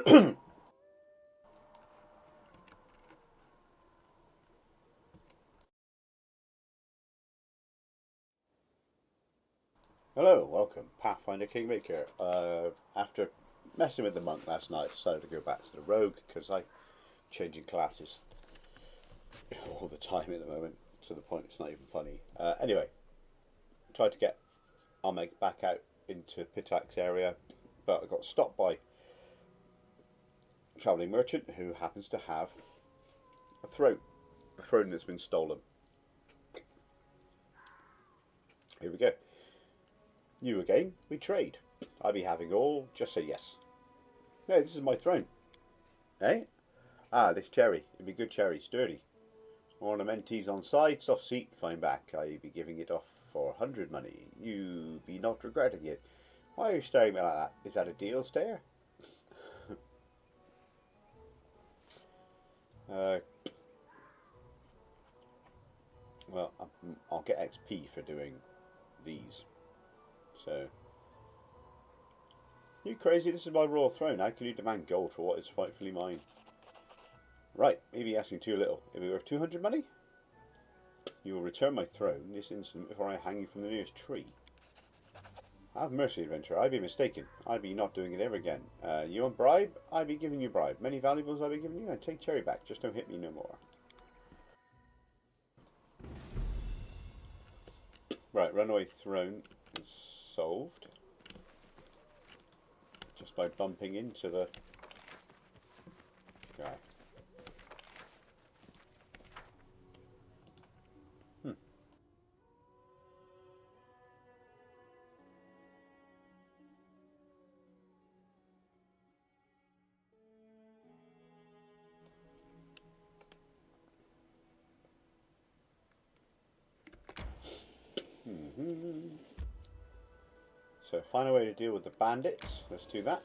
Hello, welcome, Pathfinder Kingmaker. After messing with the monk last night, I decided to go back to the rogue because I'm changing classes all the time at the moment, to the point it's not even funny. Anyway, tried to get Ahmed back out into Pitax area, but I got stopped by a travelling merchant who happens to have a throne that's been stolen. Here we go. New again, we trade. I be having all, just say yes. No, this is my throne. Eh? Ah, this cherry. It'd be good cherry, sturdy. Ornamenties on side, soft seat, fine back. I be giving it off for 100 money. You be not regretting it. Why are you staring at me like that? Is that a deal stare? Well, I'll get XP for doing these. So, you crazy? This is my royal throne. How can you demand gold for what is rightfully mine? Right, maybe asking too little. If it were 200 money, you will return my throne this instant before I hang you from the nearest tree. Have mercy, adventurer. I be mistaken. I be not doing it ever again. You want bribe? I be giving you bribe. Many valuables I be giving you, and take cherry back. Just don't hit me no more. Right, runaway throne is solved. Just by bumping into the guy. So find a way to deal with the bandits. Let's do that.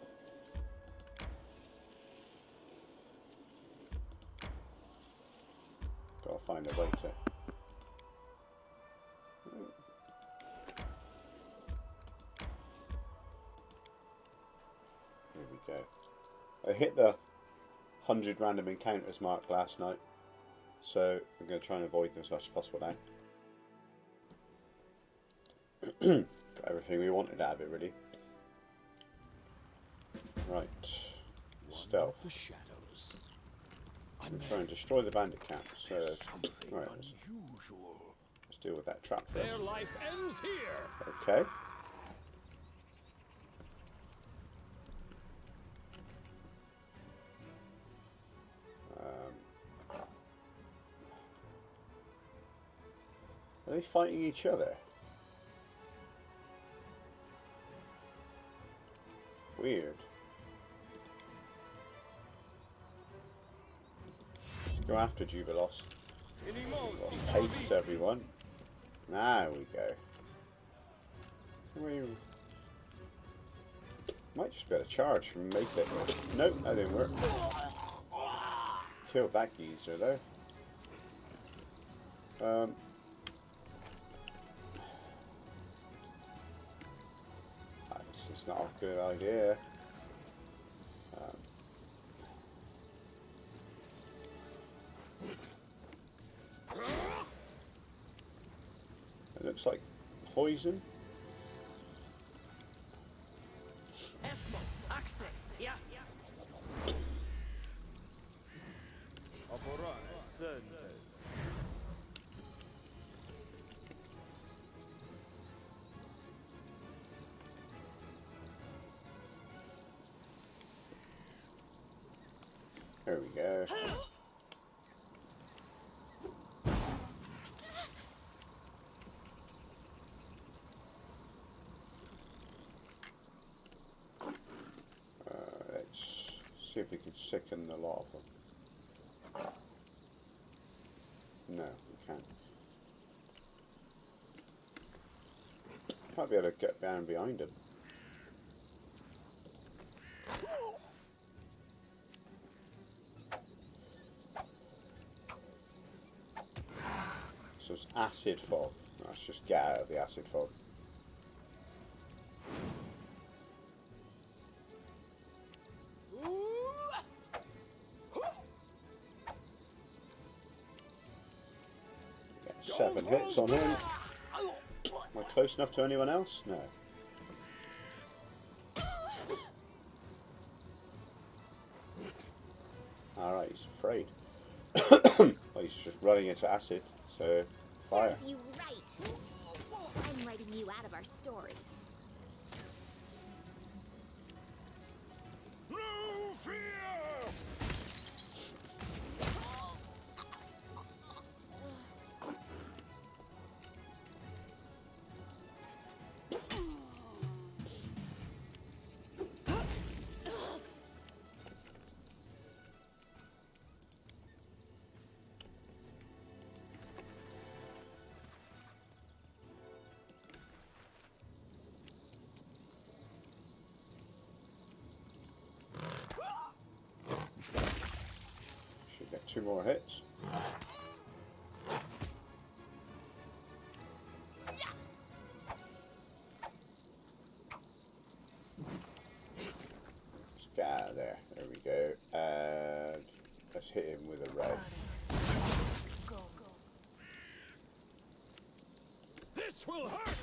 Gotta find a way to... Here we go. I hit the 100 random encounters mark last night, so I'm going to try and avoid them as much as possible now. Got everything we wanted out of it, really. Right. Stealth. I'm trying to destroy the bandit camp, so... Right, let's deal with that trap first. Their life ends here. Okay. Are they fighting each other? Weird. Let's go after Jubilos. Taste everyone. Now we go. Might just be able to charge and make it. Nope, that didn't work. Killed that geezer though. It's not a good idea. It looks like poison. Yes. There we go. Let's see if we can sicken the lot of them. No, we can't. Might be able to get down behind him. So it's acid fog. Let's just get out of the acid fog. 7 hits on him. Am I close enough to anyone else? No. Alright, he's afraid. Well, he's just running into acid, so fire. Serves you right. I'm writing you out of our story. No fear! Should get 2 more hits. Let's get out of there. There we go. And let's hit him with a red. This will hurt!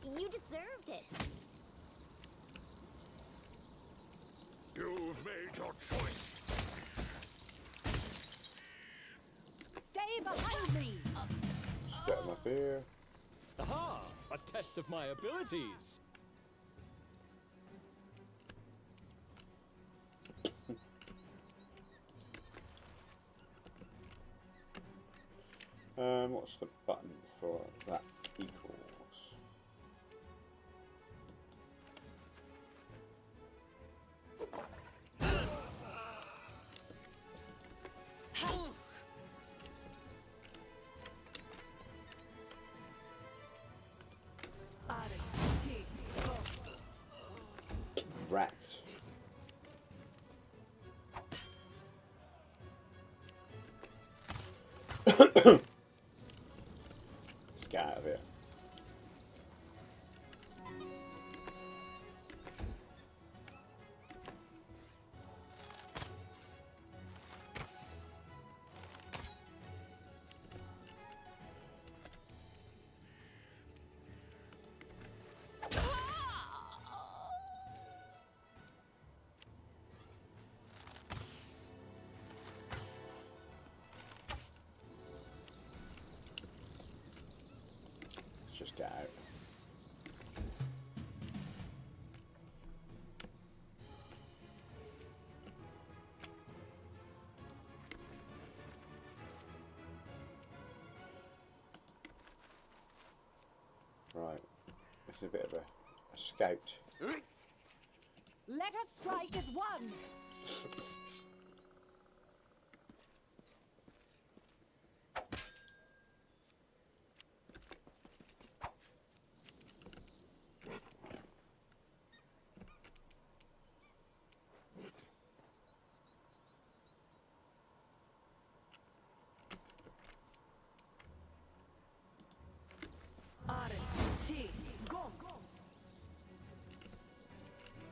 You deserved it. You've made your choice. Stay behind me! Just get him up here. Aha! A test of my abilities. What's the button for that equals? Racked. Let's get out of here. Just get out. Right, this is a bit of a scout. Let us strike as one!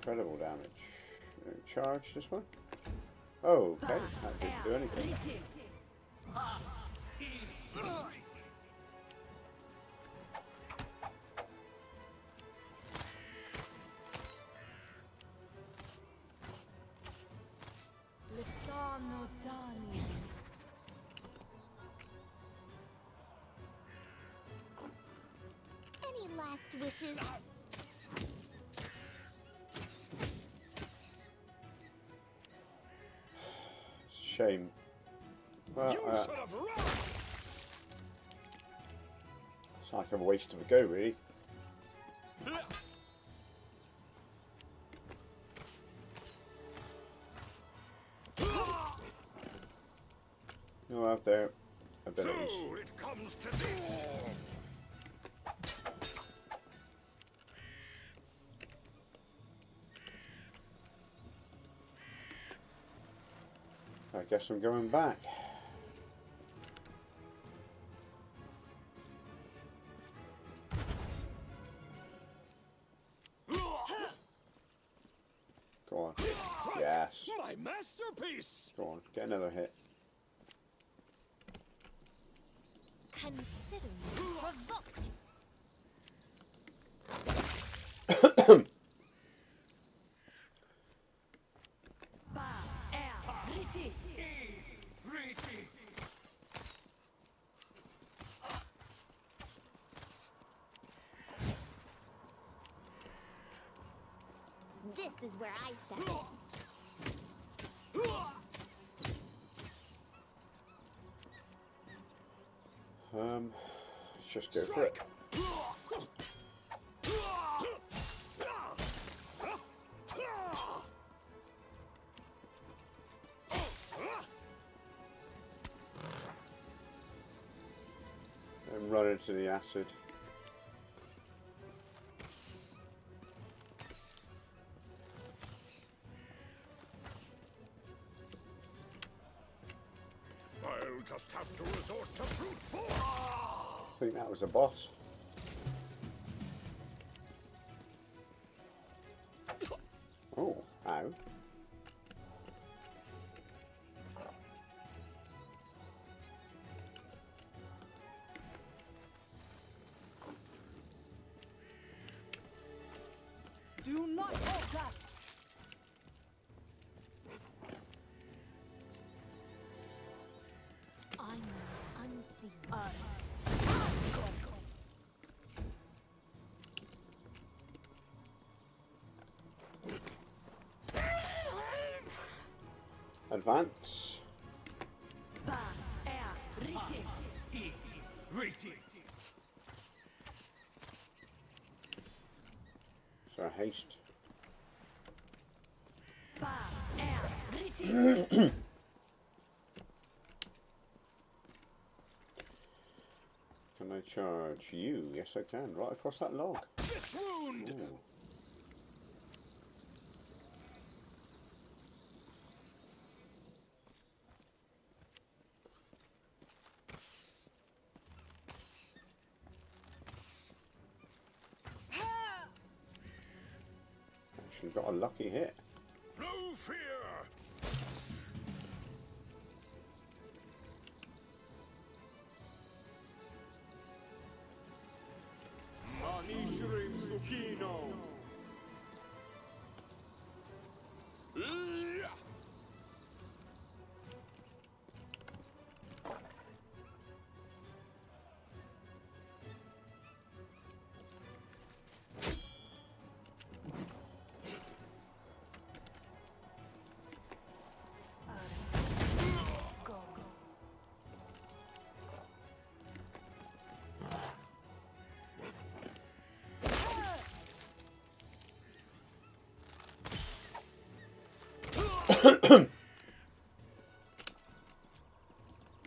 Incredible damage. Charge this one? Oh, okay. That didn't do anything. Any last wishes? It's a shame. Well, You should have run! it's like a waste of a go, really. No out there abilities. So it comes to this. I guess I'm going back. Go on. Yes. My masterpiece! Go on. Get another hit. Consider me provoked. This is where I step in. Let's just go for it. And run into the acid. I'll just have to resort to brute force. I think that was a boss. Oh, ow. Do not falter. I'm unseen. Advance. So haste. Can I charge you? Yes, I can. Right across that log. This wound. Ooh. Actually got a lucky hit. No fear.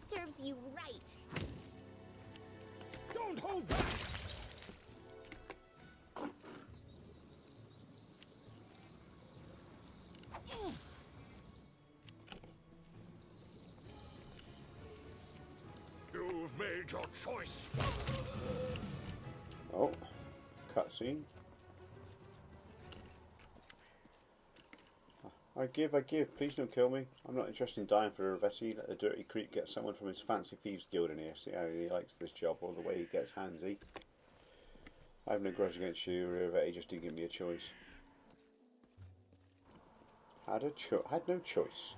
Serves you right. Don't hold back. You've made your choice. Oh, cutscene. I give. Please don't kill me. I'm not interested in dying for Ravetti. Let the dirty creep get someone from his fancy thieves guild in here. See how he likes this job, all the way he gets handsy. I have no grudge against you, Ravetti just didn't give me a choice. Had no choice.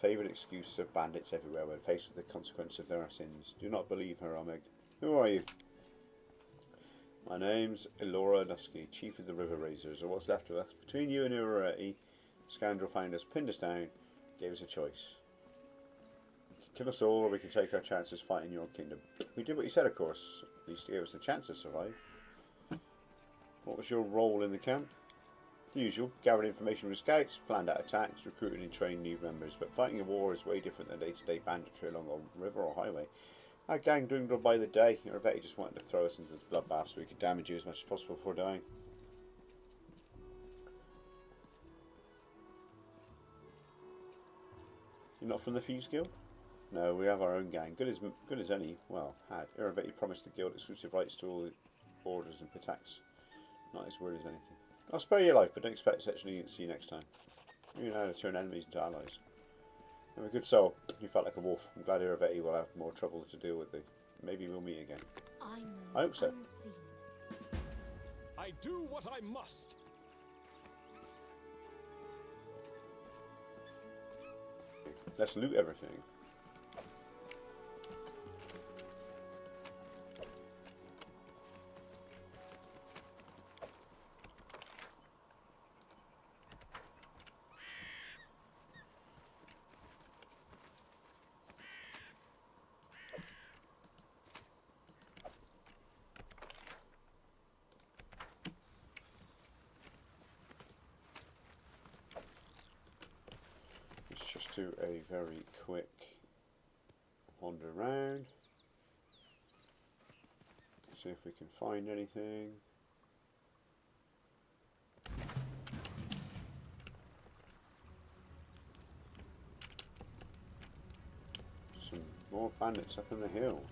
Favourite excuse of bandits everywhere when faced with the consequence of their sins. Do not believe her, Omeg. Who are you? My name's Elora Nusky, chief of the River Raisers, or what's left of us. Between you and Urareti, scoundrel found us, pinned us down, gave us a choice. You can kill us all, or we can take our chances fighting your kingdom. We did what you said, of course. At least to give us a chance to survive. What was your role in the camp? The usual, gathered information from scouts, planned out attacks, recruited and trained new members, but fighting a war is way different than day-to-day banditry along a river or highway. Our gang dwindled by the day. Ravetti just wanted to throw us into this bloodbath so we could damage you as much as possible before dying. You're not from the Thieves Guild? No, we have our own gang. Good as any. Well, had. Ravetti promised the guild exclusive rights to all the orders and attacks. Not as weird as anything. I'll spare your life, but don't expect such leniency next time. You know how to turn enemies into allies. You're a good soul. You felt like a wolf. I'm glad Ravetti will have more trouble to deal with maybe we'll meet again. I move I hope so. unseen. I do what I must. Let's loot everything. Let's just do a very quick wander around. See if we can find anything. Some more bandits up in the hills.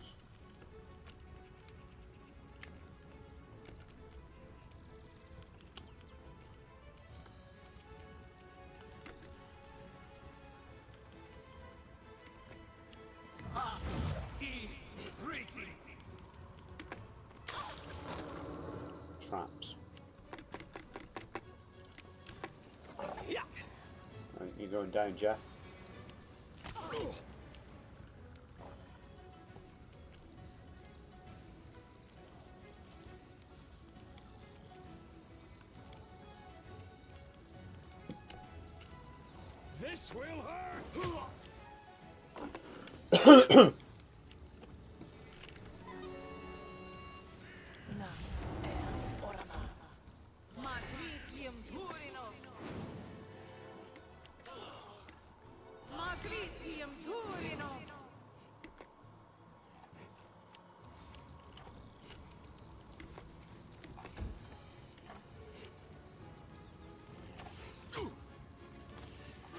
Traps. Right, you're going down, Jeff. This will hurt. Magritium Turinos. Magritium Turinos.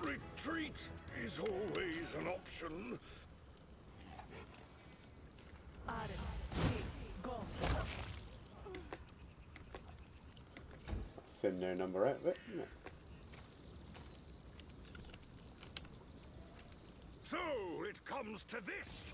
Retreat is always an option. Thin their number out of it, isn't it? So it comes to this.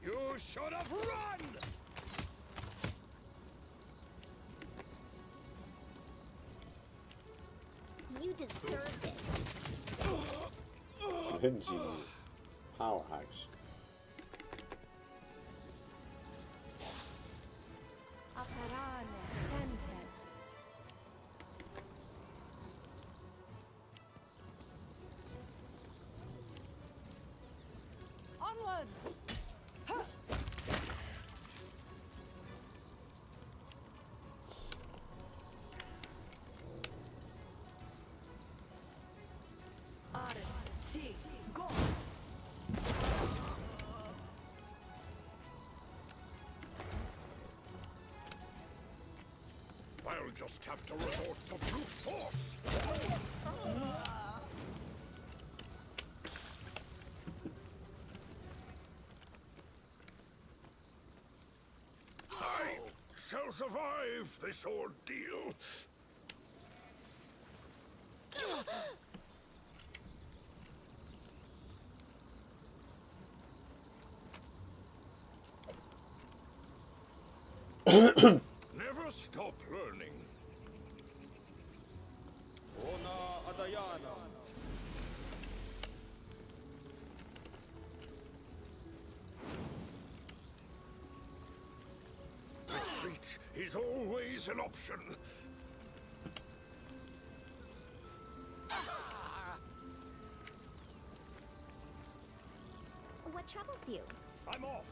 You should have run. You deserve it. Lindsay, powerhouse. Aparane Sentes. Onwards! Go! I'll just have to resort to brute force. I shall survive this ordeal. Never stop learning. Ona Adayana. Retreat is always an option. What troubles you? I'm off.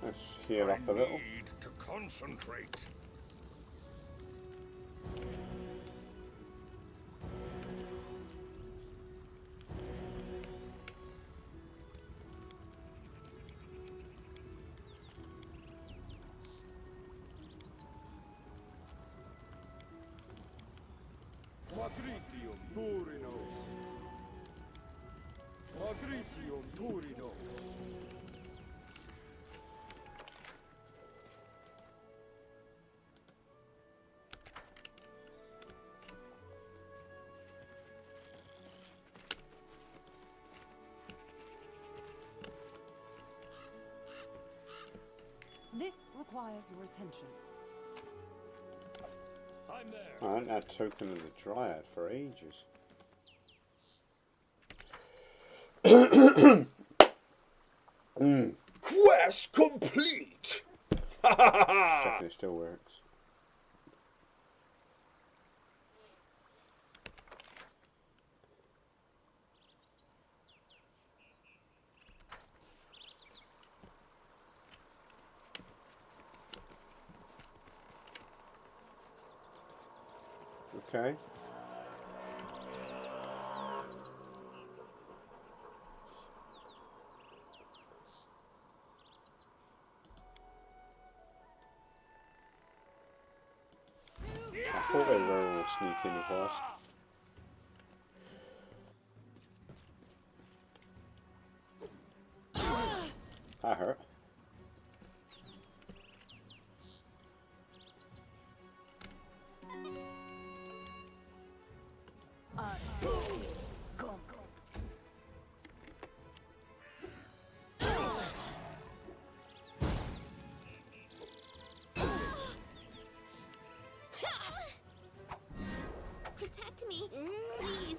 Let's heal I up a little. need to concentrate. What Agritium Turinos. Agritium Turinos. This requires your attention. I'm there. I haven't had token of the Dryad for ages. Quest complete! Checking it still works. Okay. I thought they were all sneaking across. That hurt. Protect me, please.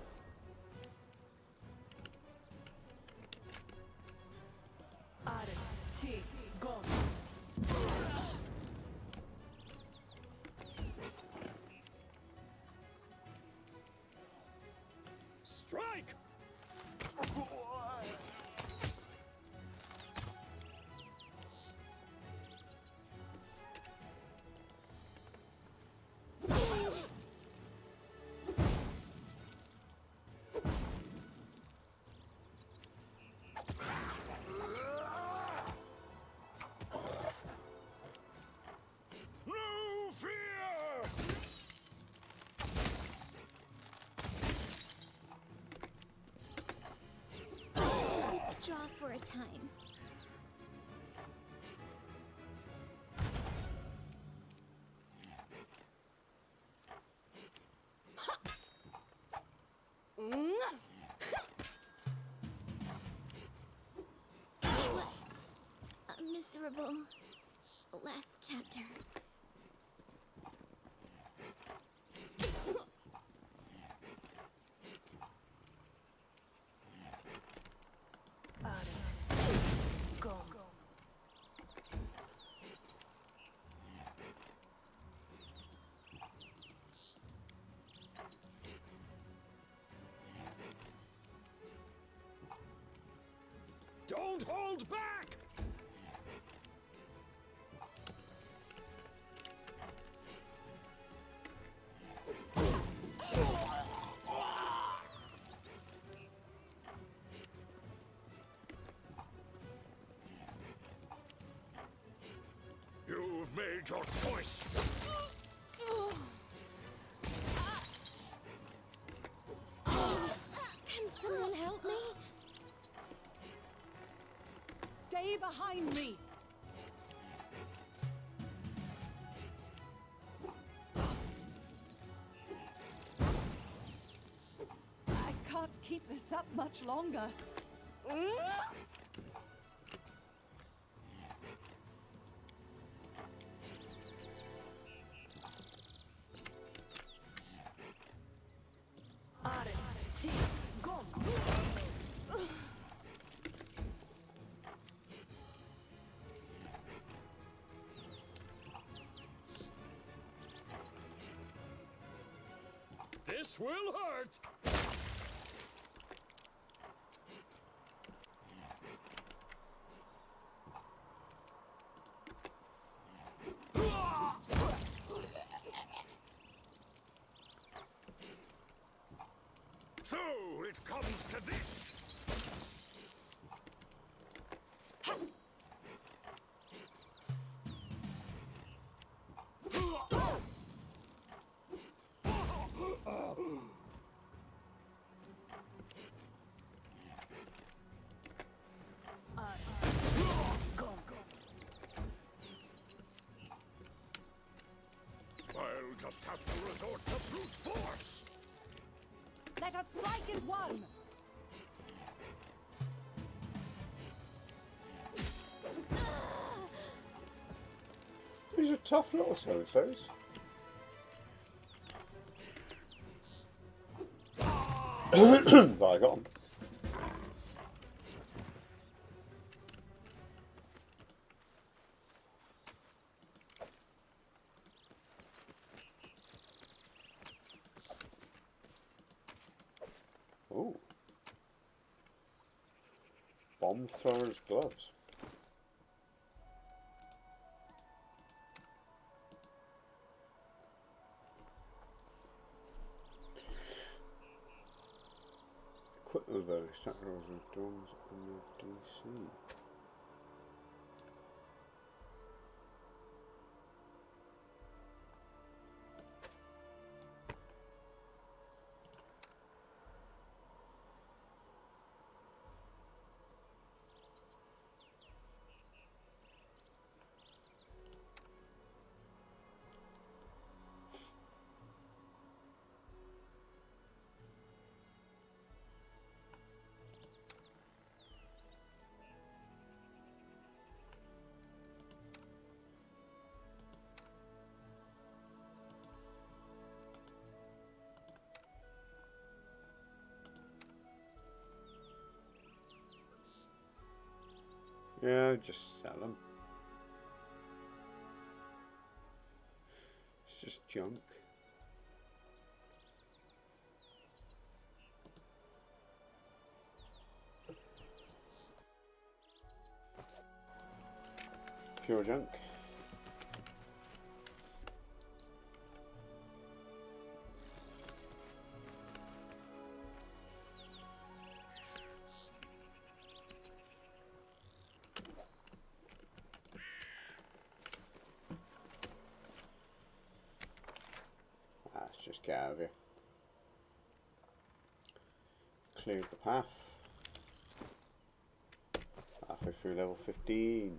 Strike! No fear! Draw for a time. A miserable last chapter. Don't hold back! You've made your choice. Can someone help me? Stay behind me. I can't keep this up much longer. This will hurt! So it comes to this. just have to resort to brute force. Let us strike as one. These are tough little so-and-sos. But I got them. Ooh. Bomb thrower's gloves. Equipment though, stack rolls and dorms on the DC. Yeah, just sell them. It's just junk. Pure junk. Let's just get out of here. Cleared the path. Halfway through level 15.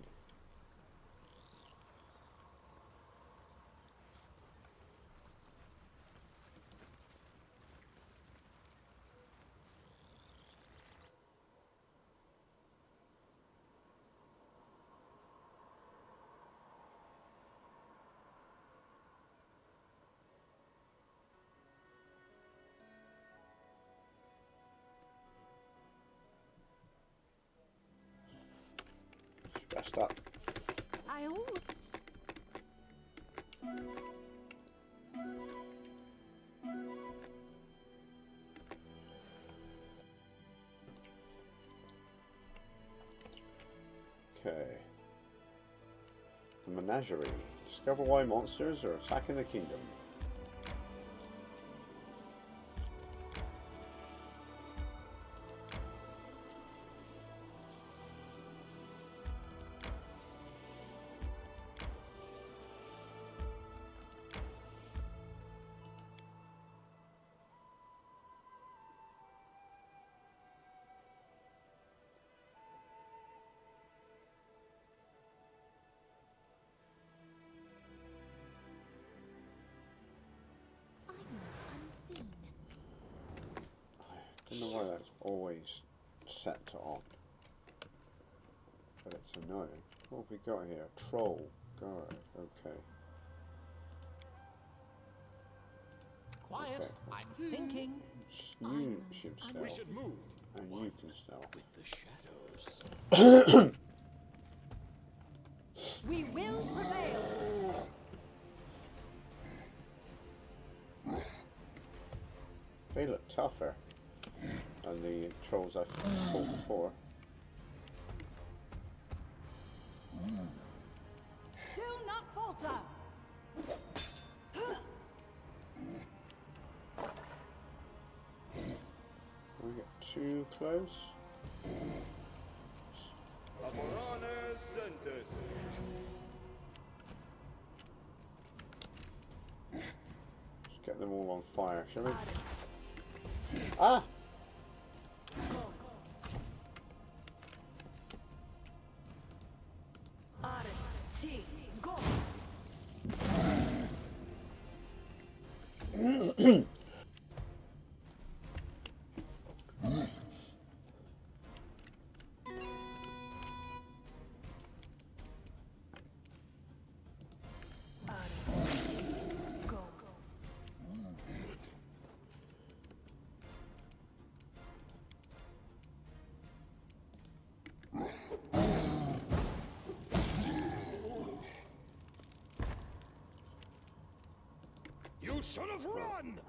Rest up. I always... Okay. The menagerie. Discover why monsters are attacking the kingdom. I don't know why that's always set to on, but it's annoying. What have we got here? Troll, guard, okay. Quiet. Okay. I'm thinking. You should We stealth, should move and you can stealth. with the shadows. We will prevail. They look tougher than the trolls I've fought before. Do not falter. We get too close. Just get them all on fire, shall we? Ah! Go. You should have run!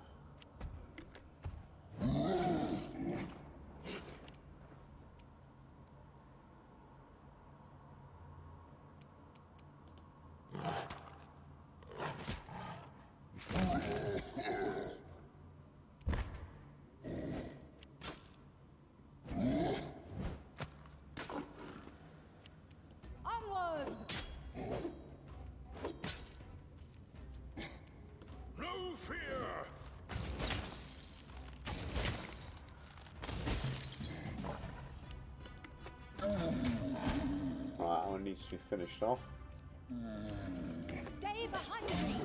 Onwards! No fear! Right, that one needs to be finished off. Stay behind me!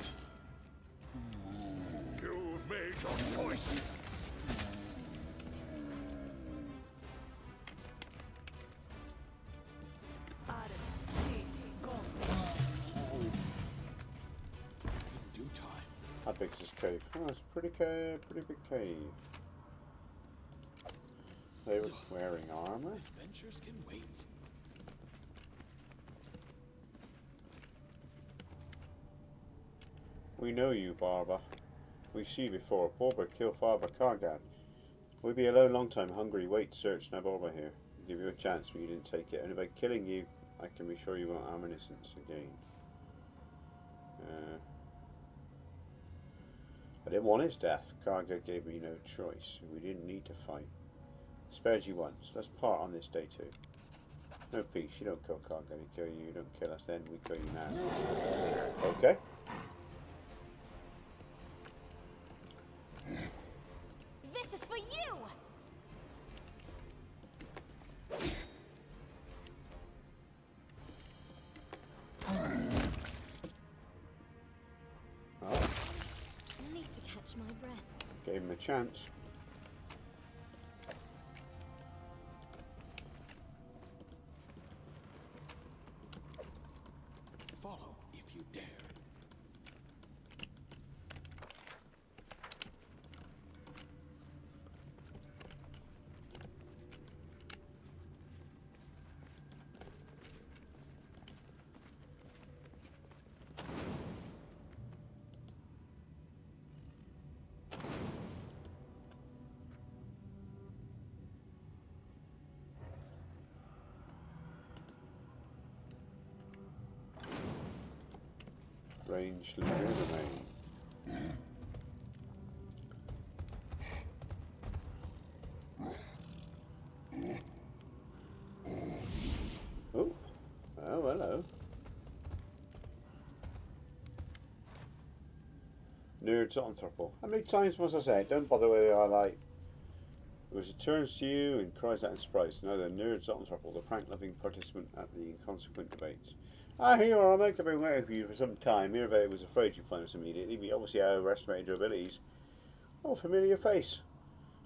You've made your choice! Go. Due time. How big is this cave? Oh, it's a pretty big cave. They were wearing armor. Adventures can wait. We know you, Barber. We see you before. Barber kill Father Kargan. We'll be alone long time, hungry. Wait, search now, Barber here. We'll give you a chance, but you didn't take it. Only by killing you, I can be sure you won't harm innocence again. I didn't want his death. Karga gave me no choice. We didn't need to fight. Spared you once. Let's part on this day too. No peace. You don't kill Karga. We kill you. You don't kill us then. We kill you now. Okay. This is for you! Oh, I need to catch my breath. gave him a chance. Follow if you dare. Range domain. Oh, hello. Nerd Zonthrapple. How many times must I say it? Don't bother with it, I like. It was it turns to you and cries out in surprise. No, the Nerd Zonthrapple, the prank-loving participant at the inconsequent debates. Ah, here you are. I have been waiting for you for some time. Mirabelle was afraid you'd find us immediately. We obviously overestimated your abilities. Oh, familiar face.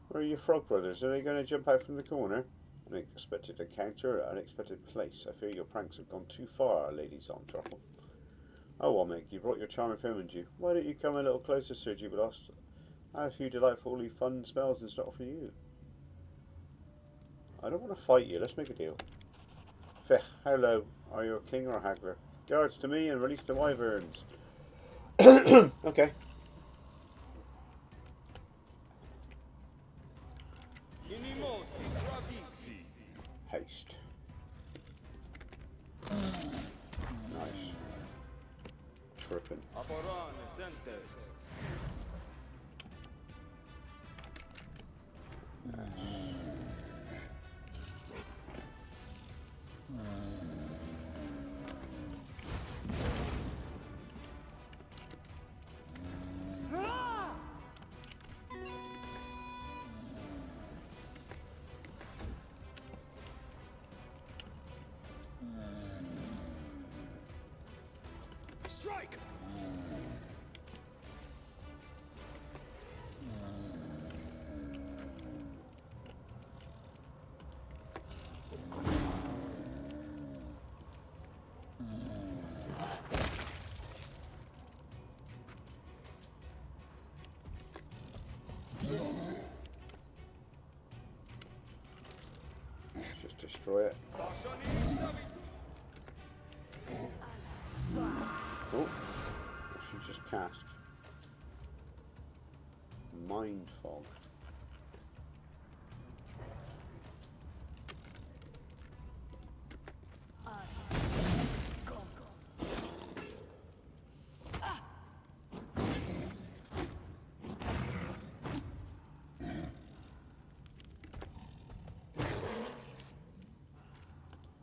Where are your frog brothers? Are they going to jump out from the corner? Unexpected encounter, unexpected place. I fear your pranks have gone too far, Lady Zonthrapple. Oh, well, Mick, you brought your charming film with you. Why don't you come a little closer, Sir Jubilost? I have a few delightfully fun spells in stock for you. I don't want to fight you. Let's make a deal. Fech, how low? Are you a king or a haggler? Guards to me and release the wyverns. Okay. Haste. Nice. Tripping. Strike! destroy it. Oh, she just cast Mind Fog.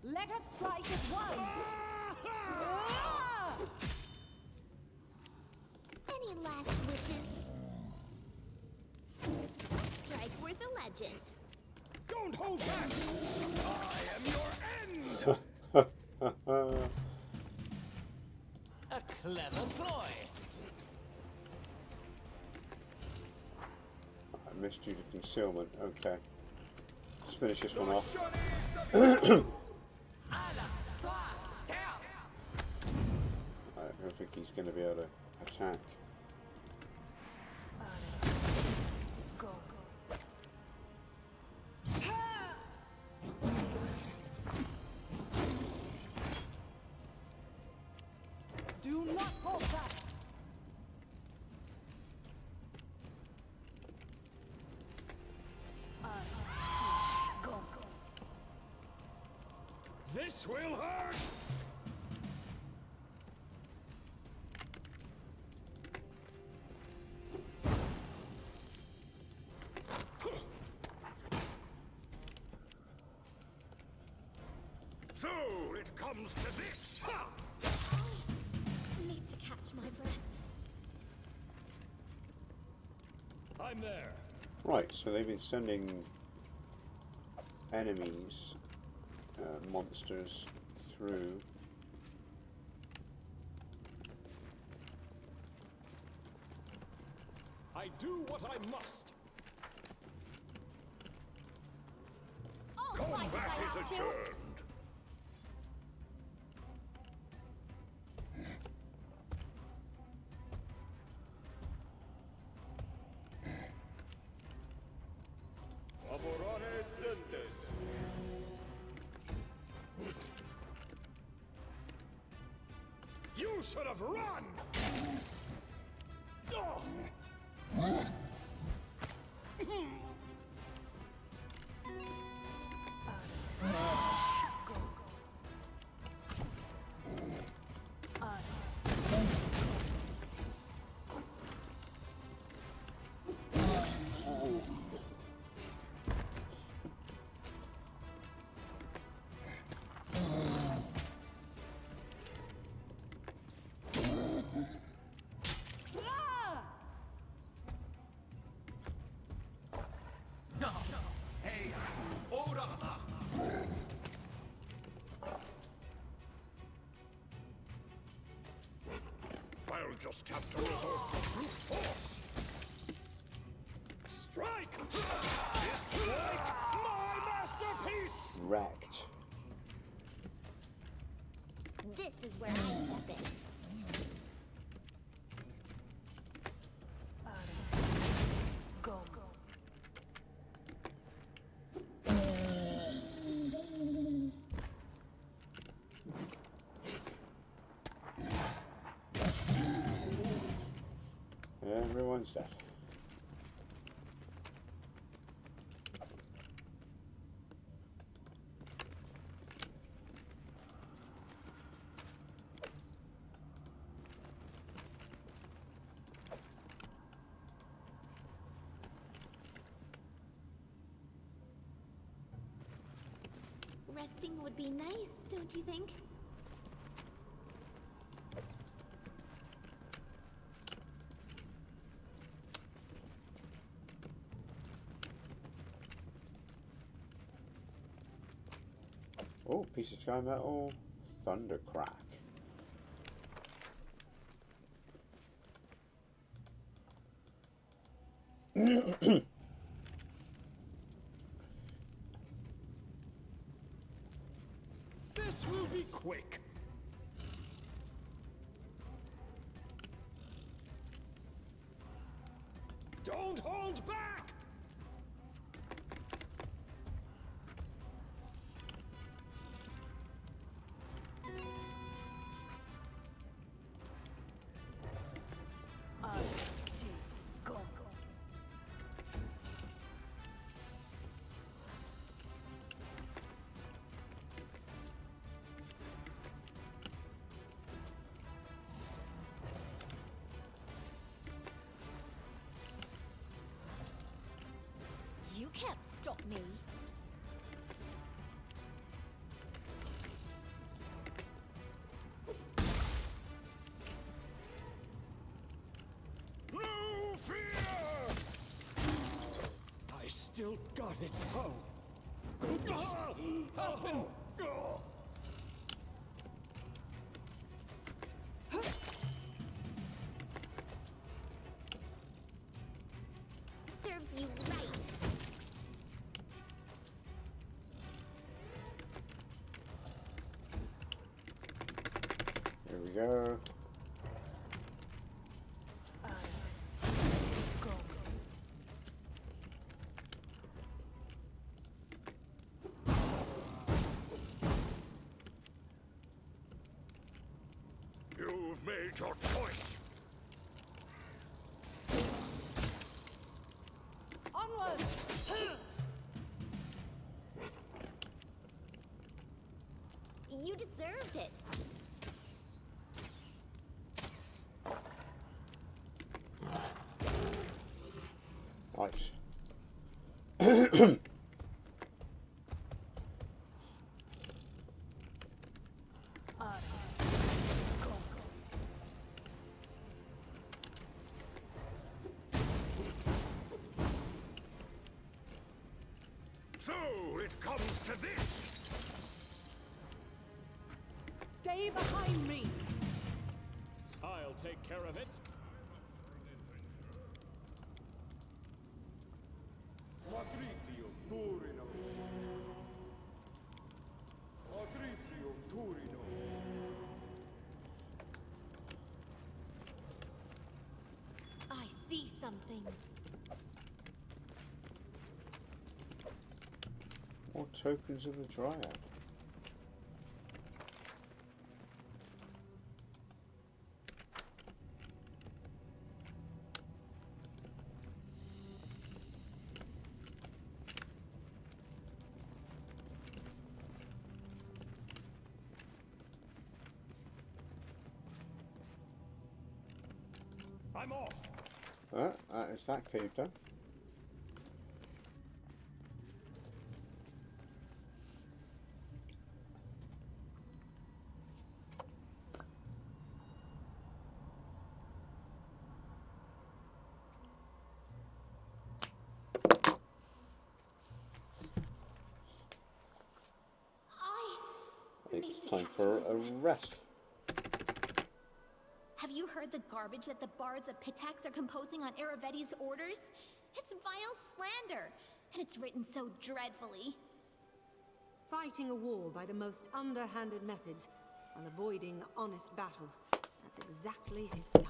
Let us strike as one. Ah! Any last wishes? Strike worth a legend. Don't hold back! I am your end! A clever ploy. I missed you to concealment. Okay. Let's finish this one off. I don't think he's going to be able to attack. Do not hold back. This will hurt! So it comes to this! Ha! I need to catch my breath. I'm there. Right, so they've been sending enemies, monsters, through. I do what I must. I'll fight if I Combat is have to. adjourned! You should have run! I'll just have to resort to brute force! Strike! This like my masterpiece! Wrecked. This is where I step in. Everyone's dead. Resting would be nice, don't you think? Oh, piece of sky metal. Thunder crack. This will be quick. Don't hold back! can't stop me. No fear! I still got it. Oh, goodness. Happen. Serves you right. There we go. You've made your choice. Onward! You deserved it. Nice. So it comes to this. Stay behind me! I'll take care of it. I see something. More tokens of the Dryad. I'm off. That is that cave done. I need It's to time catch for my a breath. rest. Have you heard the garbage that the bards of Pitax are composing on Aravetti's orders? It's vile slander, and it's written so dreadfully. Fighting a war by the most underhanded methods while avoiding honest battle. That's exactly his style.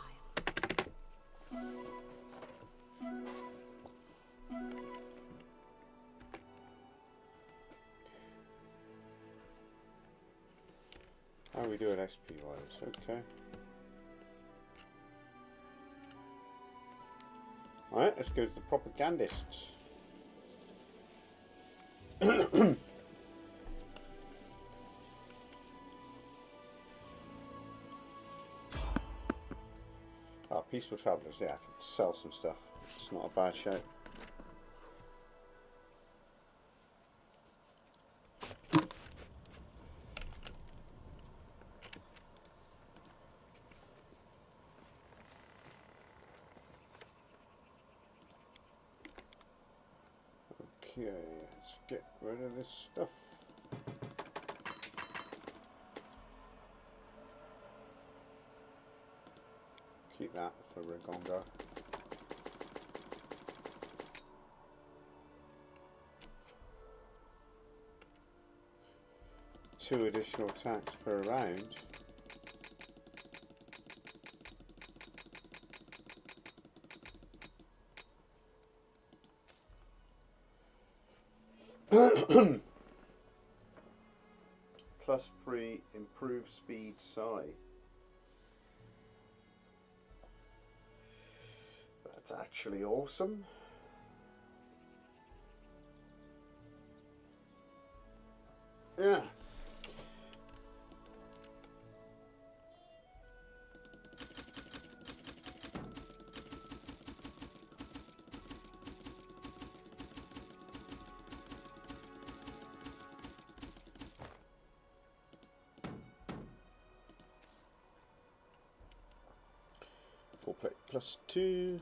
How are we doing XP wise? Okay. Alright, let's go to the propagandists. Peaceful Travellers, yeah, I can sell some stuff. It's not a bad show. Okay, let's get rid of this stuff. Keep that for Rigonga. Two additional attacks per round. Plus pre improved speed psi. That's actually awesome. Yeah. Full plate +2.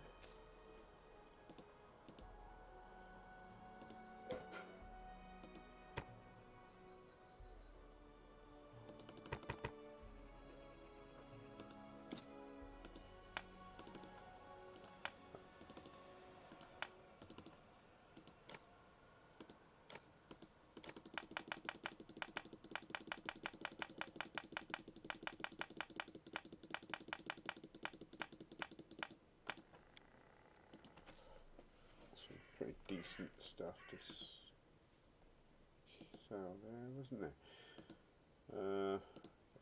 Pretty decent stuff to sell there, wasn't there?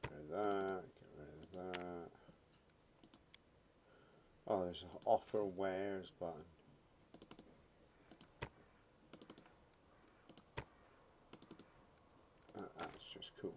Get rid of that, get rid of that. Oh, there's an offer wares button. That's just cool.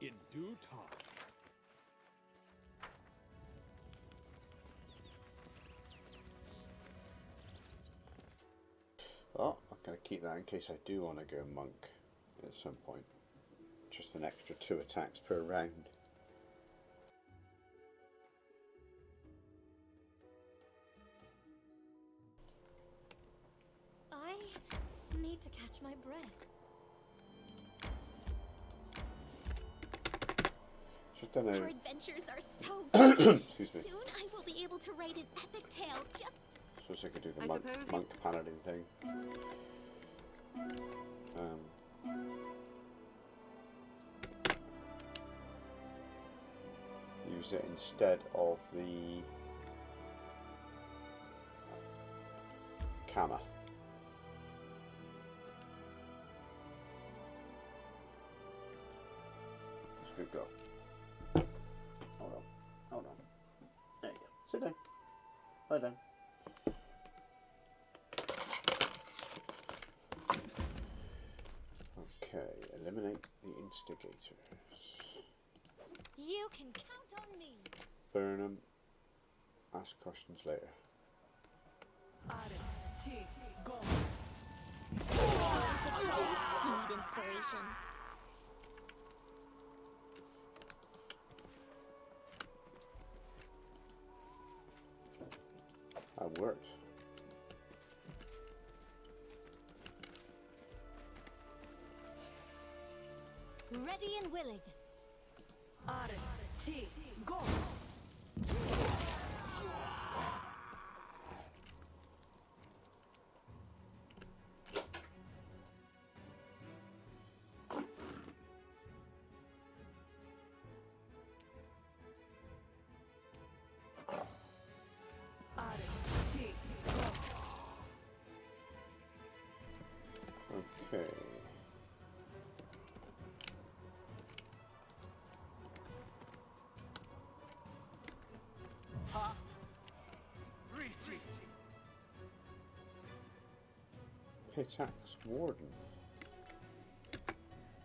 In due time. Well, I'm going to keep that in case I do want to go monk at some point. Just an extra 2 attacks per round. I need to catch my breath. Just don't know. Our adventures are so good. Excuse me. Soon I will be able to write an epic tale just Suppose I could do the I monk suppose paladin thing. Use it instead of the Kama. That's a good go. Hold on. Hold on. There you go. Sit down. Lie down. Okay, eliminate the instigators. you can count on me. Burn them. Ask questions later. Need inspiration. That worked. Ready and willing. Arti, go. Arti, go. Okay. Pitax Warden.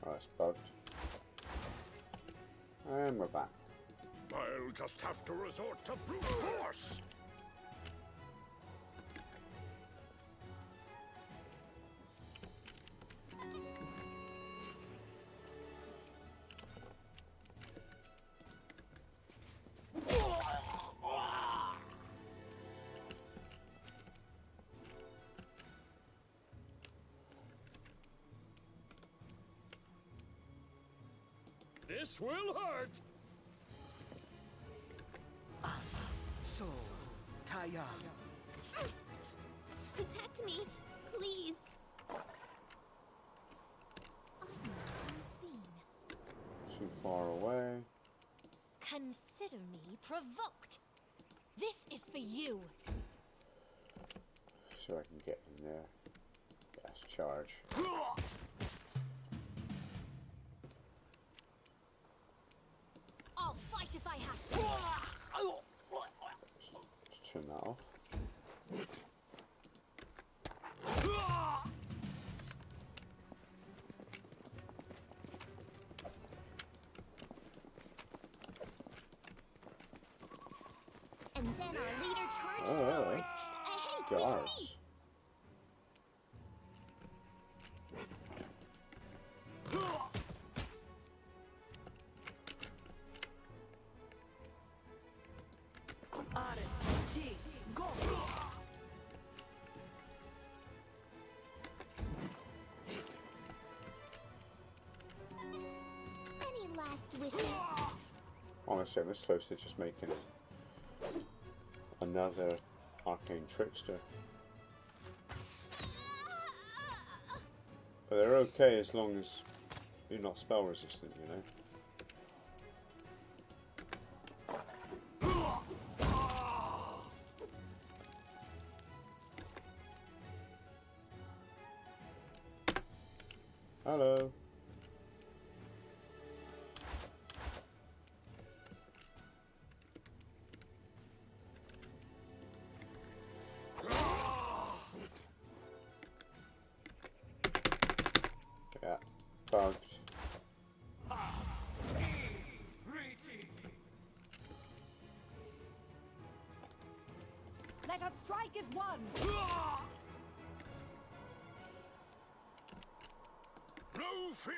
Oh, it's bugged. And we're back. I'll just have to resort to brute force. This will hurt! So, Taya. Protect me, please. I'm unseen. Too far away. Consider me provoked. This is for you. So I can get in there. Yes, charge. I'll fight if I have to. Let's turn that off. And then our leader charged Oh, forwards. Hey, wait for me! guards. Arti, go. Any last wishes? Honestly, I'm this close to just making another arcane trickster. But they're okay as long as you're not spell resistant, you know. Hello. Yeah, bugged. Let us strike as one. No fear.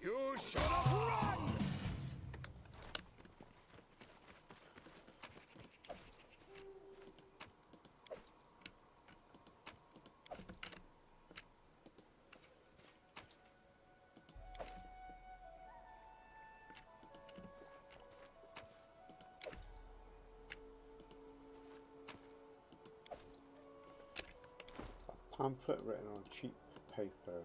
You should have run! Pamphlet written on cheap paper.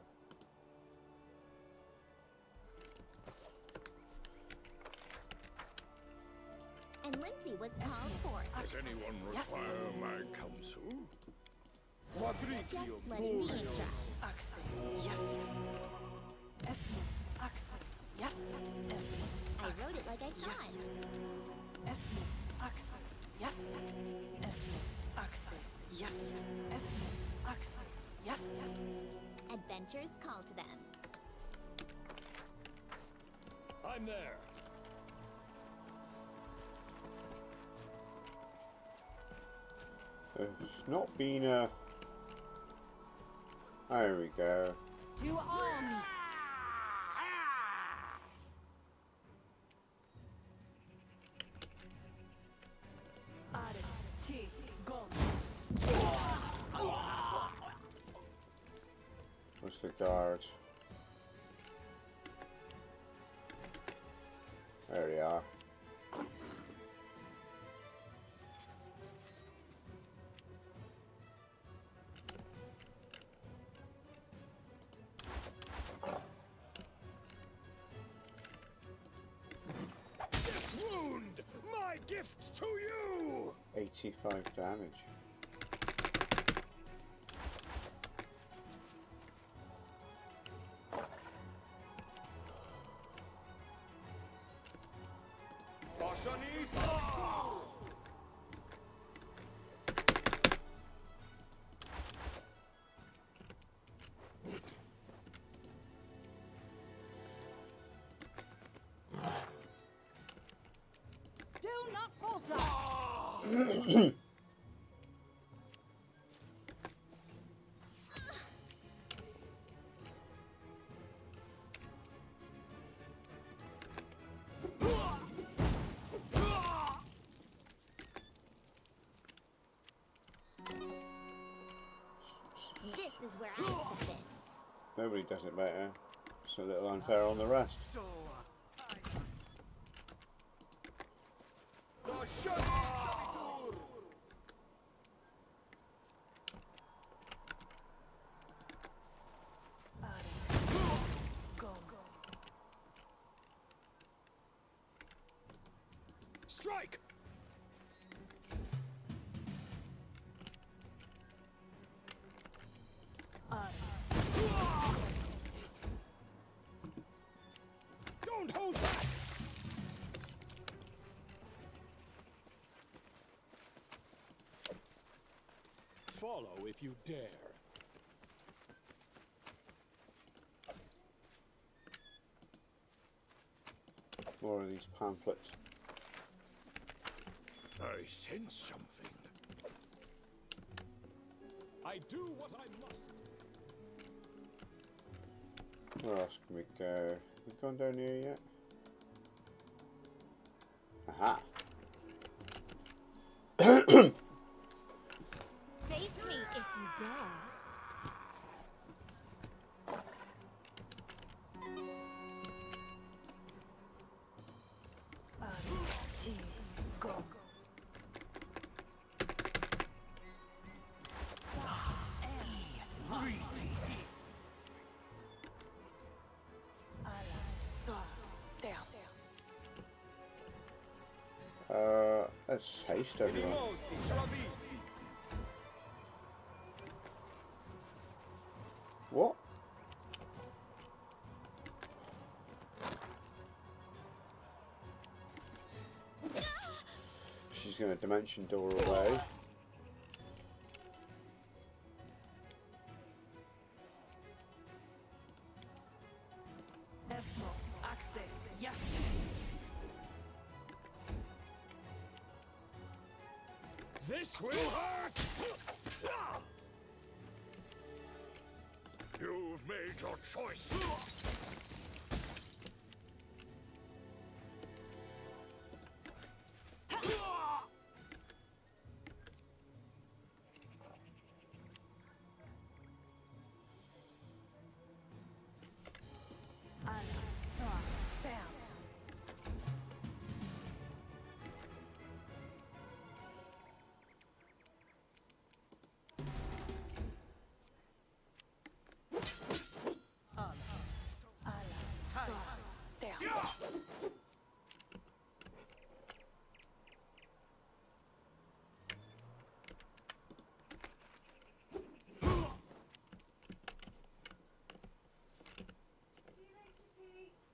And Lindsay was called for. Does anyone require my counsel? Just letting me instruct. Axel, yes. Esme, Axel, yes. Esme, I wrote it like I saw yes. it. Esme, Axel, yes. Esme, Axel, yes. Esme, Axel, yes. Adventures call to them. I'm there. There's not been a... There we go. To arms. Arti, go. close the guards. There we are. This wound, my gift to you! 85 damage. Do not falter. This is where I step in. Nobody does it better. It's a little unfair on the rest. So, Strike! Don't hold back! Follow if you dare. More of these pamphlets. I sense something. I do what I must. Where else can we go? We've gone down here yet? Aha! Face me if you dare. Let's haste everyone. What? She's gonna dimension door away. This will hurt! You've made your choice.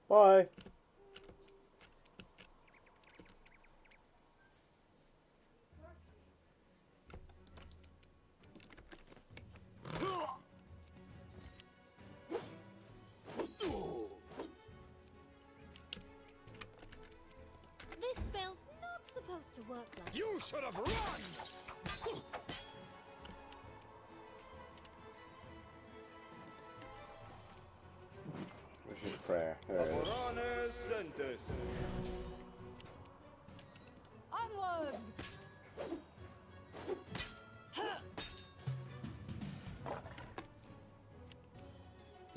Bye. This spell's not supposed to work like You should have run! Where's your prayer? There it is. Onwards!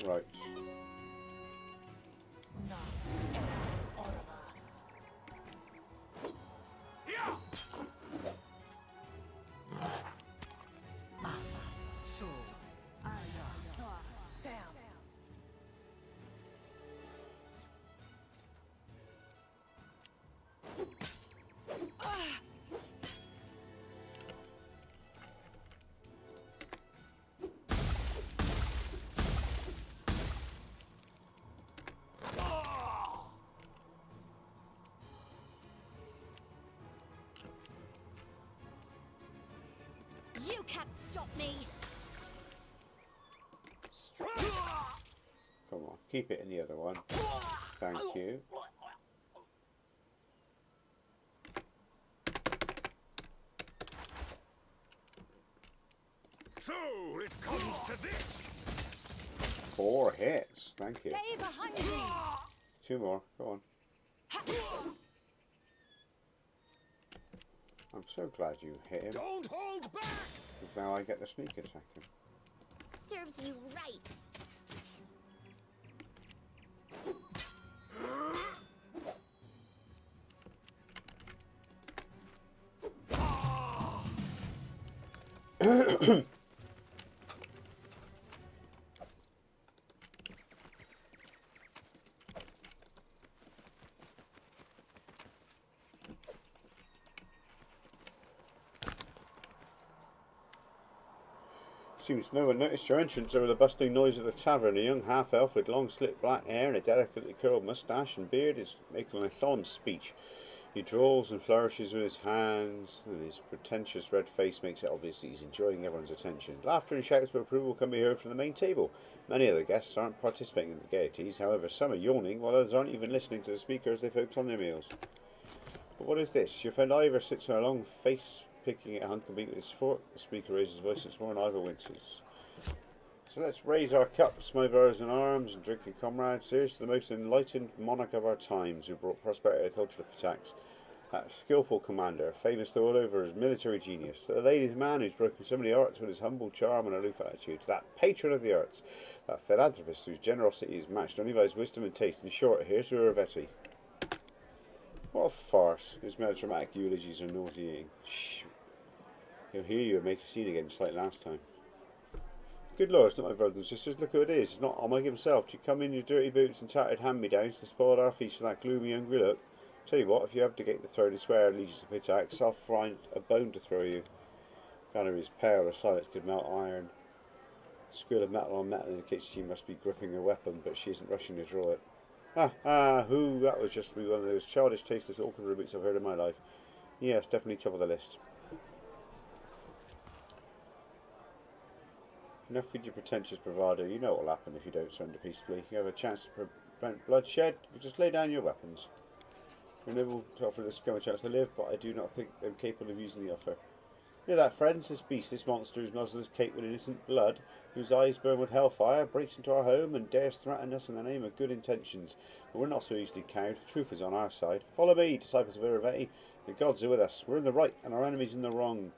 Right. So, You can't stop me! Come on, keep it in the other one. Thank you. So it comes to this. 4 hits. Thank you. Stay behind me. 2 more. Go on. I'm so glad you hit him. Don't hold back. Because now I get the sneak attack him. Serves you right. Seems no one noticed your entrance over the bustling noise of the tavern. A young half-elf with long slick black hair and a delicately curled moustache and beard is making a solemn speech. He drawls and flourishes with his hands, and his pretentious red face makes it obvious that he's enjoying everyone's attention. Laughter and shouts of approval can be heard from the main table. Many of the guests aren't participating in the gaieties, however some are yawning, while others aren't even listening to the speaker as they focus on their meals. But what is this? Your friend Ivor sits on a long face, picking at a hunk of meat with his fork. The speaker raises his voice once more and Ivor winces. So let's raise our cups, my brothers in arms and drinking comrades. Here's to the most enlightened monarch of our times, who brought prosperity to cultural attacks. That skillful commander, famous the world over as military genius. To the ladies' man who's broken so many arts with his humble charm and aloof attitude. To that patron of the arts, that philanthropist whose generosity is matched only by his wisdom and taste. In short, here's to Ravetti. What a farce. His melodramatic eulogies are nauseating. Shh. He'll hear you and make a scene again, just like last time. Good lord, it's not my brothers and sisters. Look who it is. It's not Omeg himself. Do you come in your dirty boots and tattered hand-me-downs to spoil our feast with that gloomy, hungry look? Tell you what, if you abdicate the throne and swear allegiance to Pitax, I'll find a bone to throw you. Vanna is pale, her silence could melt iron. The squeal of metal on metal indicates she must be gripping her weapon, but she isn't rushing to draw it. Who? That was just one of those childish, tasteless, awkward reboots I've heard in my life. Yes, definitely top of the list. Enough with your pretentious bravado. You know what will happen if you don't surrender peacefully. You have a chance to prevent bloodshed. You just lay down your weapons. You're unable to offer this scum a chance to live, but I do not think them capable of using the offer. Hear that, friends? This beast, this monster whose muzzle is caked with innocent blood, whose eyes burn with hellfire, breaks into our home and dares threaten us in the name of good intentions. But we're not so easily cowed. Truth is on our side. Follow me, disciples of Iravetti. The gods are with us. We're in the right, and our enemies in the wrong.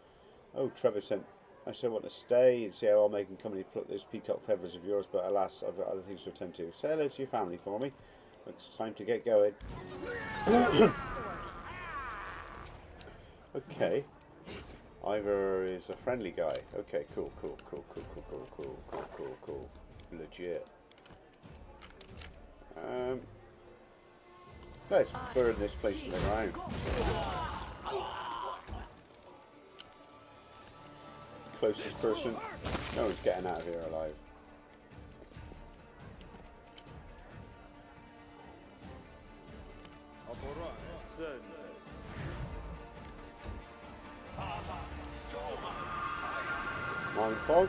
Oh, Trevisant, I so want to stay and see how I'll make and company pluck those peacock feathers of yours, but alas, I've got other things to attend to. Say hello to your family for me. It's time to get going. Okay. Ivor is a friendly guy. Okay, cool. Legit. Let's burn this place to the ground. Closest person. No one's getting out of here alive. Mind fog.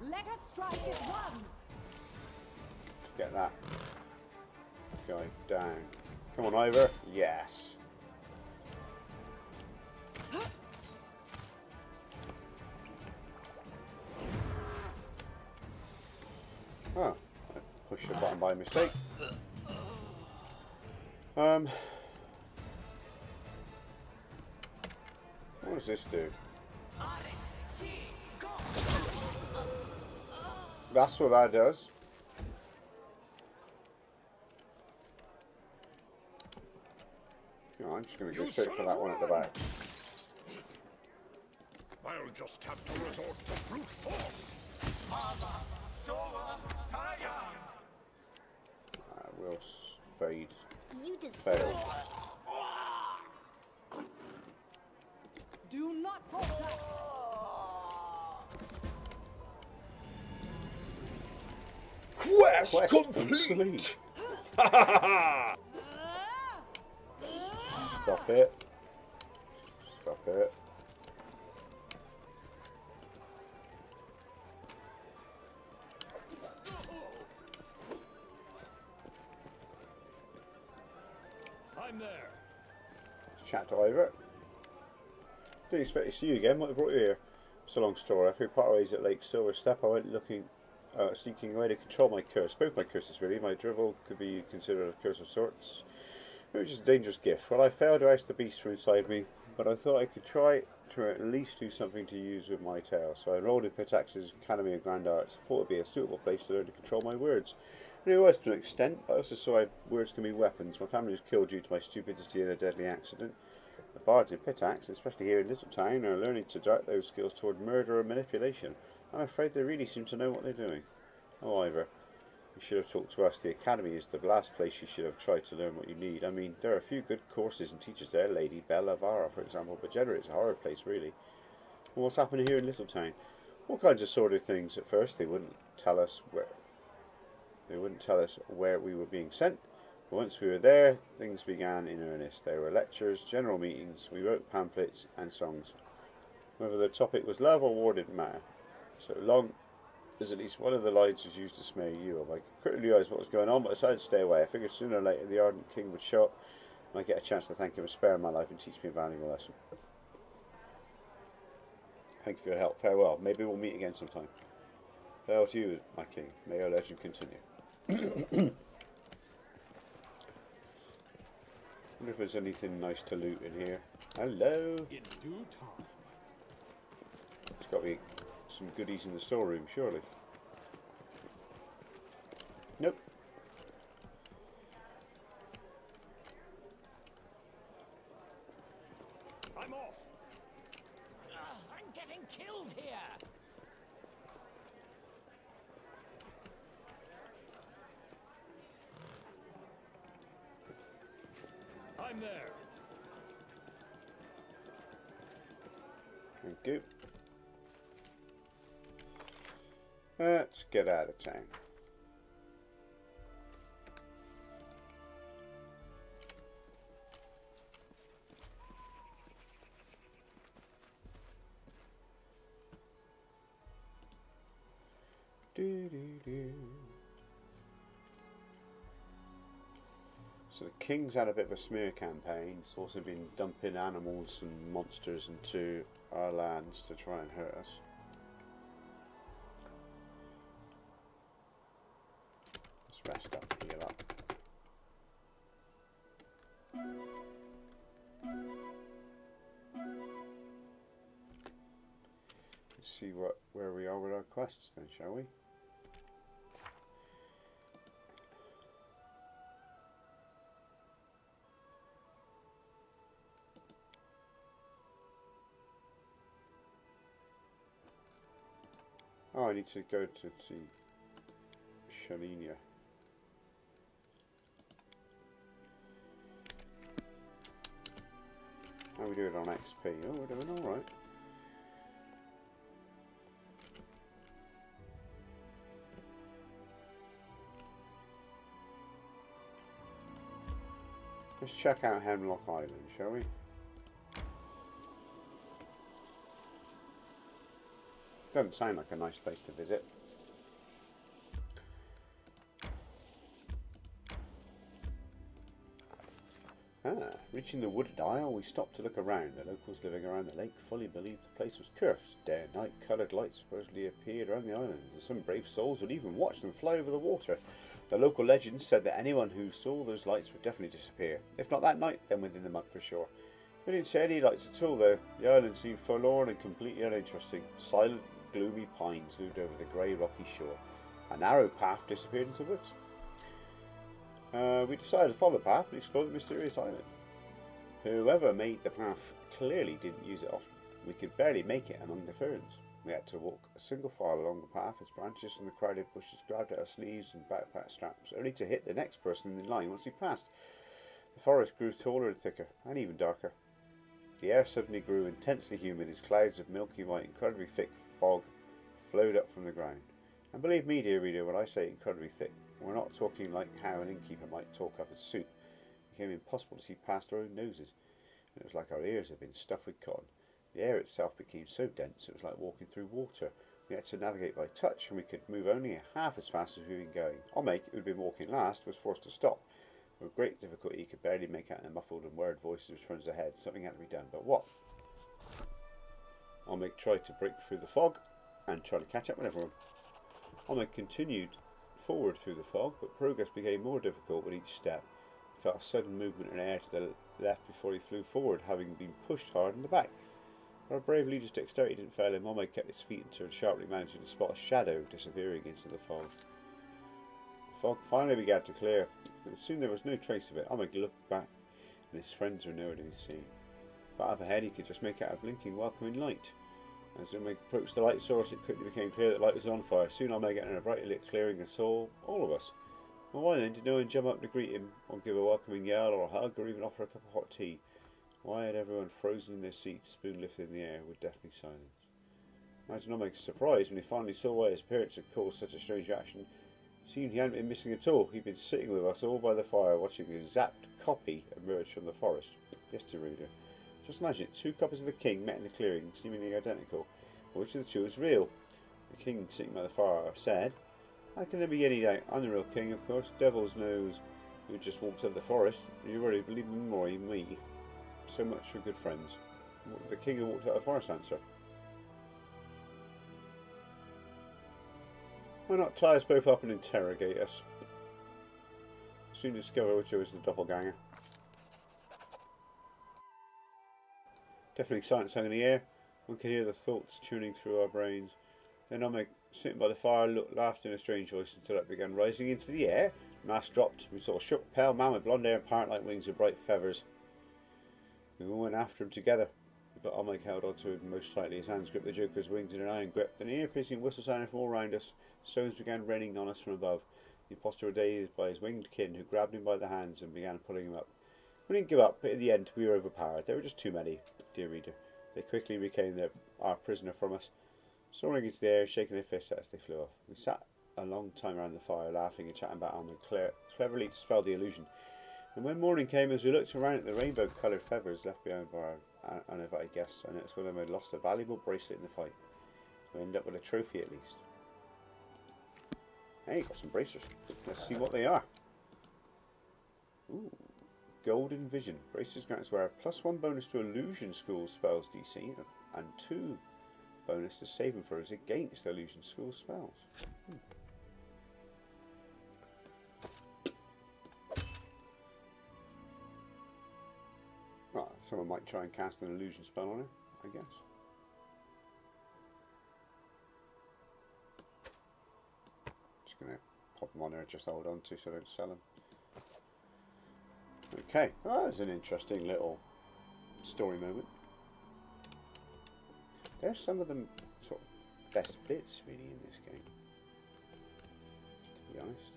Let us strike as one. Get that. Going down. Come on, Ivor. Yes. Oh, I pushed the button by mistake. What does this do? That's what that does. No, I'm just going to go straight for that one at the back. I'll just have to resort to brute force. We'll fade. You just Fail. Do not falter. Quest complete! Stop it. Stop it. I'm there. Chat over. Didn't expect to see you again. What brought you here? It's a long story. After we part ways at Lake Silver Step, I went seeking a way to control my curse. Both my curses, really. My drivel could be considered a curse of sorts. It was just a dangerous gift. Well, I failed to oust the beast from inside me, but I thought I could try to at least do something to use with my tail. So I enrolled in Pitax's Academy of Grand Arts. Thought it would be a suitable place to learn to control my words. And it was to an extent, but I also saw words can be weapons. My family was killed due to my stupidity in a deadly accident. The bards in Pitax, especially here in Littletown, are learning to direct those skills toward murder or manipulation. I'm afraid they really seem to know what they're doing. However, you should have talked to us. The Academy is the last place you should have tried to learn what you need. I mean, there are a few good courses and teachers there, Lady Bella Vara, for example, but generally it's a hard place, really. Well, what's happening here in Littletown? All kinds of sordid things. At first, they wouldn't tell us where. They wouldn't tell us where we were being sent. But once we were there, things began in earnest. There were lectures, general meetings, we wrote pamphlets and songs. Whether the topic was love or war didn't matter. So long as at least one of the lines was used to smear you off. I quickly realised what was going on, but I decided to stay away. I figured sooner or later the Ardent King would show up and I'd get a chance to thank him for sparing my life and teach me a valuable lesson. Thank you for your help. Farewell. Maybe we'll meet again sometime. Farewell to you, my king. May your legend continue. Wonder if there's anything nice to loot in here. Hello. In due time. There's got to be some goodies in the storeroom, surely. Nope. I'm off. I'm getting killed here. I'm there. Thank you. Let's get out of town. So the King's had a bit of a smear campaign. It's also been dumping animals and monsters into our lands to try and hurt us. Let's rest up, heal up. Let's see where we are with our quests then, shall we? Oh, I need to go to see Shalinia. How are we doing on XP? Oh, we're doing alright. Let's check out Hemlock Island, shall we? Doesn't sound like a nice place to visit. Reaching the wooded isle, we stopped to look around. The locals living around the lake fully believed the place was cursed. Day and night, coloured lights supposedly appeared around the island, and some brave souls would even watch them fly over the water. The local legends said that anyone who saw those lights would definitely disappear. If not that night, then within the month for sure. We didn't see any lights at all though. The island seemed forlorn and completely uninteresting. Silent, gloomy pines loomed over the grey rocky shore. A narrow path disappeared into the woods. We decided to follow the path and explore the mysterious island. Whoever made the path clearly didn't use it often. We could barely make it among the ferns. We had to walk a single file along the path as branches from the crowded bushes grabbed at our sleeves and backpack straps, only to hit the next person in line once we passed. The forest grew taller and thicker, and even darker. The air suddenly grew intensely humid as clouds of milky white, incredibly thick fog flowed up from the ground. And believe me, dear reader, when I say incredibly thick, we're not talking like how an innkeeper might talk up a soup. It became impossible to see past our own noses, and it was like our ears had been stuffed with cotton. The air itself became so dense it was like walking through water. We had to navigate by touch, and we could move only half as fast as we'd been going. Olmec, who had been walking last, was forced to stop. With great difficulty, he could barely make out the muffled and worried voices of his friends ahead. Something had to be done, but what? Olmec tried to break through the fog and try to catch up with everyone. Olmec continued forward through the fog, but progress became more difficult with each step. He felt a sudden movement in air to the left before he flew forward, having been pushed hard in the back. Our brave leader's dexterity didn't fail him. Olmec kept his feet and turned sharply, managing to spot a shadow disappearing into the fog. The fog finally began to clear, but soon there was no trace of it. Olmec looked back, and his friends were nowhere to be seen. But up ahead he could just make out a blinking, welcoming light. As Olmec approached the light source, it quickly became clear that the light was on fire. Soon Olmec entered a brightly lit clearing and saw all of us. Well, why then did no one jump up to greet him, or give a welcoming yell, or a hug, or even offer a cup of hot tea? Why had everyone frozen in their seats, spoon lifted in the air, with deathly silence? Imagine Olmec's surprise when he finally saw why his appearance had caused such a strange reaction. It seemed he hadn't been missing at all. He'd been sitting with us all by the fire, watching the exact copy emerge from the forest. Yes, dear reader. Just imagine it, 2 copies of the king met in the clearing, seemingly identical. But which of the 2 is real? The king sitting by the fire said, "How can there be any doubt? I'm the real king, of course. Devil's knows who just walked up the forest. You already believe me more, even me. So much for good friends." The king who walked out of the forest answer. Why not tie us both up and interrogate us? Soon discover which of us is the doppelganger. Deafening silence hung in the air. One could hear the thoughts tuning through our brains. Then Olmec, sitting by the fire, laughed in a strange voice until it began rising into the air. The mask dropped. We saw a short, pale man with blonde hair and parrot-like wings with bright feathers. We all went after him together, but Olmec held onto him most tightly. His hands gripped the Joker's wings in an iron grip. Then an ear-piercing whistle sounded from all around us. Stones began raining on us from above. The impostor was dazed by his winged kin, who grabbed him by the hands and began pulling him up. We didn't give up, but in the end we were overpowered. There were just too many, dear reader. They quickly reclaimed our prisoner from us, soaring into the air, shaking their fists at us. They flew off. We sat a long time around the fire, laughing and chatting about Olmec. Cleverly dispelled the illusion. And when morning came, as we looked around at the rainbow-coloured feathers left behind by our uninvited guests, I noticed one of them had lost a valuable bracelet in the fight. We ended up with a trophy at least. Hey, got some bracelets. Let's see what they are. Ooh, Golden Vision. Bracelets grants wear a +1 bonus to Illusion School spells DC and 2 bonus to saving throws against Illusion School spells. Well, someone might try and cast an illusion spell on it, I guess. Just going to pop them on there and just hold on to so I don't sell them. Okay, well, that was an interesting little story moment. There's some of the sort of best bits really in this game, to be honest.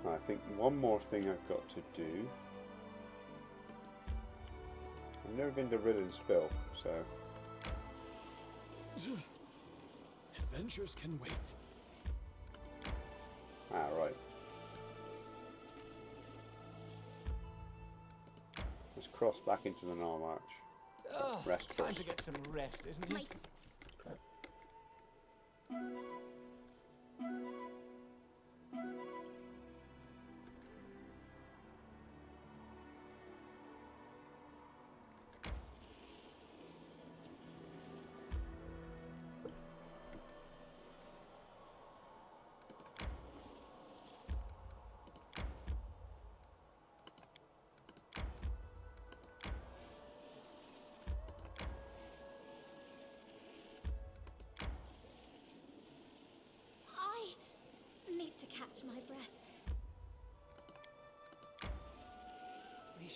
I think one more thing I've got to do. I've never been to Rill and Spill, so... Adventures can wait. Ah, right. Let's cross back into the Nile March. Oh, Rest time first. to get some rest, isn't it? Mike.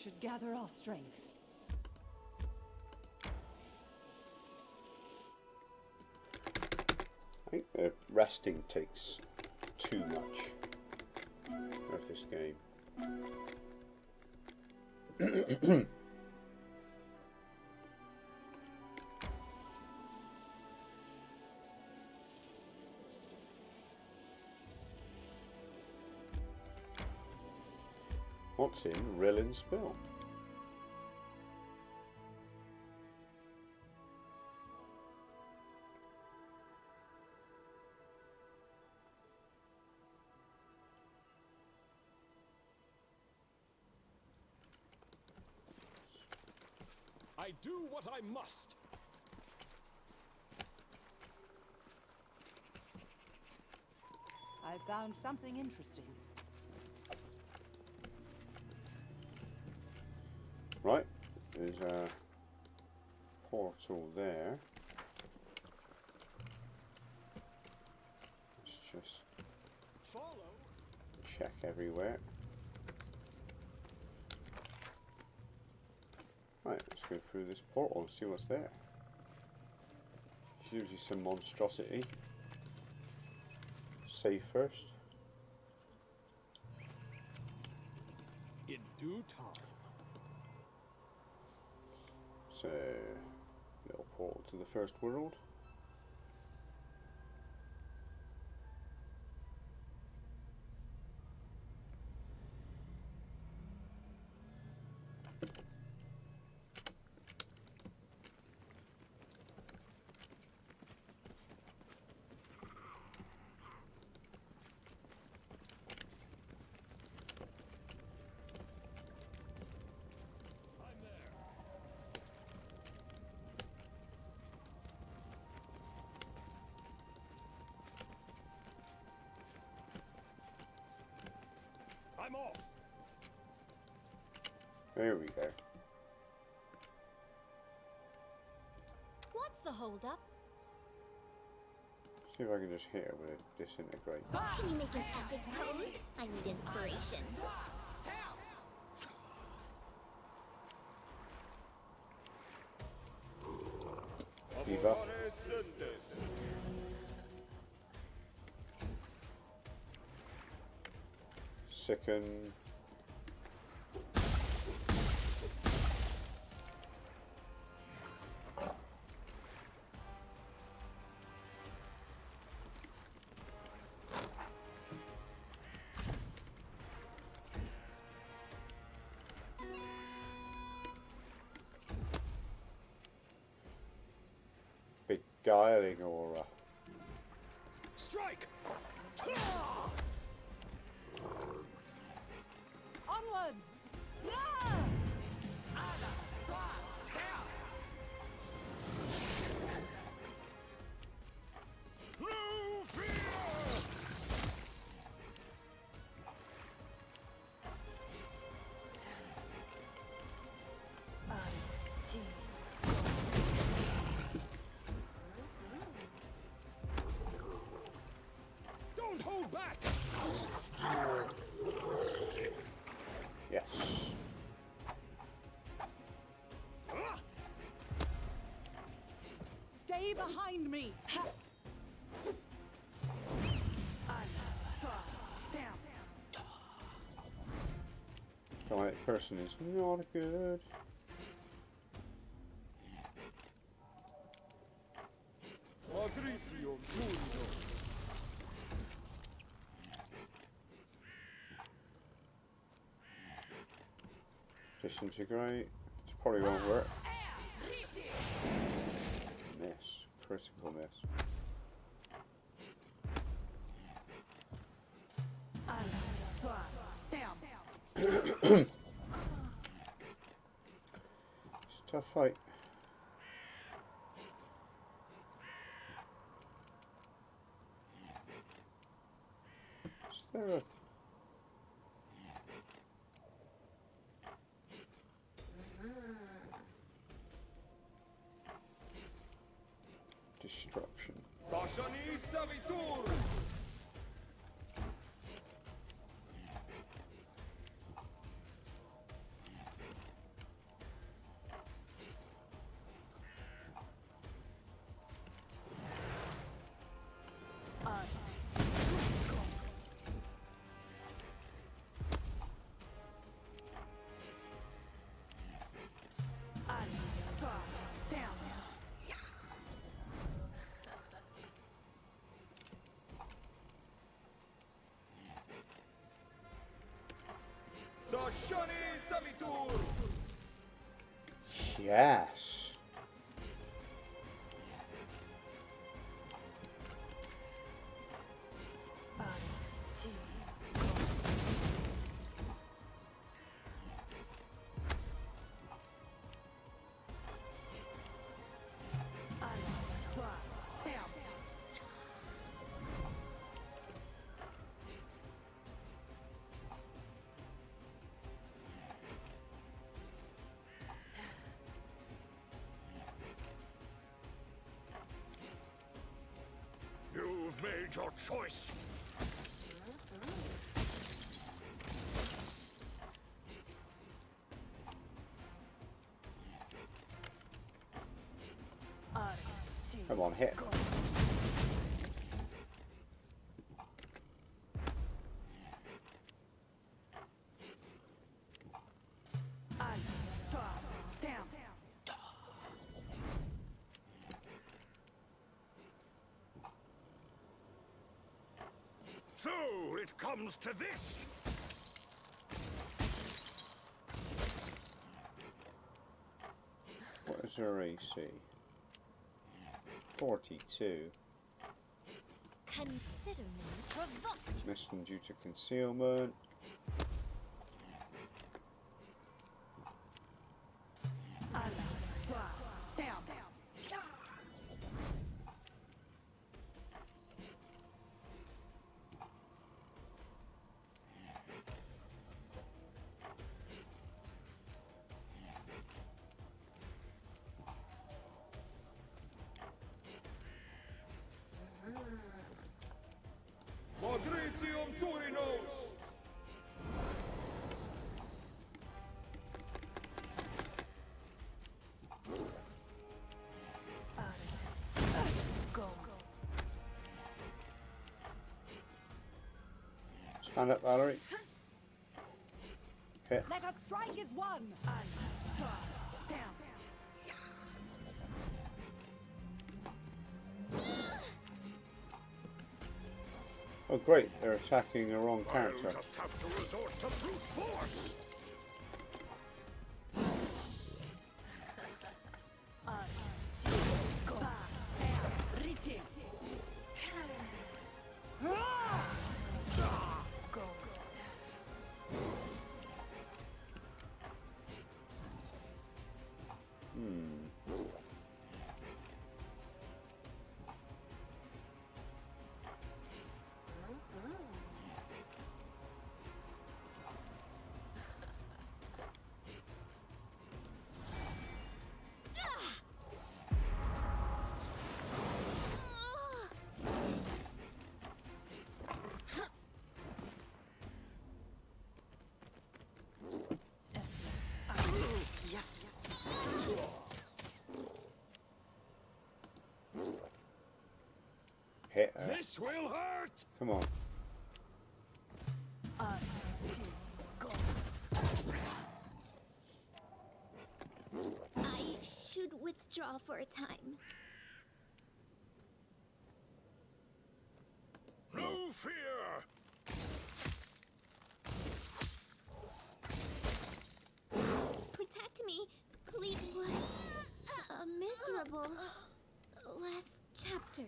should gather our strength. I think resting takes too much of this game. What's in Rill and Spill? I do what I must. I found something interesting. Right, there's a portal there. Let's just Follow. check everywhere. Right, let's go through this portal and see what's there. It's usually some monstrosity. Save first. In due time. So, little portal to the first world. I'm there. I'm off. There we go. What's the holdup? See if I can just hit her with a disintegrate. Can you make an epic pose? I need inspiration. Debuff. Sicken. Beguiling aura. Strike. Onwards! Yeah! No fear! Don't hold back. Yes. Stay behind me! Ha! That person is not good. Disintegrate. It probably won't work. Miss. Critical miss. It's a tough fight. Is there a... destruction? Yes. You've made your choice. Come on, hit. So it comes to this. What is her AC? 42. Consider me provoked. Missing due to concealment. Stand up, Valerie. Hit. Let us strike as one. Oh great, they're attacking the wrong character. I'll just have to resort to brute force. Hit her. This will hurt! Come on. I should withdraw for a time. No fear. Protect me, please. What a miserable last chapter.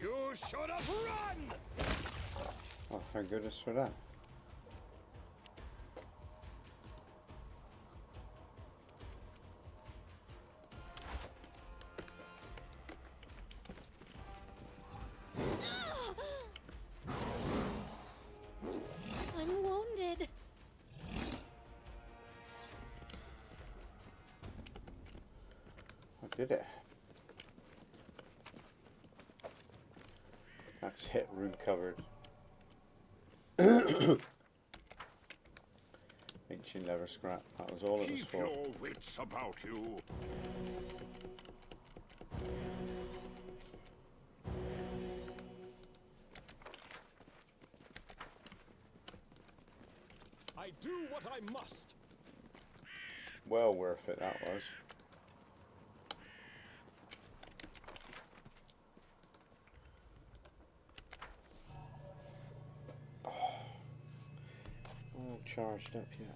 You should have run! Oh, thank goodness for that. I'm wounded. I did it. That's it, rune covered. Ancient leather scrap. That was all it was Keep for. your wits about you. I do what I must. Well worth it, that was. All charged up yet.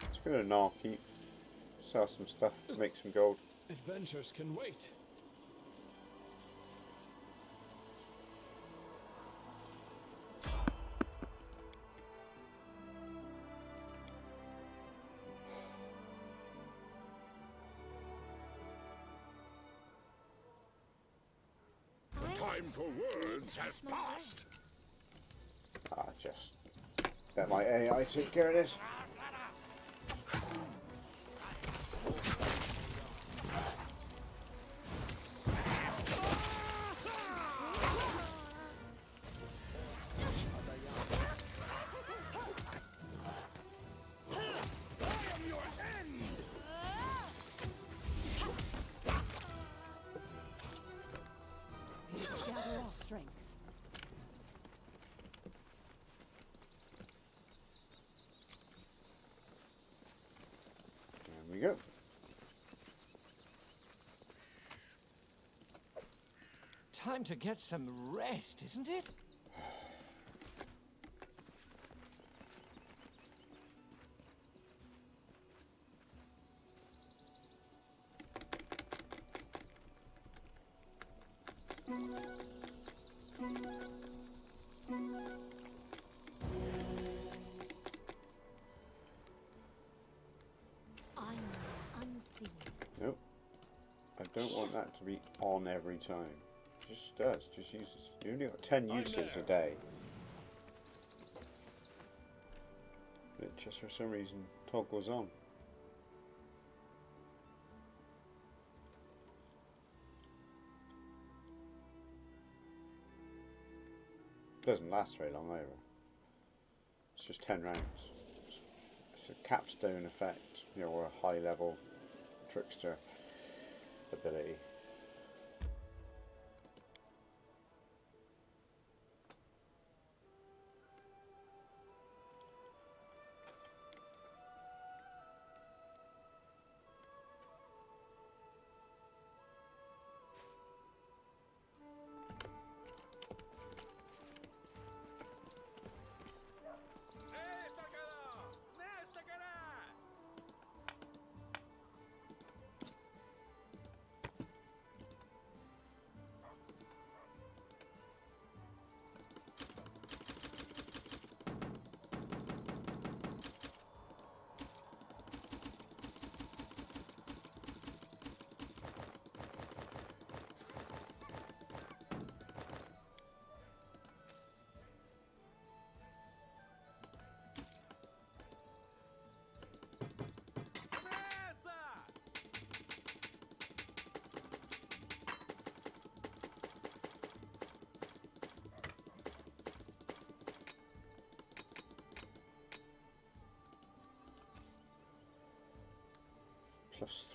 Let's go to Narkeep, sell some stuff, make some gold. Adventures can wait. The time for words has passed. Ah, just let my AI take care of this. Gather our strength. There we go. Time to get some rest, isn't it? I'm unseen. Nope. I don't want that to be on every time. Just does. Just uses. You only got 10 uses a day. But it just for some reason toggles on. Doesn't last very long either. It's just 10 rounds. It's a capstone effect, you know, or a high level trickster ability.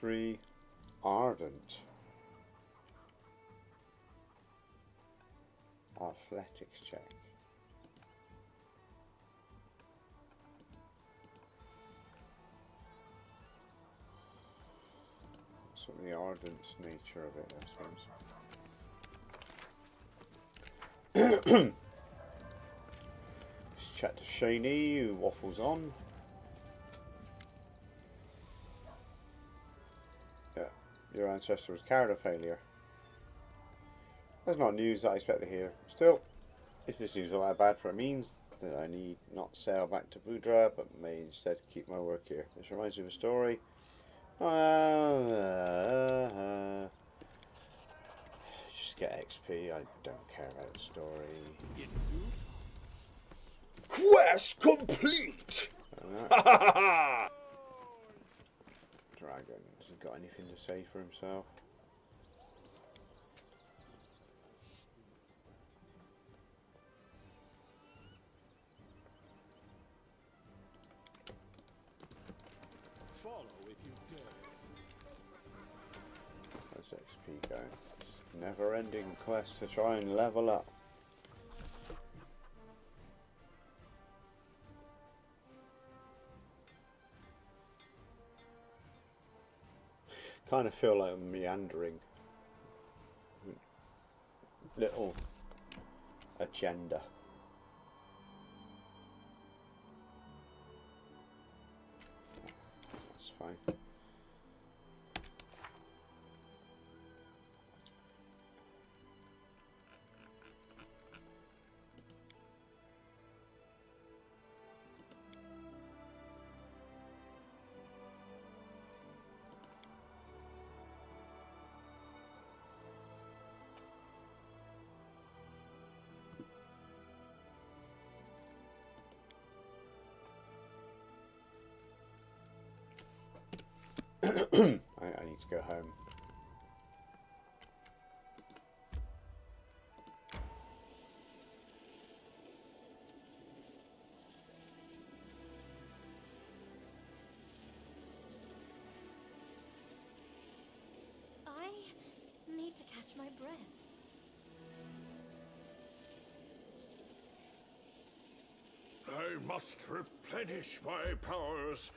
+3 ardent. Athletics check. So the ardent nature of it, I suppose. Let's chat to Shaney, who waffles on. Yeah, your ancestor was carried a failure. That's not news that I expect to hear. Still, is this news all that bad for it means that I need not sail back to Vudra, but may instead keep my work here? This reminds me of a story. Just get XP, I don't care about the story. Quest complete! Dragon, has he got anything to say for himself? Follow if you dare. That's XP going. It's never ending quest to try and level up. Kind of feel like I'm meandering. Little agenda. That's fine. I need to go home. I need to catch my breath. I must replenish my powers.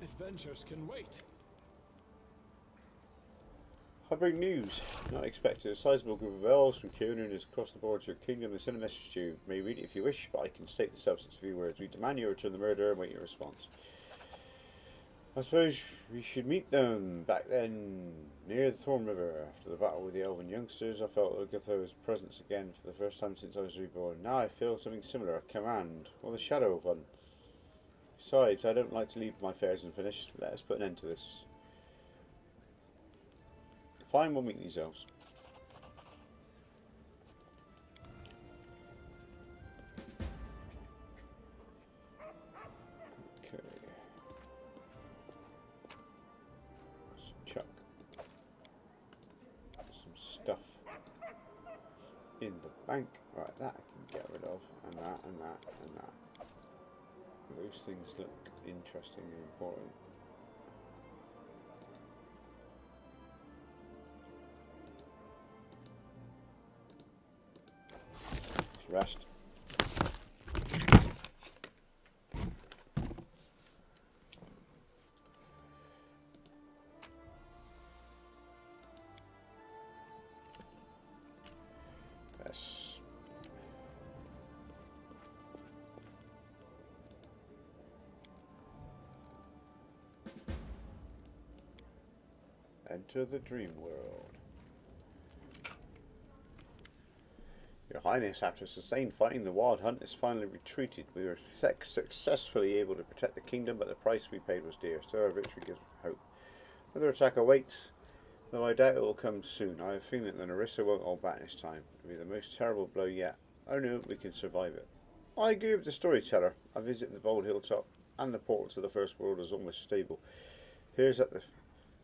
Adventures can wait. I bring news. Not expected. A sizable group of elves from Kieran has crossed the border to your kingdom and sent a message to you. You may read it if you wish, but I can state the substance of your words. We demand you return the murderer and wait your response. I suppose we should meet them back then near the Thorn River. After the battle with the elven youngsters, I felt Ugatho's presence again for the first time since I was reborn. Now I feel something similar, a command, or the shadow of one. Besides, I don't like to leave my affairs unfinished. Let us put an end to this. Fine, we'll meet these elves. Okay. Let's chuck some stuff in the bank. Right, that I can get rid of, and that, and that, and that. Those things look interesting and important. Let's rest. Yes. Enter the dream world. Your Highness, after sustained fighting, the Wild Hunt has finally retreated. We were successfully able to protect the kingdom, but the price we paid was dear. Still, our victory gives hope. Another attack awaits, though I doubt it will come soon. I have a feeling that the Narissa won't hold back this time. It will be the most terrible blow yet. Oh no, we can survive it. I agree with the storyteller. I visit the bold hilltop, and the portal to the first world is almost stable. Here's at the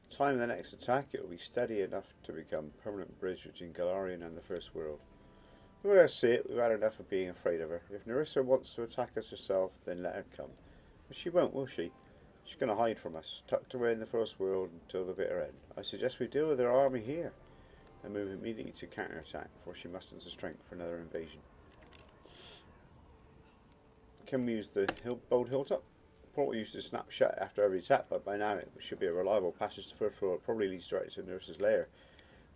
time of the next attack, it will be steady enough to become a permanent bridge between Galarian and the first world. The way I see it, we've had enough of being afraid of her. If Narissa wants to attack us herself, then let her come. But she won't, will she? She's going to hide from us, tucked away in the first world until the bitter end. I suggest we deal with her army here, and move immediately to counterattack, before she musters the strength for another invasion. Can we use the bold hilltop? portal used to snap shut after every attack, but by now it should be a reliable passage to the first floor. It probably leads directly to Nurse's lair,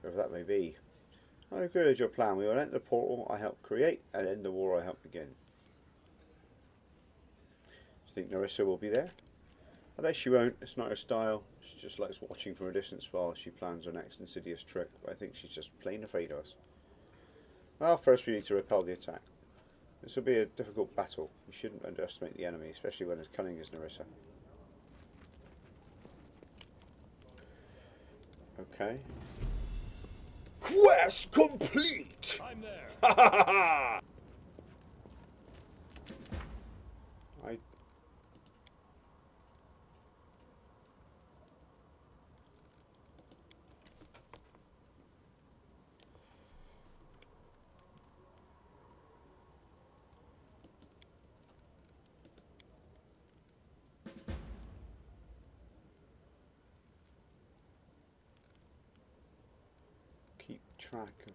wherever that may be. I agree with your plan. We will enter the portal I helped create and end the war I helped begin. Do you think Nerissa will be there? I bet she won't. It's not her style. She just likes watching from a distance while she plans her next insidious trick. But I think she's just plain afraid of us. Well, first we need to repel the attack. This will be a difficult battle. We shouldn't underestimate the enemy, especially when as cunning as Nerissa. Okay. Quest complete! I'm there. Ha ha ha ha! I... keep track of...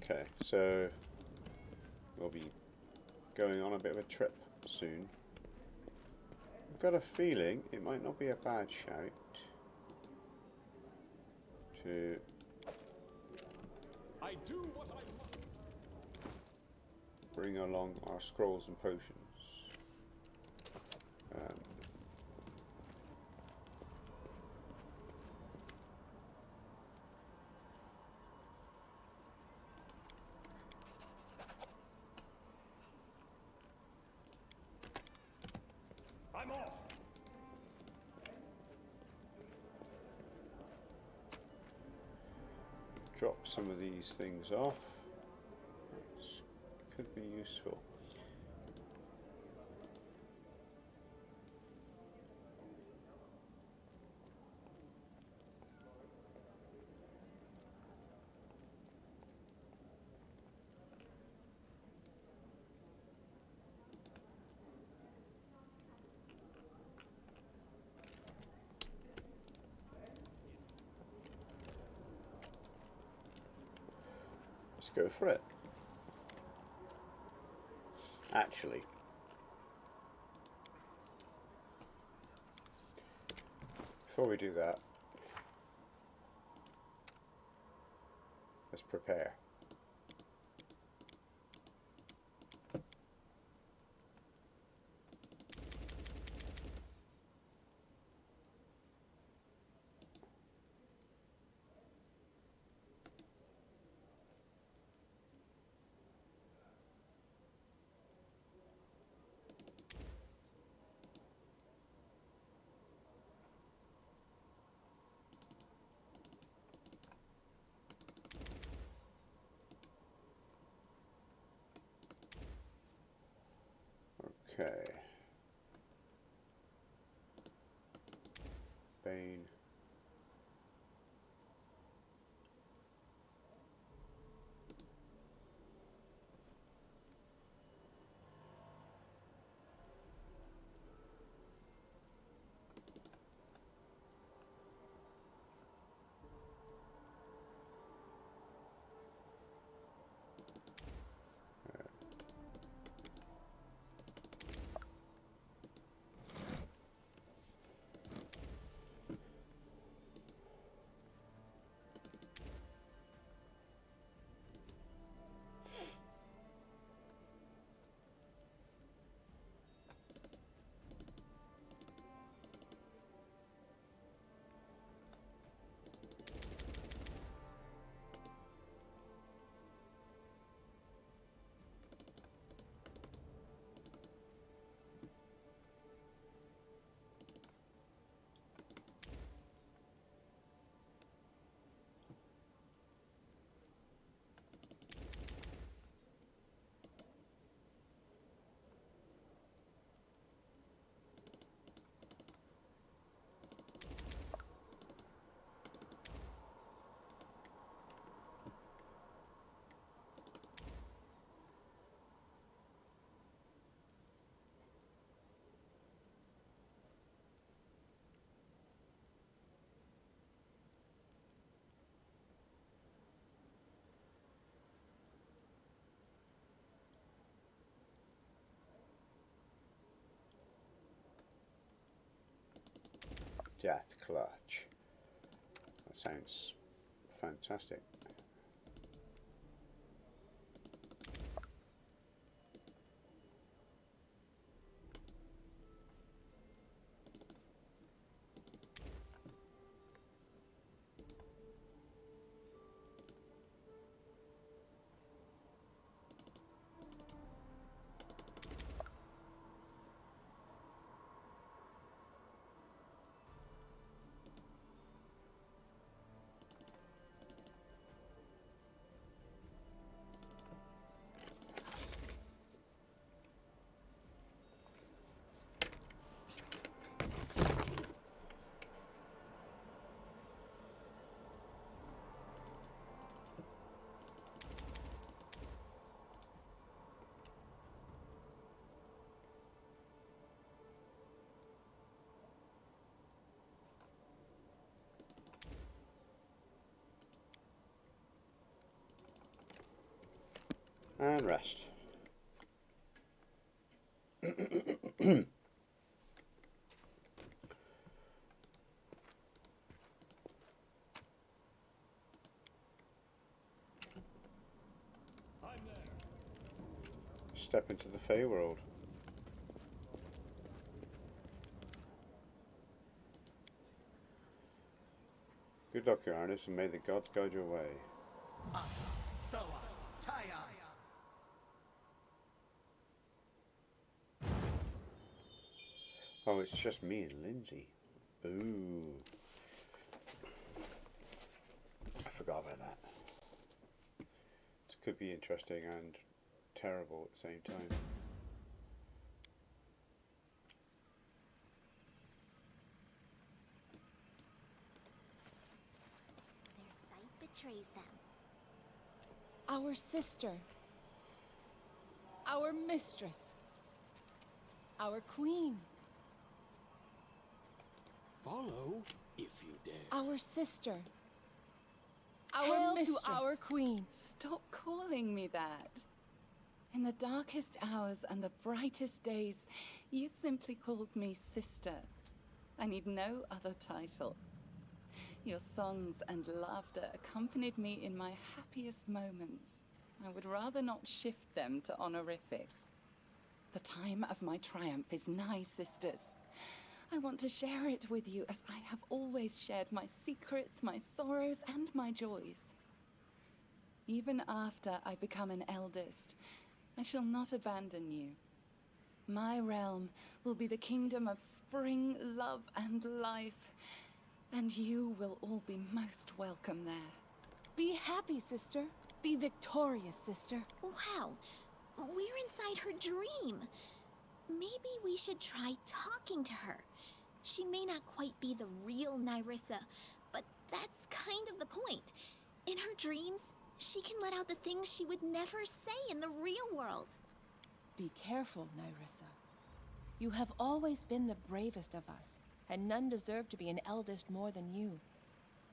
Okay, so we'll be going on a bit of a trip soon. I've got a feeling it might not be a bad shout to I do what I must. bring along our scrolls and potions. I'm off! Drop some of these things off. This could be useful. Let's go for it. Actually, before we do that, let's prepare. Okay. Bane. Death Clutch. That sounds fantastic. And rest. Step into the Fey world. Good luck, your Highness, and may the gods guide your way. Oh, it's just me and Lindsay. Ooh. I forgot about that. This could be interesting and terrible at the same time. Their sight betrays them. Our sister. Our mistress. Our queen. Follow, if you dare. Our sister. Hail Our to mistress. our queen. Stop calling me that. In the darkest hours and the brightest days, you simply called me sister. I need no other title. Your songs and laughter accompanied me in my happiest moments. I would rather not shift them to honorifics. The time of my triumph is nigh, sisters. I want to share it with you as I have always shared my secrets, my sorrows, and my joys. Even after I become an eldest, I shall not abandon you. My realm will be the kingdom of spring, love, and life, and you will all be most welcome there. Be happy, sister. Be victorious, sister. Wow, we're inside her dream. Maybe we should try talking to her. She may not quite be the real Nyrissa, but that's kind of the point. In her dreams, she can let out the things she would never say in the real world. Be careful, Nyrissa. You have always been the bravest of us, and none deserve to be an eldest more than you.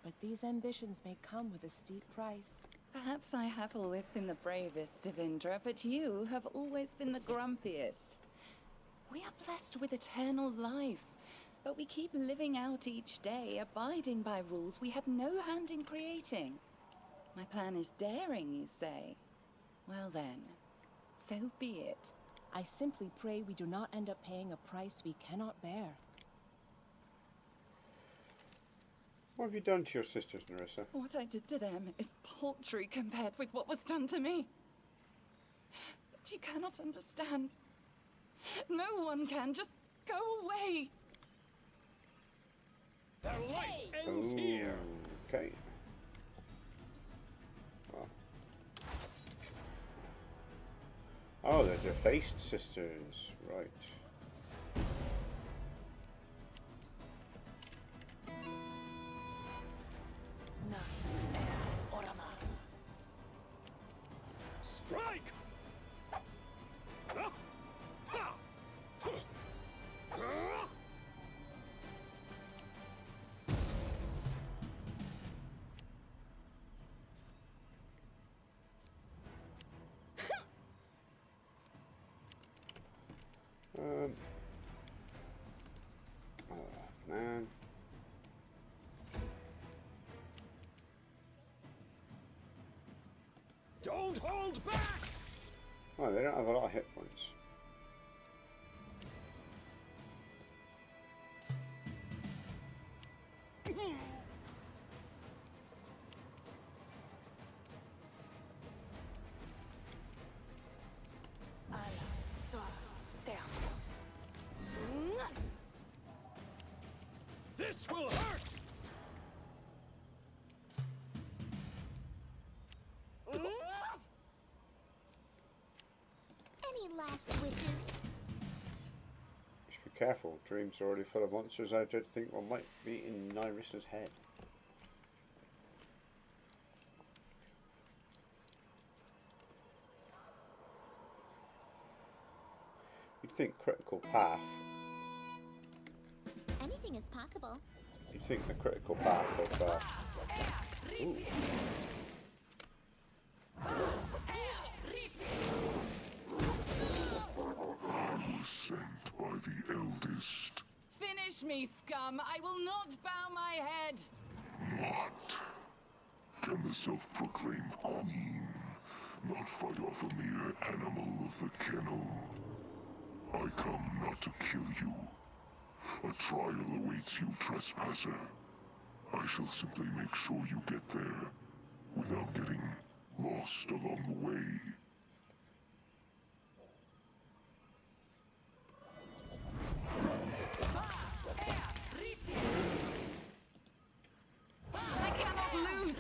But these ambitions may come with a steep price. Perhaps I have always been the bravest, Devindra, but you have always been the grumpiest. We are blessed with eternal life, but we keep living out each day, abiding by rules we had no hand in creating. My plan is daring, you say? Well then, so be it. I simply pray we do not end up paying a price we cannot bear. What have you done to your sisters, Nerissa? What I did to them is paltry compared with what was done to me. But you cannot understand. No one can. Just go away. Their life ends here. Okay. Well. Oh, they're defaced sisters, right. Strike! Huh? Ha! Huh? Don't hold back! Oh, they don't have a lot of hit points. This will hurt! Any last wishes? Just be careful. Dreams are already full of monsters. I did think one might be in Nyrissa's head. You'd think critical path. Anything is possible. You'd think the critical path of. Ooh. Sent by the eldest. Finish me, scum! I will not bow my head! Not. Can the self-proclaimed queen not fight off a mere animal of the kennel? I come not to kill you. A trial awaits you, trespasser. I shall simply make sure you get there, without getting lost along the way. I cannot lose!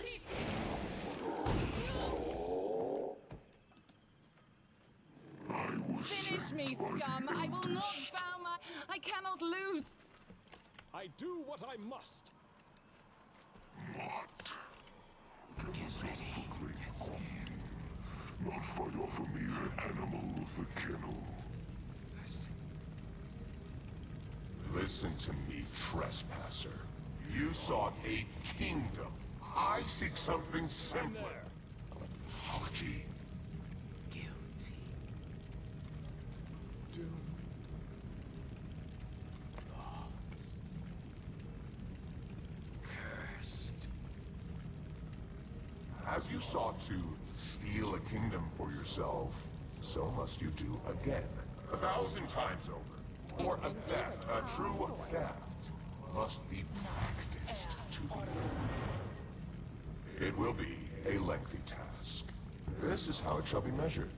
I was Finish me, sent by scum! the I will not eldest. bow my... I cannot lose! I do what I must. Not. Get ready. Get scared. Not fight off a mere animal of the kennel. Listen to me, trespasser. You sought a kingdom. I seek something I'm simpler. there. Apology. Guilty. Doom. Lost. Cursed. As you sought to steal a kingdom for yourself, so must you do again. 1,000 times over. For a theft, a true theft, must be practiced to the end. It will be a lengthy task. This is how it shall be measured.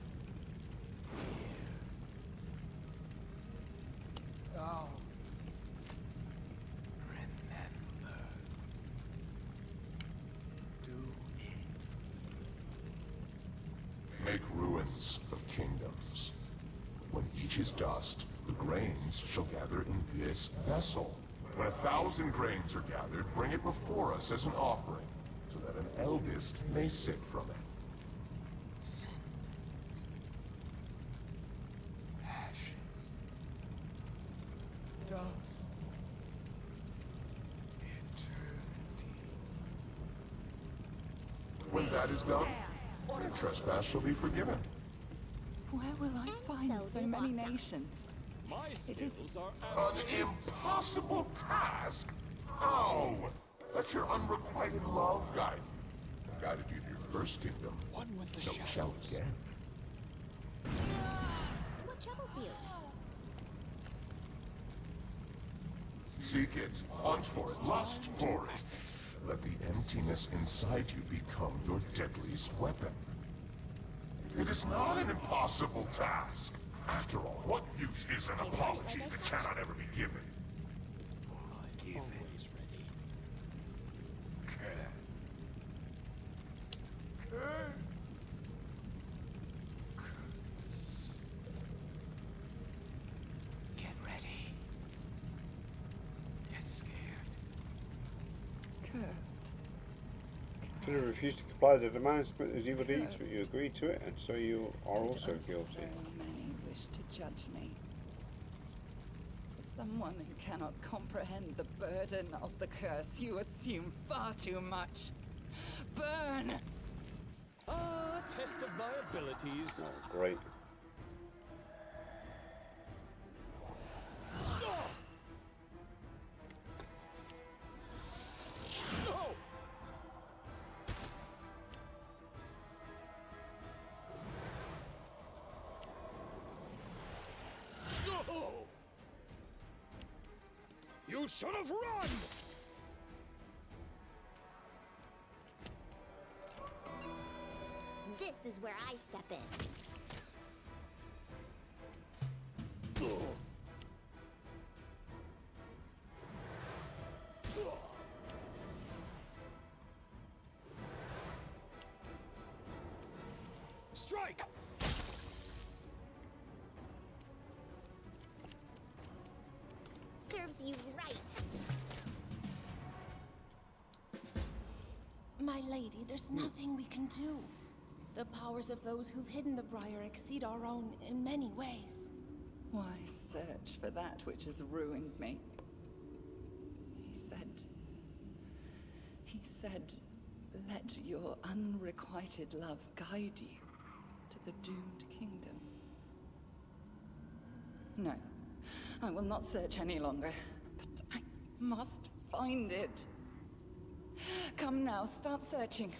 Oh. Remember. Do it. Make ruins of kingdoms. When each is dust, the grains shall gather in this vessel. When 1,000 grains are gathered, bring it before us as an offering, so that an eldest may sit from it. Ashes. Dust. Eternity. When that is done, your trespass shall be forgiven. Where will I find so so do many I. nations? My It is- skills are An absolute. impossible task? How? Let your unrequited love guide you. Guided you to your first kingdom. One with the So we shadows. shall again. What troubles you? Seek it, hunt for it, lust for it. Let the emptiness inside you become your deadliest weapon. It is not an impossible task. After all, what use is an apology that cannot ever be given? Give it. Always ready. Curse. Curse. Get ready. Get scared. Cursed. Should have refused to comply with the demands to commit those evil deeds, but you agreed to it, and so you are also guilty. So many wish to judge me. For someone who cannot comprehend the burden of the curse, you assume far too much. Burn! Ah, test of my abilities. Oh, great. No! You should have run! This is where I step in. Strike! Serves you right. My lady, there's nothing we can do. The powers of those who've hidden the Briar exceed our own in many ways. Why search for that which has ruined me? He said, let your unrequited love guide you to the doomed kingdoms. No, I will not search any longer, but I must find it. Come now, start searching.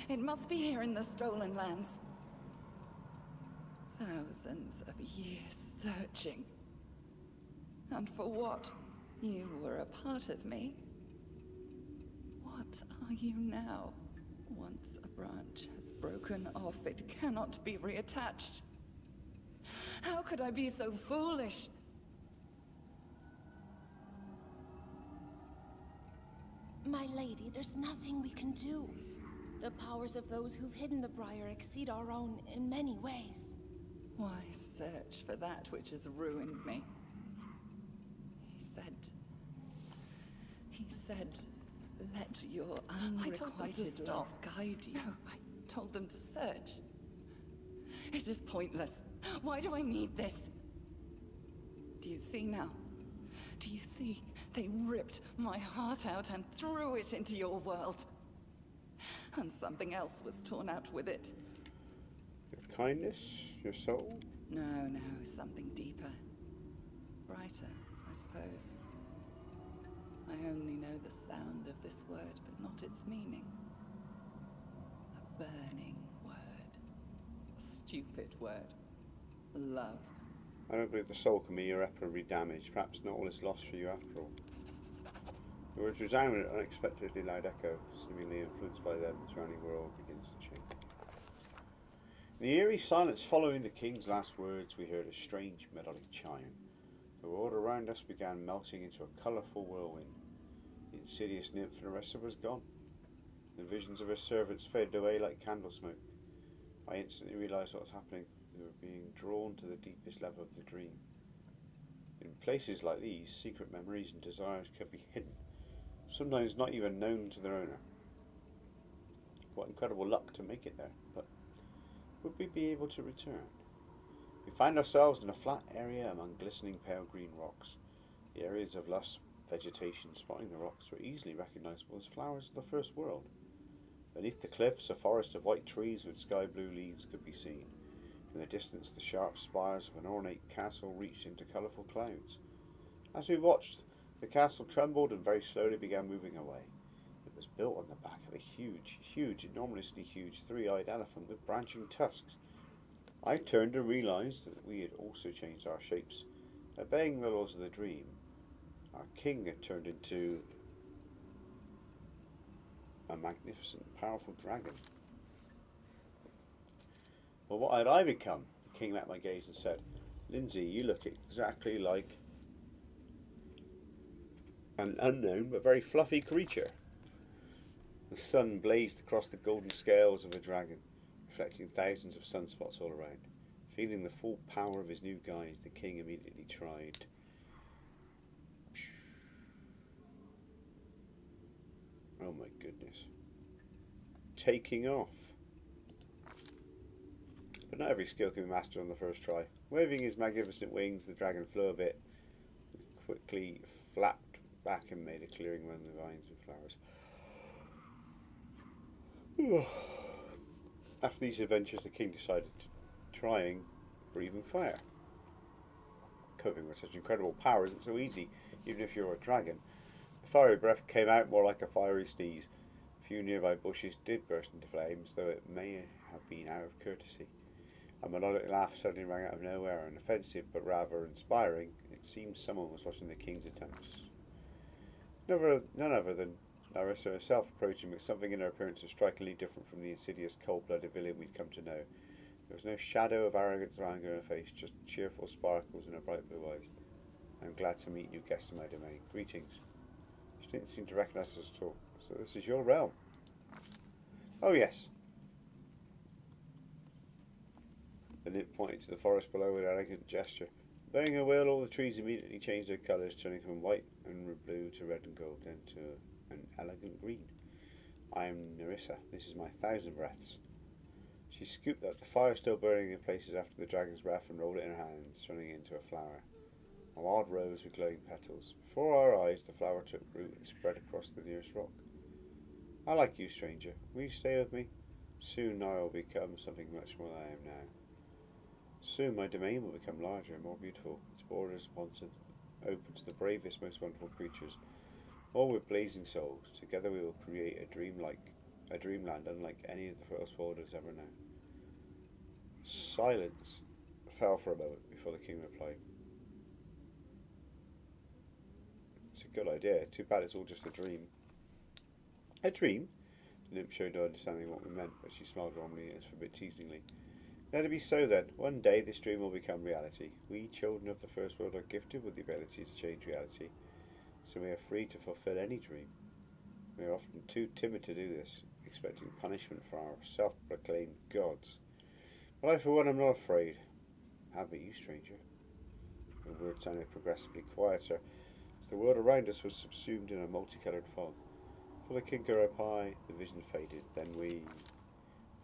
It must be here in the stolen lands. Thousands of years searching. And for what? You were a part of me. What are you now? Once a branch has broken off, it cannot be reattached. How could I be so foolish? My lady, there's nothing we can do. The powers of those who've hidden the Briar exceed our own in many ways. Why search for that which has ruined me? He said, let your unrequited love guide you. No, I told them to search. It is pointless. Why do I need this? Do you see now? Do you see? They ripped my heart out and threw it into your world. And something else was torn out with it. Your kindness? Your soul? No, something deeper. Brighter, I suppose. I only know the sound of this word, but not its meaning. A burning word. A stupid word. Love. I don't believe the soul can be irreparably damaged. Perhaps not all is lost for you after all. The words resound with an unexpectedly loud echo, seemingly influenced by them. The surrounding world begins to shake. In the eerie silence following the king's last words, we heard a strange melodic chime. The world around us began melting into a colourful whirlwind. The insidious nymph Nerissa was gone. The visions of her servants faded away like candle smoke. I instantly realised what was happening. We were being drawn to the deepest level of the dream. In places like these, secret memories and desires can be hidden, sometimes not even known to their owner. What incredible luck to make it there, but would we be able to return? We find ourselves in a flat area among glistening pale green rocks. The areas of lush vegetation spotting the rocks were easily recognisable as flowers of the first world. Beneath the cliffs, a forest of white trees with sky blue leaves could be seen. In the distance, the sharp spires of an ornate castle reached into colourful clouds. As we watched, the castle trembled and very slowly began moving away. It was built on the back of a huge, enormously huge three-eyed elephant with branching tusks. I turned and realised that we had also changed our shapes. Obeying the laws of the dream, our king had turned into a magnificent, powerful dragon. Well, what had I become? The king met my gaze and said, Lindsay, you look exactly like an unknown but very fluffy creature. The sun blazed across the golden scales of a dragon, reflecting thousands of sunspots all around. Feeling the full power of his new guise, the king immediately tried. Oh my goodness. Taking off. But not every skill can be mastered on the first try. Waving his magnificent wings, the dragon flew a bit, quickly flapped back and made a clearing among the vines and flowers. After these adventures, the king decided to trying breathing fire. Coping with such incredible power isn't so easy, even if you're a dragon. The fiery breath came out more like a fiery sneeze. A few nearby bushes did burst into flames, though it may have been out of courtesy. A melodic laugh suddenly rang out of nowhere, unoffensive but rather inspiring. It seemed someone was watching the king's attempts. None other than Narissa herself approached him with something in her appearance was strikingly different from the insidious, cold-blooded villain we'd come to know. There was no shadow of arrogance or anger in her face, just cheerful sparkles in her bright blue eyes. "I'm glad to meet you, guest of my domain. Greetings." She didn't seem to recognize us at all. "So this is your realm?" "Oh, yes." The nymph pointed to the forest below with an elegant gesture. Bearing her will, all the trees immediately changed their colours, turning from white and blue to red and gold, then to an elegant green. "I am Nerissa. This is my thousand breaths." She scooped up the fire still burning in places after the dragon's breath and rolled it in her hands, turning it into a flower. A wild rose with glowing petals. Before our eyes, the flower took root and spread across the nearest rock. "I like you, stranger. Will you stay with me? Soon I will become something much more than I am now. Soon my domain will become larger and more beautiful, its borders open to the bravest, most wonderful creatures, all with blazing souls. Together we will create a dreamland unlike any of the first world has ever known." Silence fell for a moment before the king replied. "It's a good idea. Too bad it's all just a dream." "A dream?" The nymph showed no understanding of what we meant, but she smiled warmly and a bit teasingly. "Let it be so then. One day this dream will become reality. We, children of the first world, are gifted with the ability to change reality, so we are free to fulfill any dream. We are often too timid to do this, expecting punishment from our self-proclaimed gods. But I, for one, am not afraid. How about you, stranger?" The words sounded progressively quieter as the world around us was subsumed in a multicoloured fog. For the king grew up high, the vision faded. Then we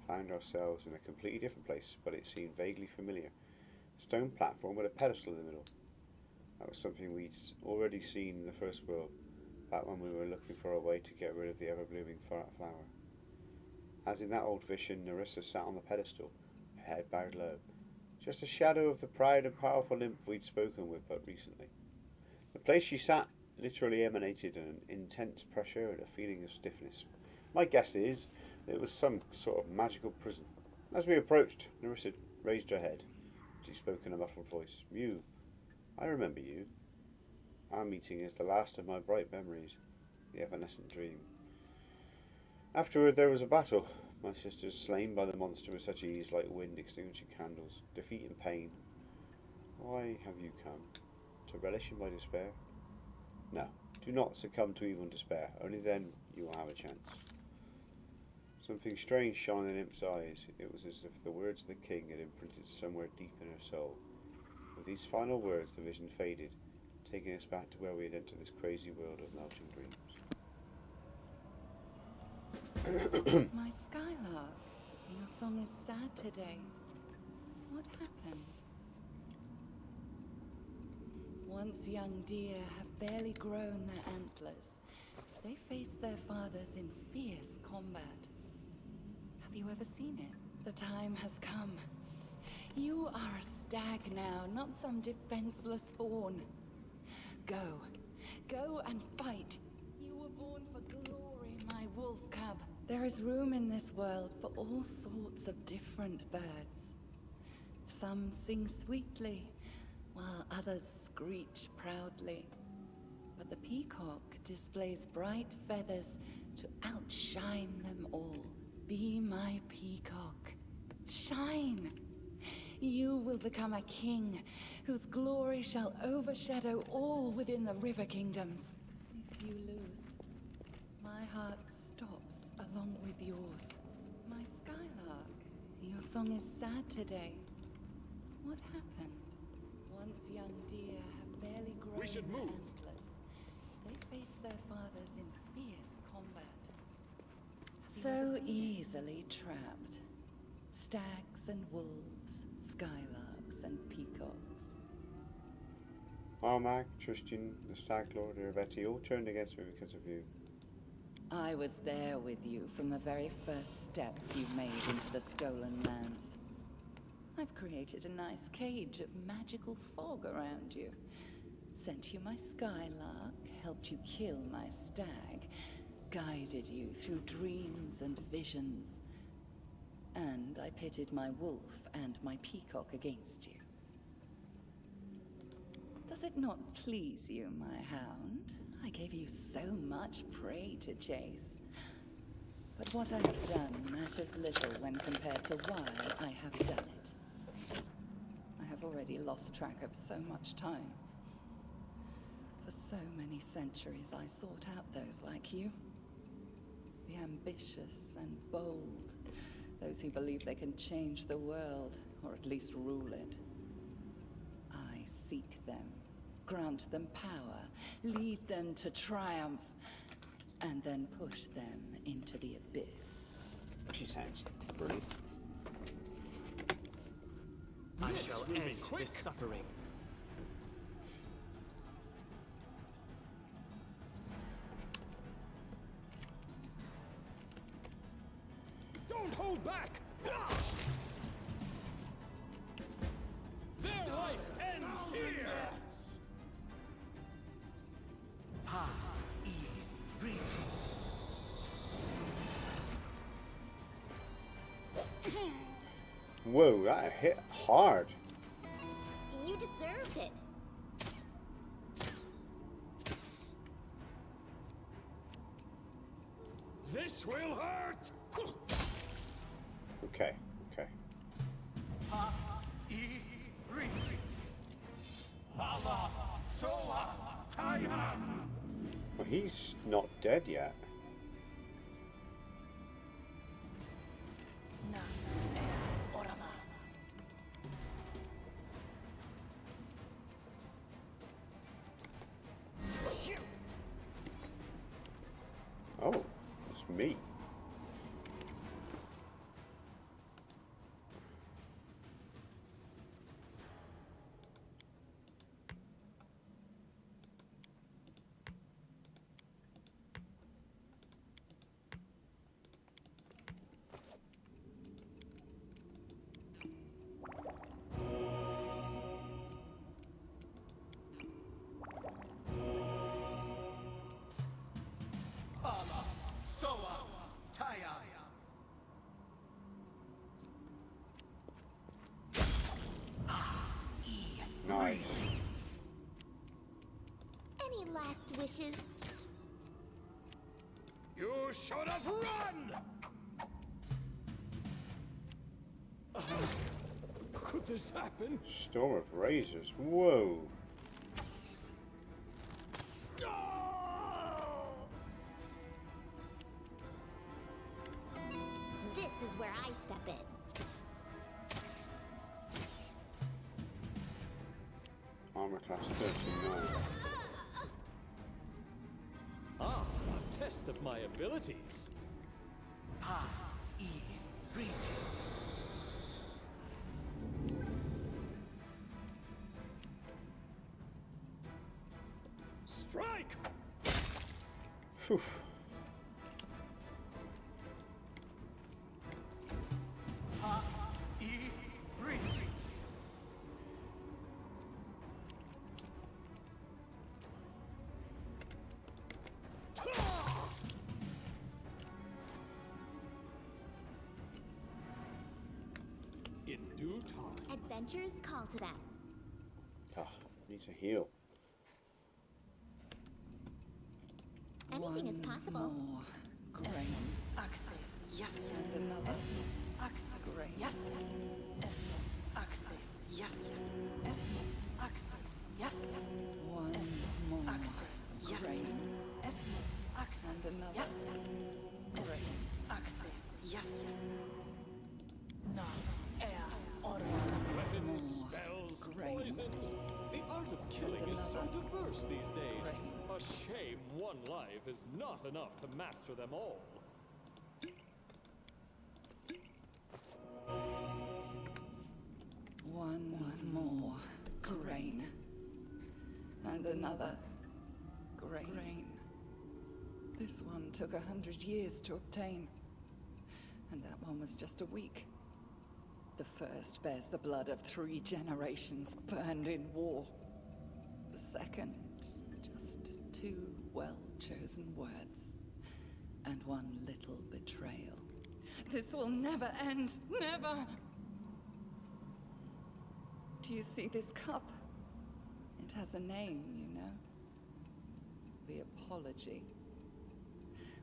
found ourselves in a completely different place, but it seemed vaguely familiar. A stone platform with a pedestal in the middle. That was something we'd already seen in the first world, back when we were looking for a way to get rid of the ever-blooming flower. As in that old vision, Nerissa sat on the pedestal, her head bowed low, just a shadow of the proud and powerful nymph we'd spoken with but recently. The place she sat literally emanated an intense pressure and a feeling of stiffness. My guess is it was some sort of magical prison. As we approached, Nerissa raised her head. She spoke in a muffled voice. "You, I remember you. Our meeting is the last of my bright memories, the evanescent dream. Afterward there was a battle. My sisters slain by the monster with such ease, like wind extinguishing candles. Defeat and pain. Why have you come? To relish in my despair? No, do not succumb to evil and despair. Only then you will have a chance." Something strange shone in the nymph's eyes. It was as if the words of the king had imprinted somewhere deep in her soul. With these final words, the vision faded, taking us back to where we had entered this crazy world of melting dreams. My Skylark, your song is sad today. What happened? Once young deer have barely grown their antlers. They face their fathers in fierce combat. Have you ever seen it? The time has come. You are a stag now, not some defenseless fawn. Go and fight. You were born for glory, my wolf cub. There is room in this world for all sorts of different birds. Some sing sweetly, while others screech proudly. But the peacock displays bright feathers to outshine them all. Be my peacock. Shine! You will become a king, whose glory shall overshadow all within the river kingdoms. If you lose, my heart stops along with yours. My Skylark, your song is sad today. What happened? Once young deer have barely grown We should move. antlers. They face their fathers in fierce combat. Have you So ever seen it? easily trapped. Stags and wolves, skylarks and peacocks. Armagh, Tristan, the Stag Lord, and Betty all turned against me because of you. I was there with you from the very first steps you made into the stolen lands. I've created a nice cage of magical fog around you. Sent you my Skylark, helped you kill my stag, guided you through dreams and visions. And I pitted my wolf and my peacock against you. Does it not please you, my hound? I gave give you so much prey to chase. But what I have done matters little when compared to why I have done it. I have already lost track of so much time. For so many centuries I sought out those like you. The ambitious and bold. Those who believe they can change the world, or at least rule it. I seek them, grant them power, lead them to triumph, and then push them into the abyss. She sounds brilliant. I shall end this suffering. Don't hold back! Their life ends here! Whoa, that hit hard. You deserved it. This will hurt! Okay, okay. Well, he's not dead yet. Oh, it's me. Nice. Any last wishes? You should have run! Could this happen? Storm of razors. Whoa. This is where I step in. Armor class 39. Ah, a test of my abilities. Strike! Whew. In due time. Adventures call to that. Ah, need to heal. Anything is possible. More grain. Access. Yes. And another Access. grain. Yes. Access. Yes. Access. Yes. One more Access. Yes. grain. Access. And another Yes. grain. Access. Yes. No. Air. Order. Weapons, More spells, grain. poisons. The art of killing is so diverse these days. Grain. A shame one life is not enough to master them all. One more grain. And another grain. This one took 100 years to obtain. And that one was just a week. The first bears the blood of 3 generations burned in war. The second, just 2 well-chosen words. And 1 little betrayal. This will never end, never! Do you see this cup? It has a name, you know. The apology.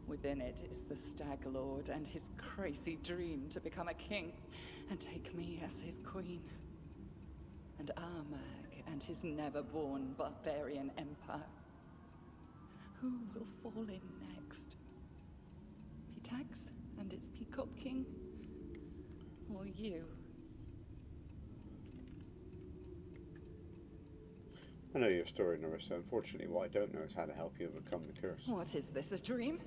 Within it is the Stag Lord and his crazy dream to become a king and take me as his queen. And Armag and his never-born barbarian empire. Who will fall in next? Pitax and its Peacock King? Or you? I know your story, Narissa. Unfortunately, what I don't know is how to help you overcome the curse. What is this, a dream?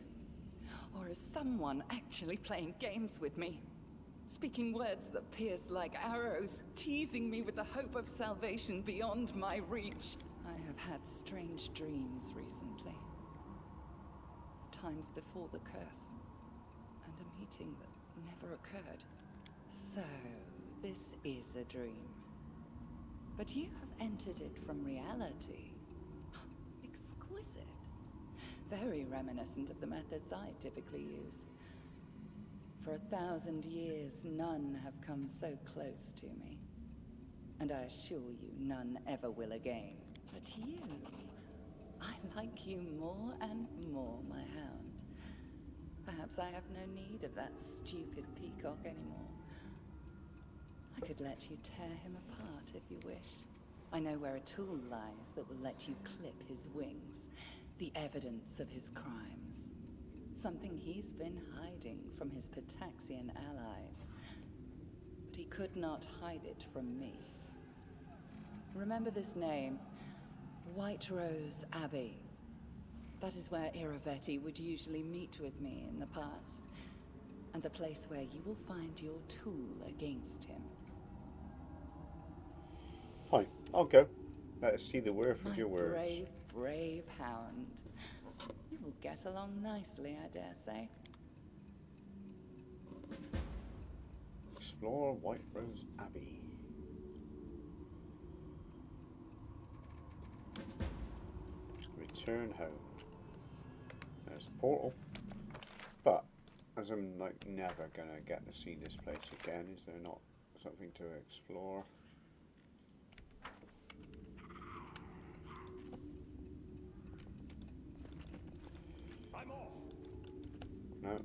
Or is someone actually playing games with me? Speaking words that pierce like arrows, teasing me with the hope of salvation beyond my reach. I have had strange dreams recently. Times before the curse. And a meeting that never occurred. So, this is a dream. But you have entered it from reality. Exquisite. Very reminiscent of the methods I typically use. For 1,000 years, none have come so close to me. And I assure you, none ever will again. But you... I like you more and more, my hound. Perhaps I have no need of that stupid peacock anymore. I could let you tear him apart if you wish. I know where a tool lies that will let you clip his wings. The evidence of his crimes. Something he's been hiding from his Pitaxian allies. But he could not hide it from me. Remember this name, White Rose Abbey. That is where Iravetti would usually meet with me in the past. And the place where you will find your tool against him. Fine, I'll go. Let us see the worth of your words. Brave, brave hound. You will get along nicely, I dare say. Explore White Rose Abbey. Return home. There's the portal. But, as I'm like never gonna get to see this place again, is there not something to explore? I'm off. No.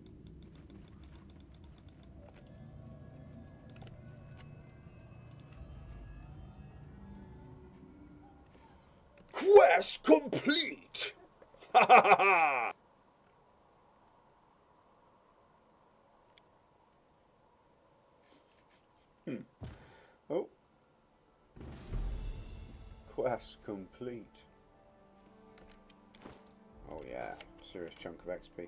Quest complete! Ha ha ha ha! Oh. Quest complete. Oh yeah, serious chunk of XP.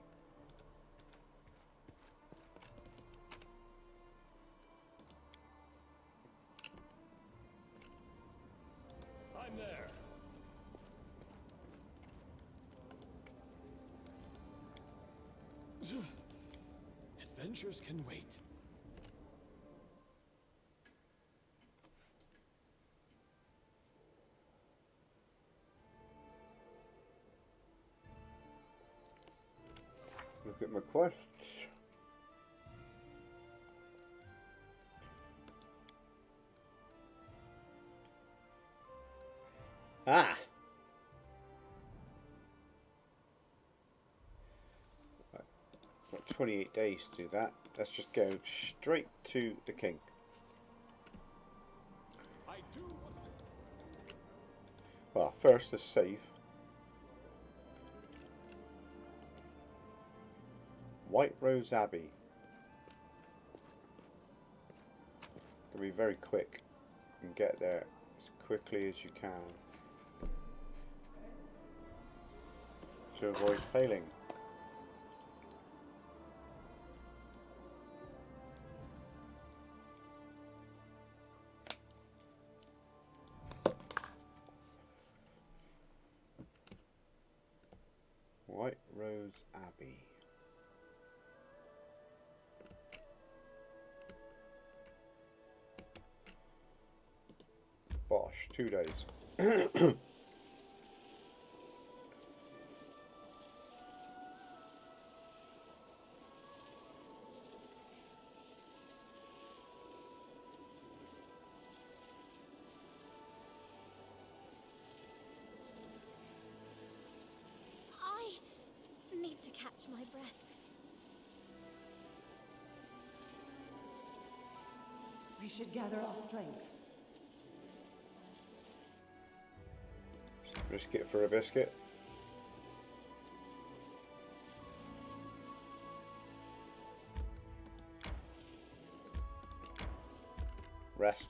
I'm there. Adventures can wait. Look at my quests. Ah! Right. Got 28 days to do that. Let's just go straight to the king. I do. Well, first let's save. White Rose Abbey. Gonna be very quick and get there as quickly as you can to avoid failing. White Rose Abbey. Bosh, 2 days. breath. We should gather our strength. Risk it for a biscuit. Rest.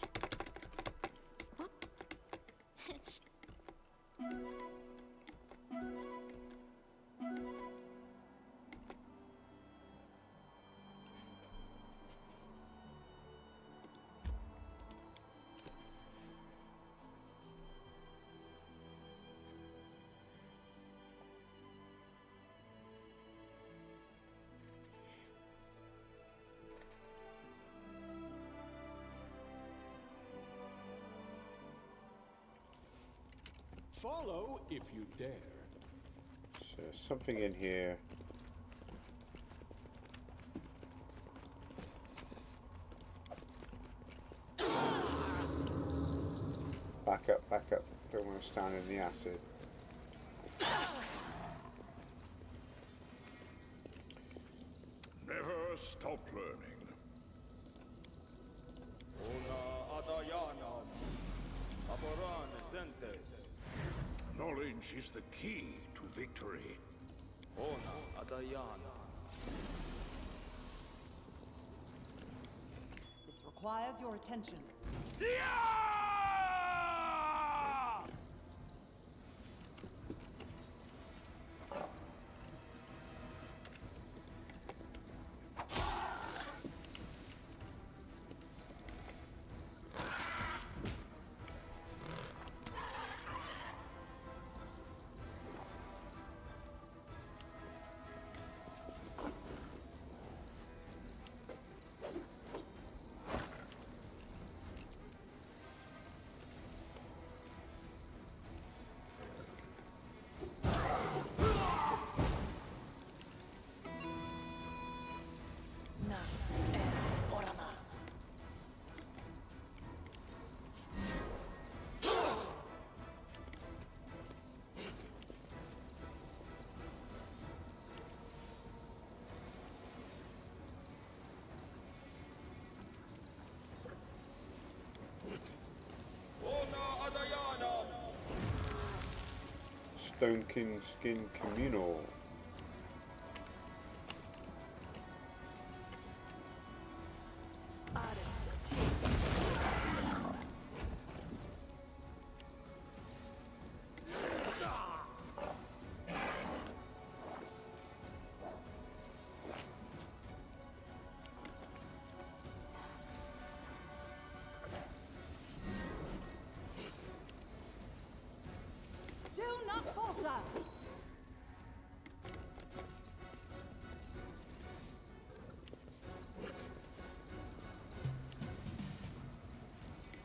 Follow if you dare. So there's something in here. Back up, back up. Don't want to stand in the acid. Never stop learning. Knowledge is the key to victory. This requires your attention. Stone King Skin Communal. Do not falter!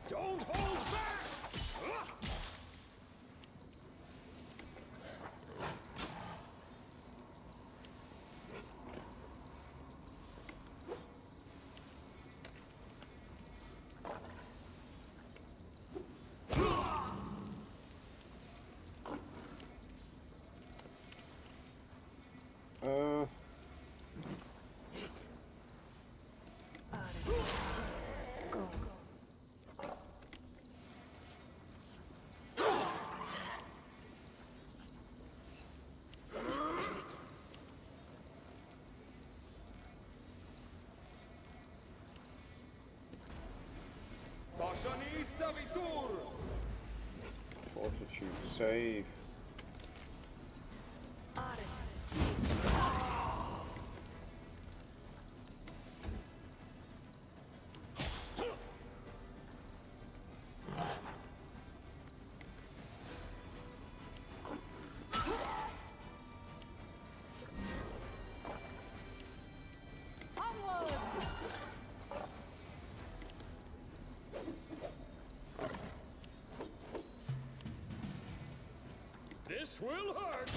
Don't hold back! Fortitude save. This will hurt!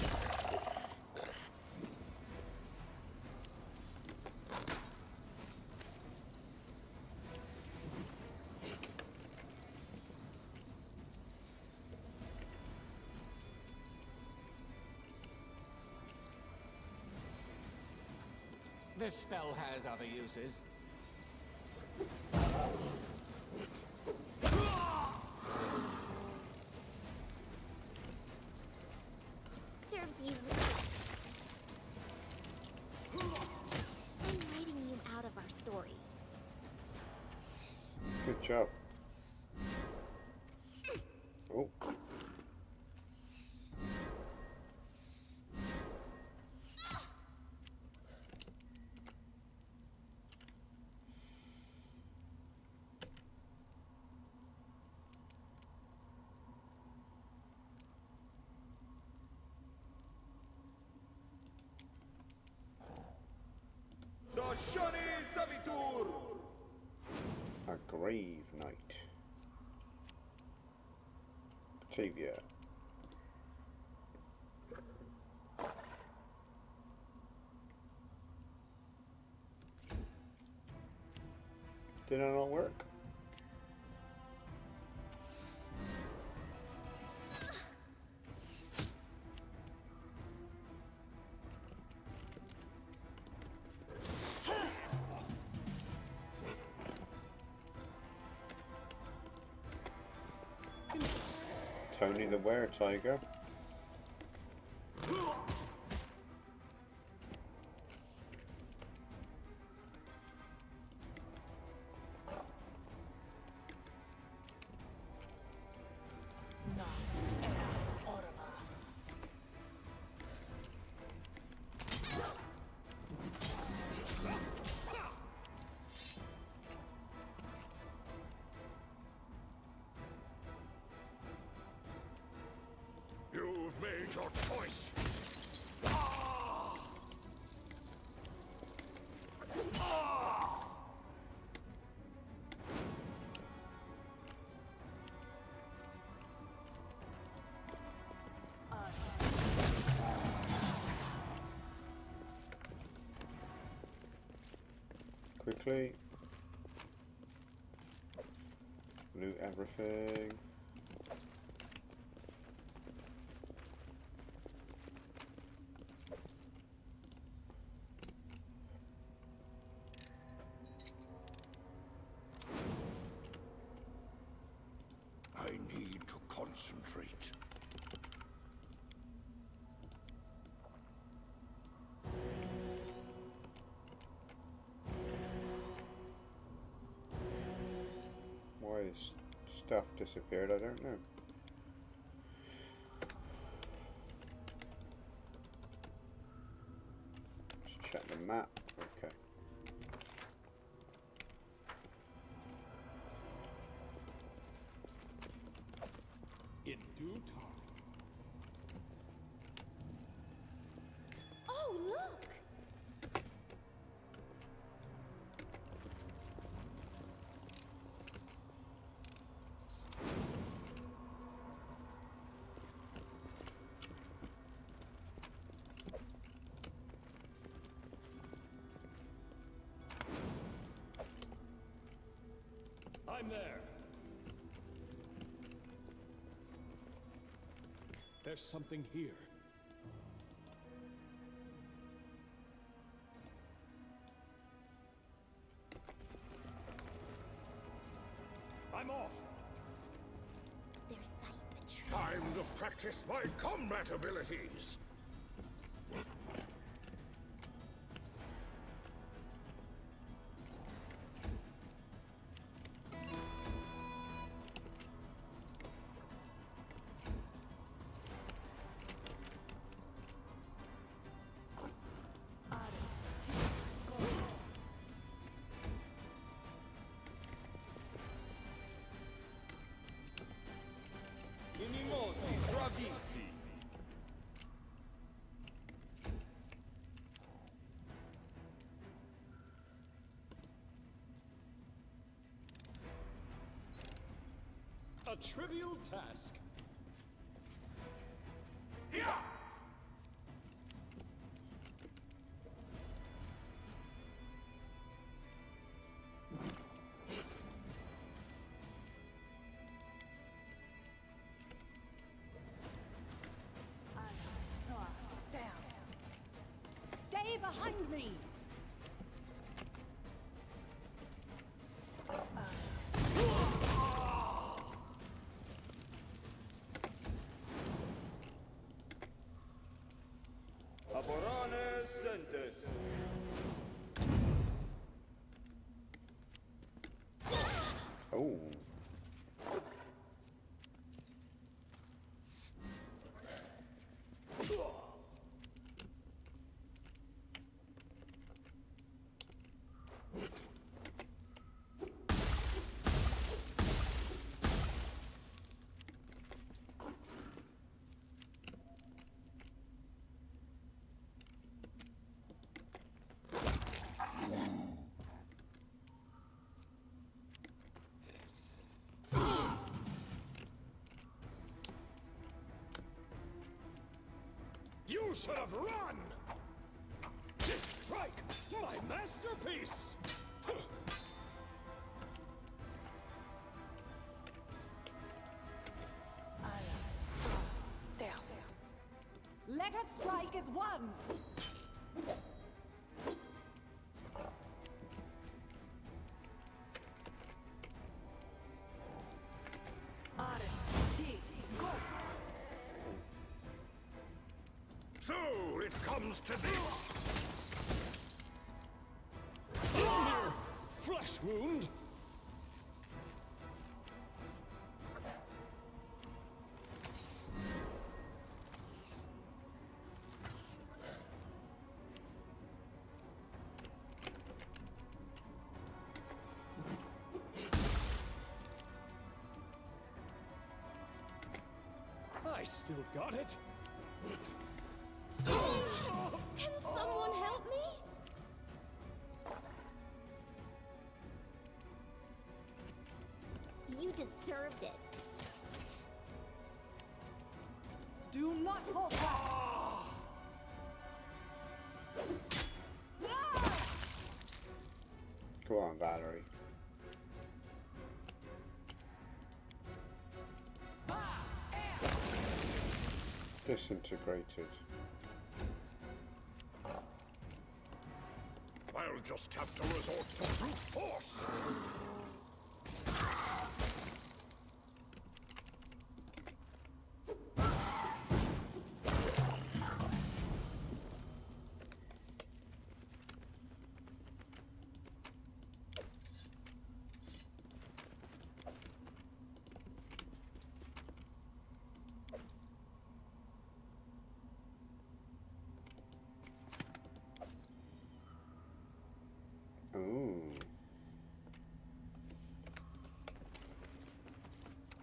This spell has other uses. Serves you right. I'm writing you out of our story. Good job. Oh. A grave knight. Octavia. Did that not work? Tony the Were-Tiger. You've made your choice. Quickly. Loot everything. I need to concentrate. Why this stuff disappeared, I don't know. Let's check the map. Okay. In due time. Oh, look! I'm there. There's something here. I'm off. Their sight betrays. Time to practice my combat abilities. Inimosi, bravissimi. A trivial task. Stay behind me! You should have run! This strike, my masterpiece! Let us strike as one! So it comes to this. Thunder! Flesh wound! I still got it. Can someone help me? You deserved it. Do not falter! Come on, Valerie. Disintegrated. I'll just have to resort to brute force. Ooh.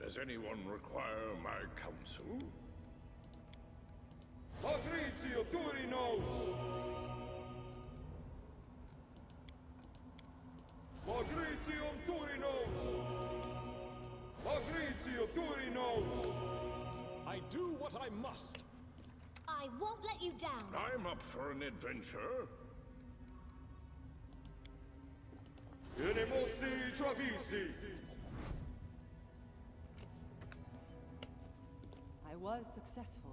Does anyone require my counsel? Patrizio Turinos! Patrizio Turinos! Patrizio Turinos! I do what I must. I won't let you down. I'm up for an adventure. Enemosi Travisi! I was successful.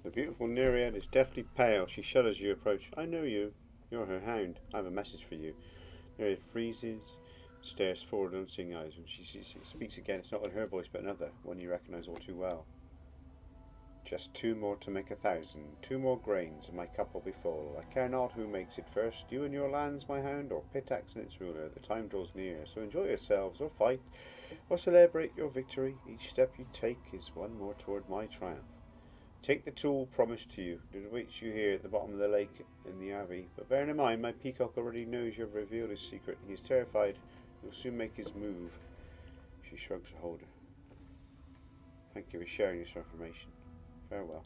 The beautiful Nereid is deathly pale. She shudders as you approach. I know you. You're her hound. I have a message for you. Nereid freezes, stares forward with unseeing eyes. When she speaks again, it's not in her voice but another, one you recognise all too well. Just 2 more to make 1,000. 2 more grains, and my cup will be full. I care not who makes it first, you and your lands, my hound, or Pitax and its ruler. The time draws near, so enjoy yourselves, or fight, or celebrate your victory. Each step you take is one more toward my triumph. Take the tool promised to you. It awaits you here at the bottom of the lake in the Abbey. But bear in mind, my peacock already knows you have revealed his secret. He is terrified. He will soon make his move. She shrugs her holder. Thank you for sharing this information. Farewell.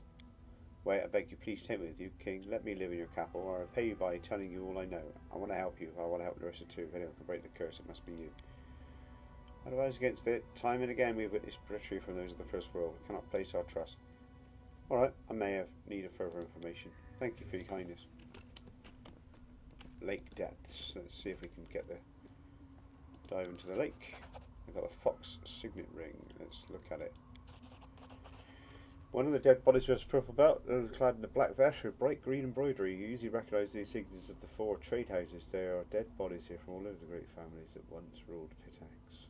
Wait, I beg you, please take me with you, King. Let me live in your capital, or I'll pay you by telling you all I know. I want to help you. I want to help Larissa too. If anyone can break the curse, it must be you. I advise against it. Time and again we have witnessed treachery from those of the First World. We cannot place our trust. Alright, I may have need of further information. Thank you for your kindness. Lake depths. Let's see if we can get there. Dive into the lake. I've got a fox signet ring. Let's look at it. One of the dead bodies wears a purple belt, and clad in a black vest with bright green embroidery. You easily recognise the insignias of the 4 trade houses. There are dead bodies here from all over the great families that once ruled Pitax.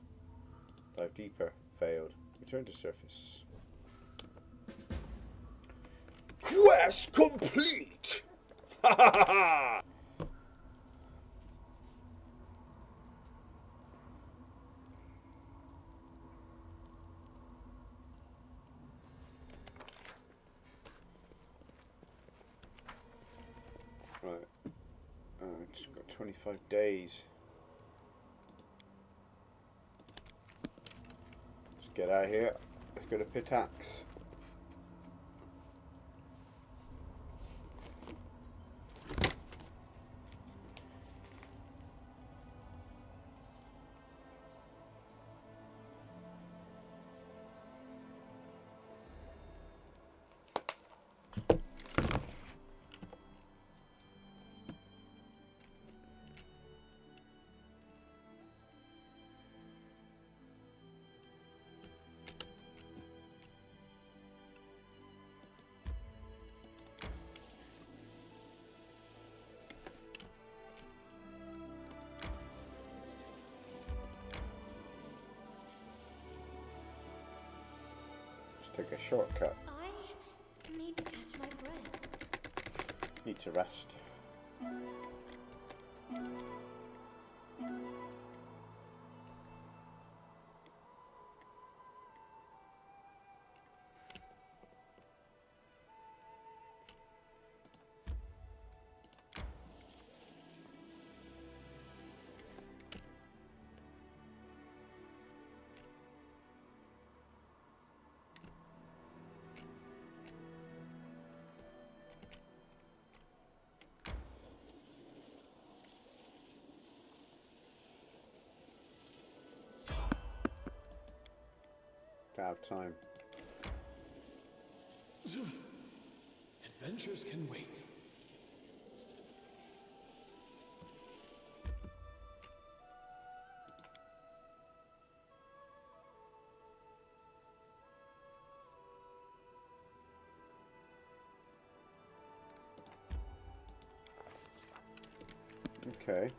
Dive deeper. Failed. Return to surface. Quest complete! Ha ha ha ha! Right. It's got 25 days. Let's get out of here. Let's go to Pitax. Take a shortcut. I need to catch my breath. Need to rest. To have time. Adventures can wait. Okay.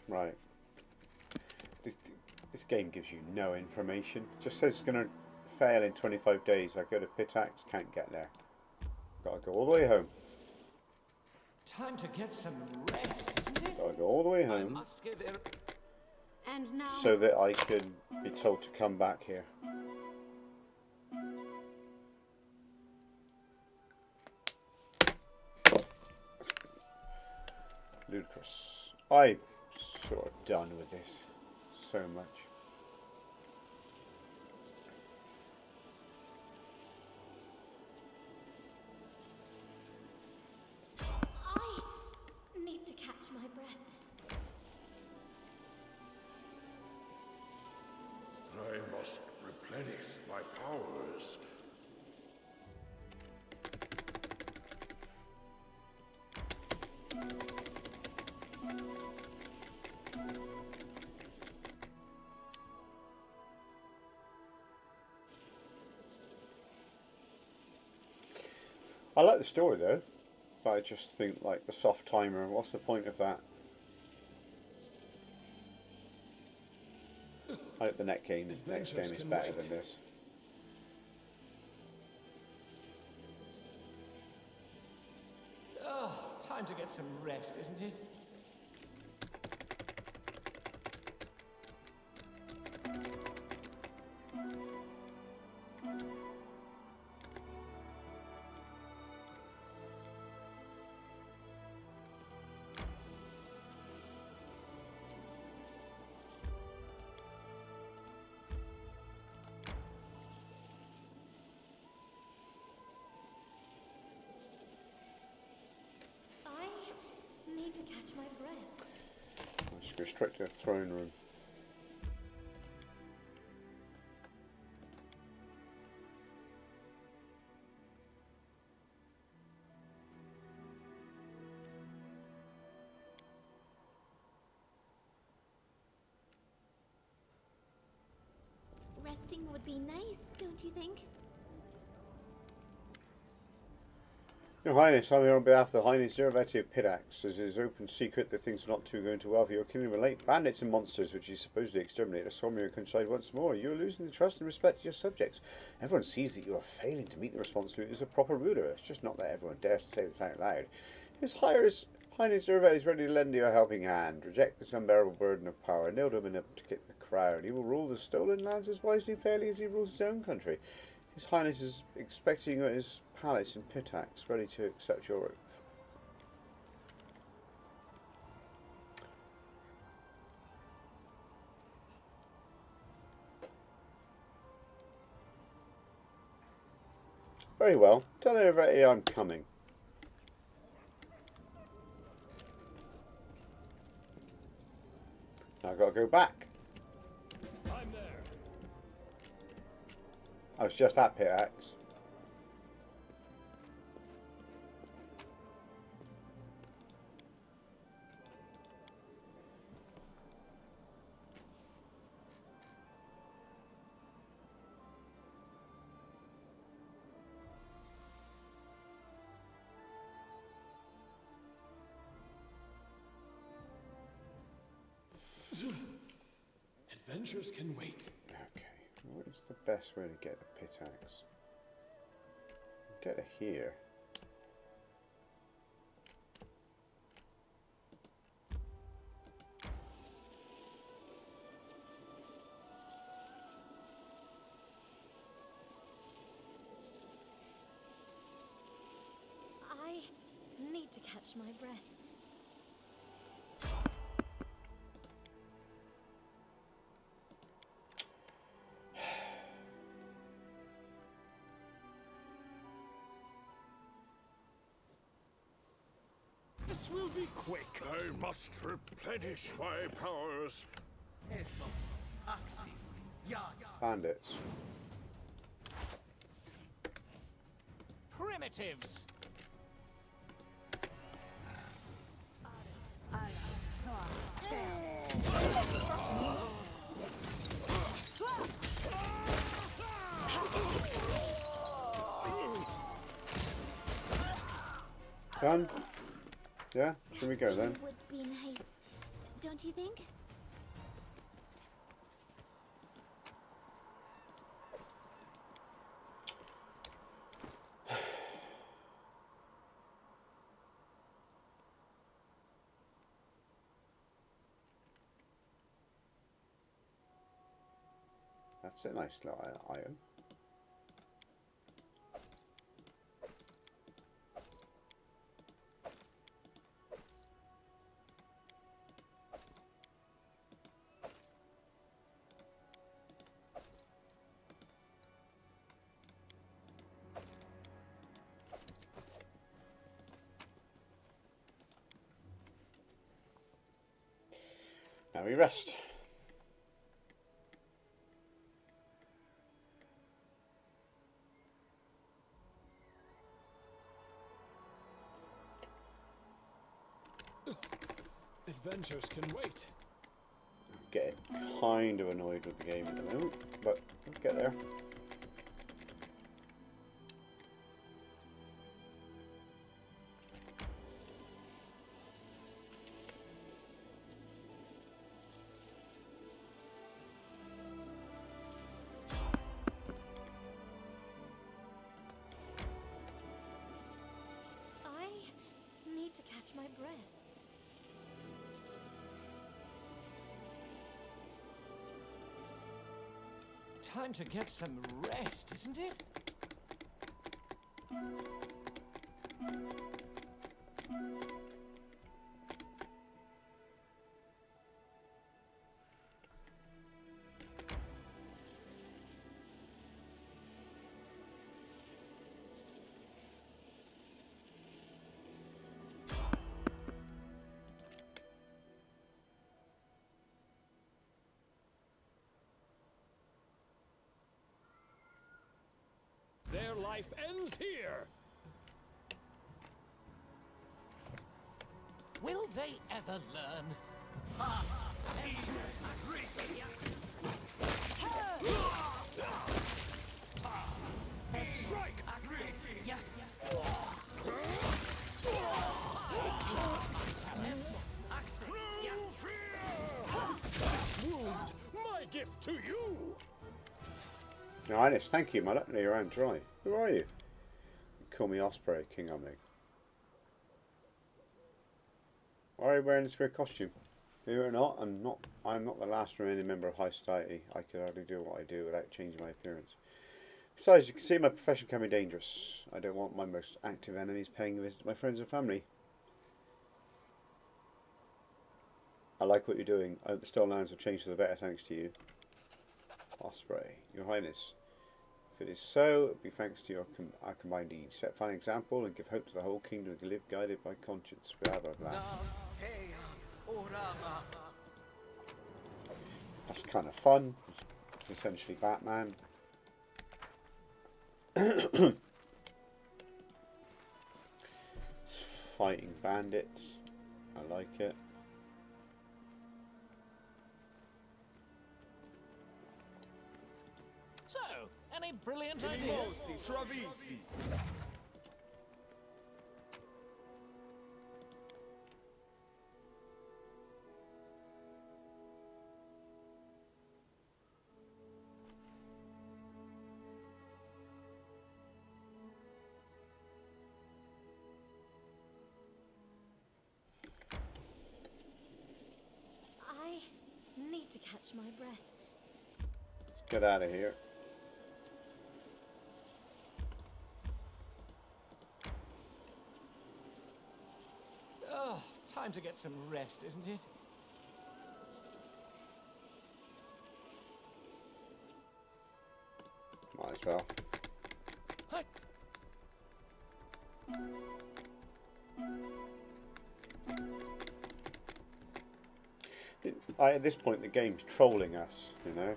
Right. This game gives you no information. It just says it's going to fail in 25 days. I go to Pitax, can't get there. Gotta go all the way home. Time to get some rest, isn't it? Gotta go all the way home. And now, So that I can be told to come back here. Ludicrous. I'm sort of done with this so much. I need to catch my breath. I must replenish my powers. I like the story though, but I just think like the soft timer, what's the point of that? I hope the next game is better than this. Oh, time to get some rest, isn't it? I need to catch my breath. Let's go straight to the throne room. Resting would be nice, don't you think? Your Highness, I'm here on behalf of the Highness Zervati of Pitax. As is open secret that things are not too going too well for your kingdom of late bandits and monsters which you supposedly exterminate are swarming your countryside once more. You are losing the trust and respect of your subjects. Everyone sees that you are failing to meet the responsibility as a proper ruler. It's just not that everyone dares to say this out loud. His Highness Zervati is ready to lend you a helping hand. Reject this unbearable burden of power. Kneel to him and abdicate the crown. He will rule the stolen lands as wisely and fairly as he rules his own country. His Highness is expecting you at his palace in Pitax, ready to accept your oath. Very well. Tell everybody I'm coming. Now I've got to go back. I'm there. I was just at Pitax. Adventures can wait. Okay, what is the best way to get to Pitax? Get to here. I need to catch my breath. This will be quick. I must replenish my powers. Bandits. Primitives. Done? Yeah? Should we go then? Would be nice, don't you think? That's a nice little iron. Now we rest. Adventures can wait. I'm getting kind of annoyed with the game at the moment, but we'll get there. I need to catch my breath. Time to get some rest, isn't it? Their life ends here. Will they ever learn? Strike! Yes! to you. Your Highness, thank you. My luck near around dry. Who are you? Call me Osprey, King Omnig. Why are you wearing this weird costume? Believe it or not, I'm not the last remaining member of high society. I could hardly do what I do without changing my appearance. Besides, you can see my profession can be dangerous. I don't want my most active enemies paying a visit to my friends and family. I like what you're doing. I hope the Stolen Lands will change for the better thanks to you. Osprey, Your Highness. If it is so, it will be thanks to our combined deeds. Set a fine example and give hope to the whole kingdom to live guided by conscience. Blah, blah, blah. That's kind of fun. It's essentially Batman. It's fighting bandits. I like it. So, any brilliant ideas? Mimosi, Travisi. I need to catch my breath. Let's get out of here. Oh, time to get some rest, isn't it? Might as well. At this point, the game's trolling us, you know.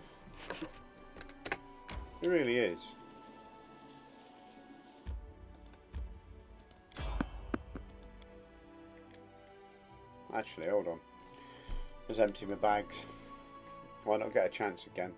It really is. Actually, hold on. Let's empty my bags. Why not get a chance again?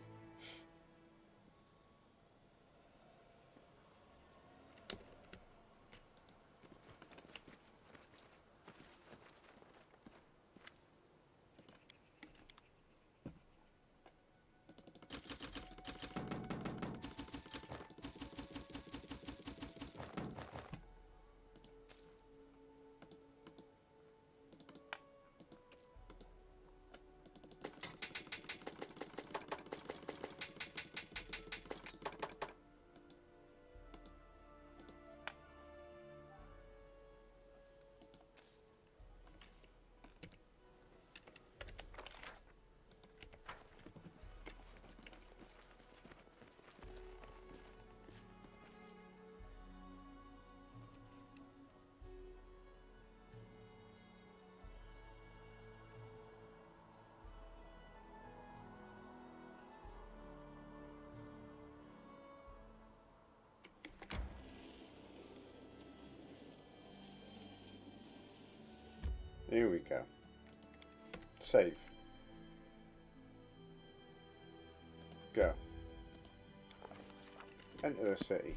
Here we go. Save. Go. Enter the city.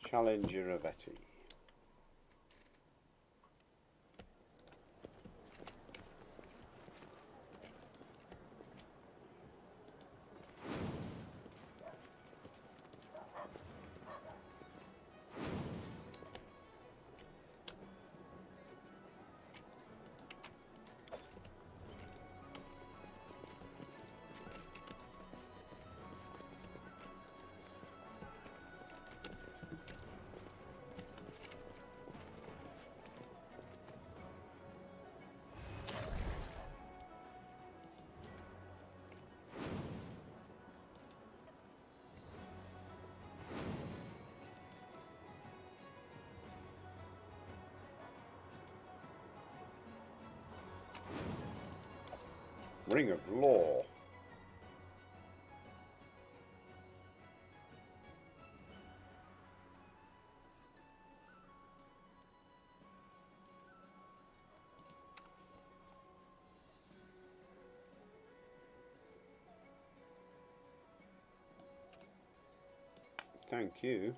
Challenge Ravetti. Ring of Law. Thank you.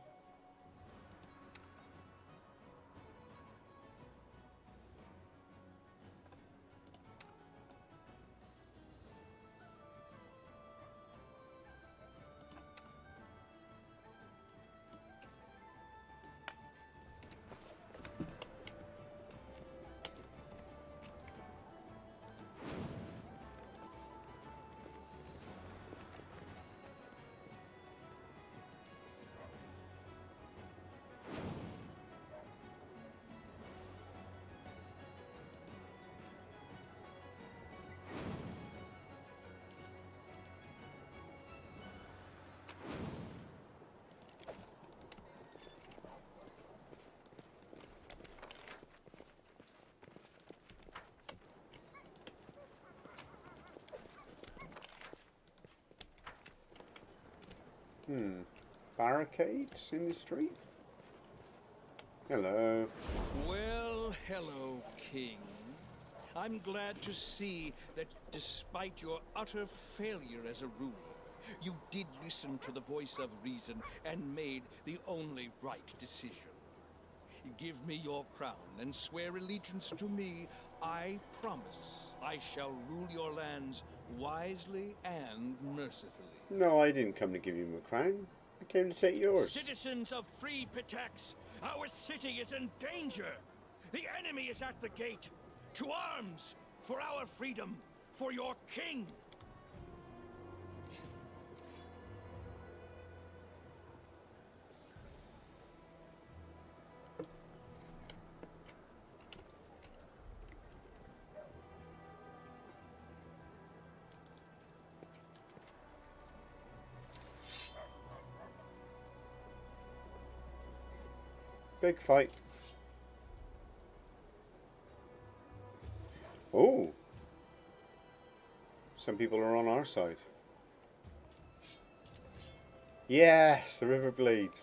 Barricades in the street? Hello. Well, hello, King. I'm glad to see that despite your utter failure as a ruler, you did listen to the voice of reason and made the only right decision. Give me your crown and swear allegiance to me. I promise I shall rule your lands wisely and mercifully. No, I didn't come to give you my crown. I came to take yours. Citizens of Free Pitax, our city is in danger. The enemy is at the gate. To arms! For our freedom! For your king! Big fight. Oh. Some people are on our side. Yes, the river bleeds.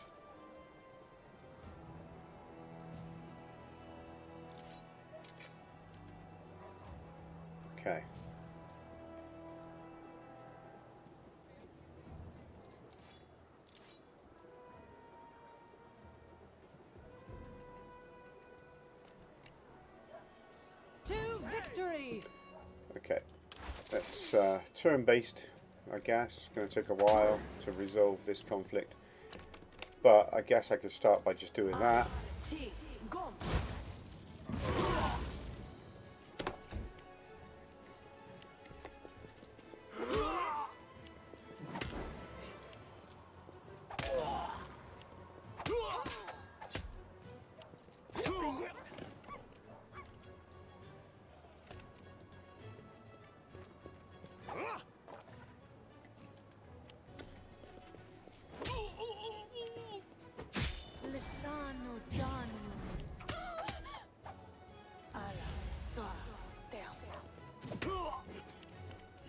Okay. To victory! Okay. That's turn-based, I guess. It's going to take a while to resolve this conflict. But I guess I could start by just doing that.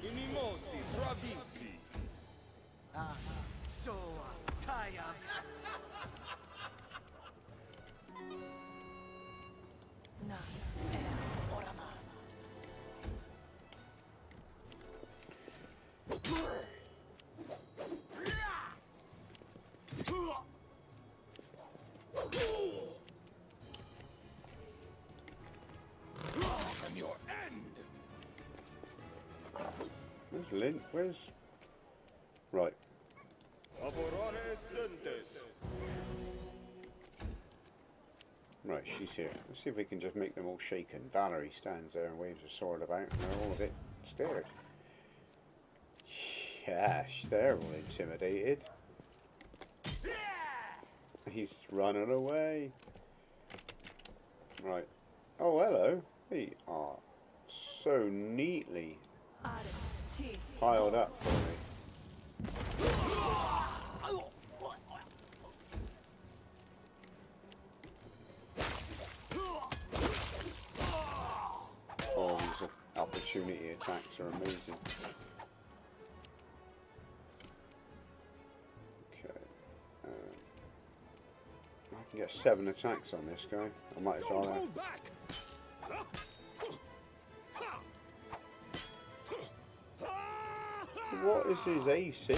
Inimosi, bravissimi. And your end! Where's Lynn? Where's... Right. Lavorare sentes. Right, she's here. Let's see if we can just make them all shaken. Valerie stands there and waves her sword about, and they're all a bit scared. Yes, they're all intimidated. He's running away. Right. Oh, hello. They are so neatly piled up for me. Oh, these opportunity attacks are amazing. Okay. I can get 7 attacks on this guy. I might as well. Hold back! What is his AC?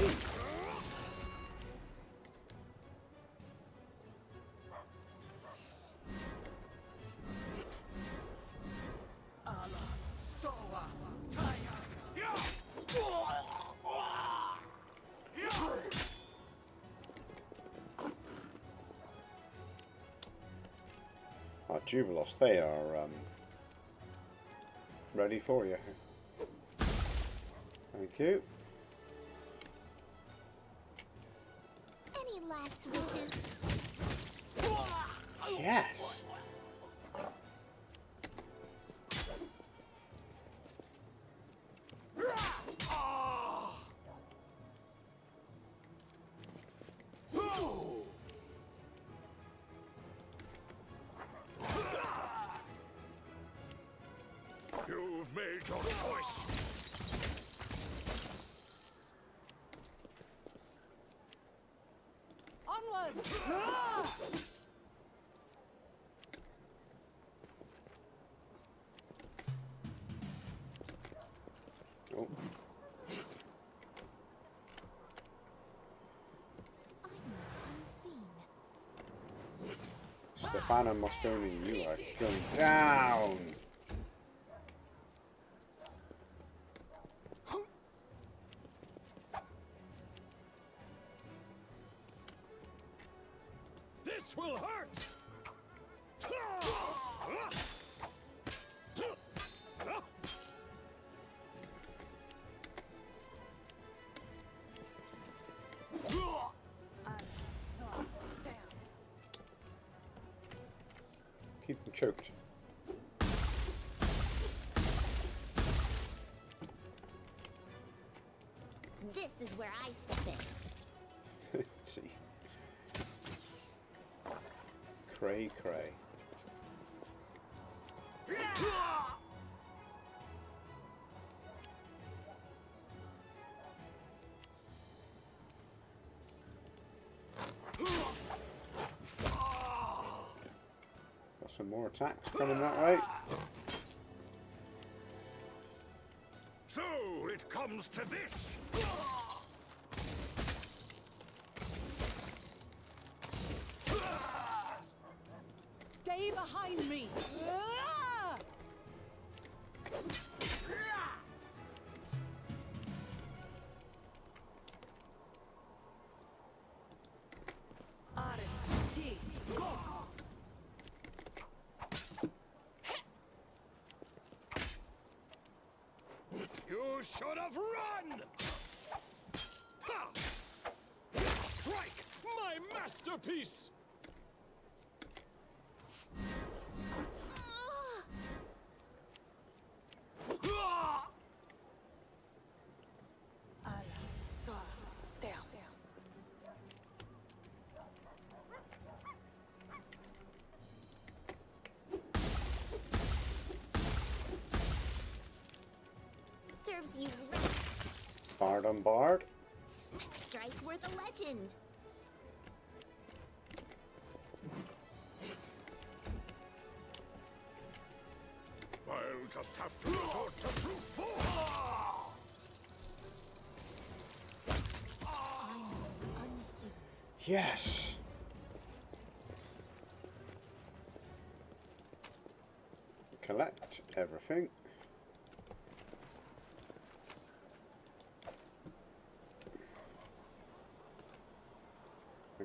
Jubilos, they are ready for you. Thank you. Any last wishes? Yes. You've made your choice. Onwards! Oh. Stefano Mosconi, you are going down. This will hurt! Keep them choked. This is where I step in. See. Cray cray. Got some more attacks coming that way. So it comes to this. Stay behind me! You should have run! Ha! Strike! My masterpiece! Serves you right. Bard on bard. A strike worth a legend. I'll just have to resort to brute force. Yes. Collect everything.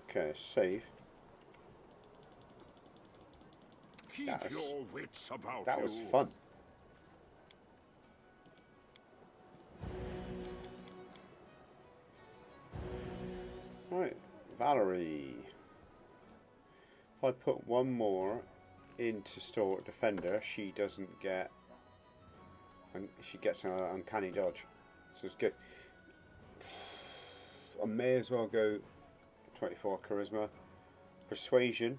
Okay, save. Keep your wits about That you. was fun. Right, Valerie. If I put one more into Stalwart Defender, she doesn't get, and she gets an uncanny dodge. So it's good. I may as well go 24 charisma. Persuasion,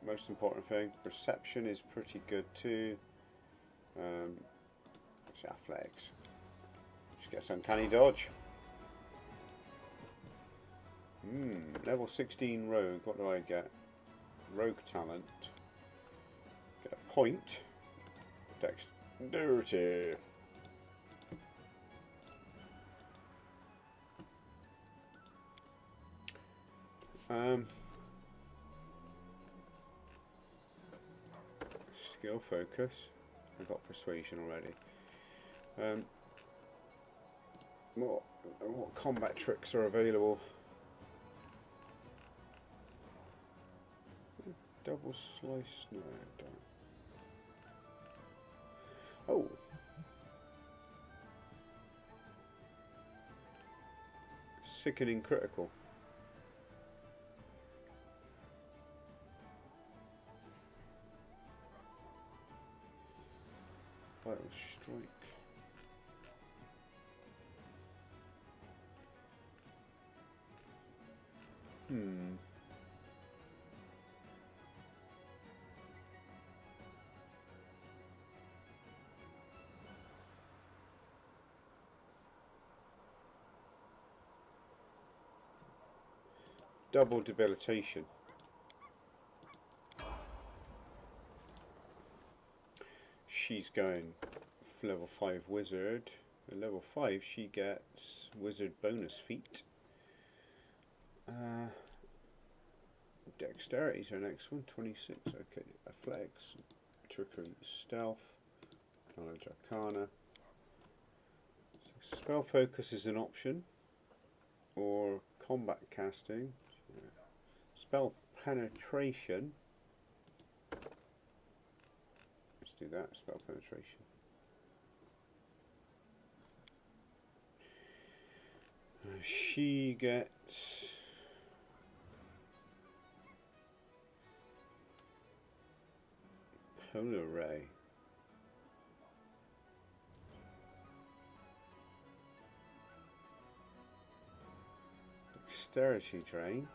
most important thing. Perception is pretty good too. What's athletics? She gets uncanny dodge. Level 16 rogue. What do I get? Rogue talent. Get a point. Dexterity. Skill focus. I've got persuasion already. What combat tricks are available? Double slice? No, I don't. Oh. Sickening critical. Vital strike. Double debilitation. She's going level 5 wizard. At level 5 she gets wizard bonus feat. Dexterity's her next one, 26. Okay, athletics, trickery, stealth, knowledge, arcana. So spell focus is an option, or combat casting. Spell penetration. Let's do that. Spell penetration. She gets polar ray. Dexterity drain.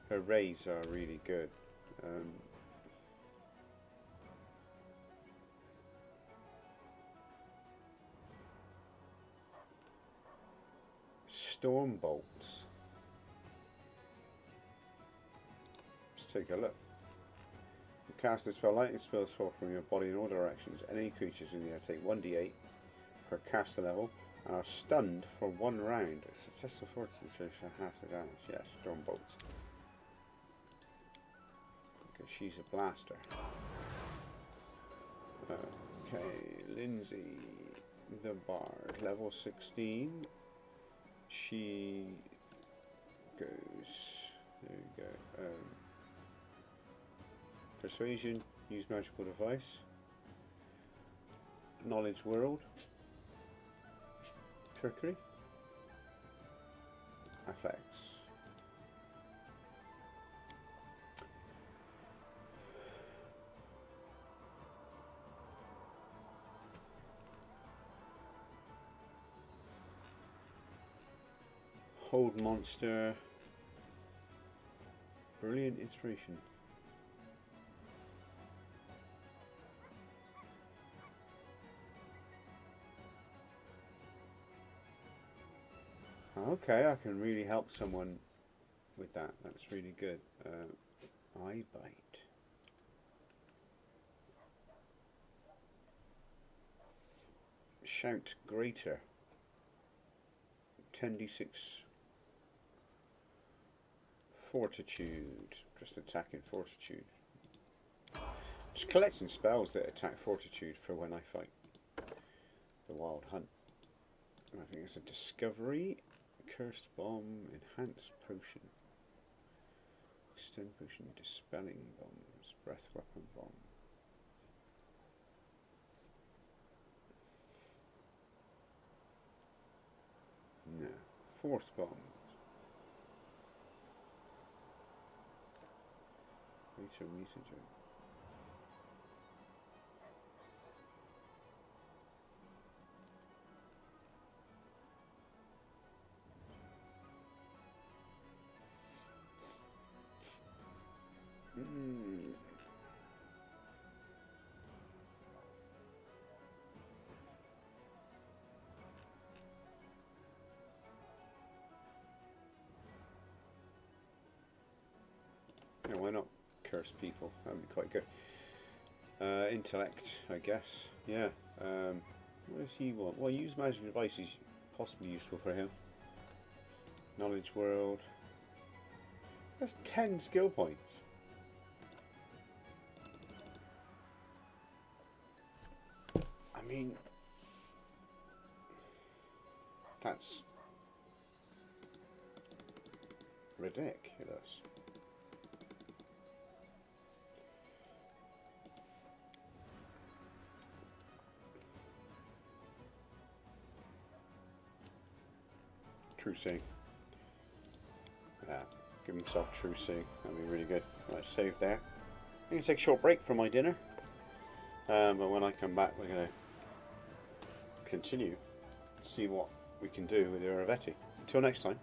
Her rays are really good. Storm bolts. Let's take a look. You cast a spell, lightning spells fall from your body in all directions. Any creatures in the air take 1d8 per caster level and are stunned for 1 round. A successful fortitude save shall half the damage. Yes, storm bolts. Okay, she's a blaster. Okay, Lindsay, the bard, level 16. She goes, there you go, persuasion, use magical device, knowledge world, trickery, athletics. Hold monster, brilliant inspiration. Okay, I can really help someone with that. That's really good. Eye bite. Shout greater. 10d6 fortitude. Just attacking fortitude. Just collecting spells that attack fortitude for when I fight the wild hunt. I think it's a discovery. Cursed bomb, enhanced potion, extend potion, dispelling bombs, breath weapon bomb. No, force bomb. Later mutagen. Yeah, why not curse people? That'd be quite good. Intellect, I guess. Yeah. What does he want? Well, use magic device is possibly useful for him. Knowledge world. That's 10 skill points. I mean, that's ridiculous. true seeing. Yeah, give himself true seeing. That'd be really good. Right, save there. I'm going to take a short break for my dinner. But when I come back, we're going to continue, see what we can do with Uravetti. Until next time.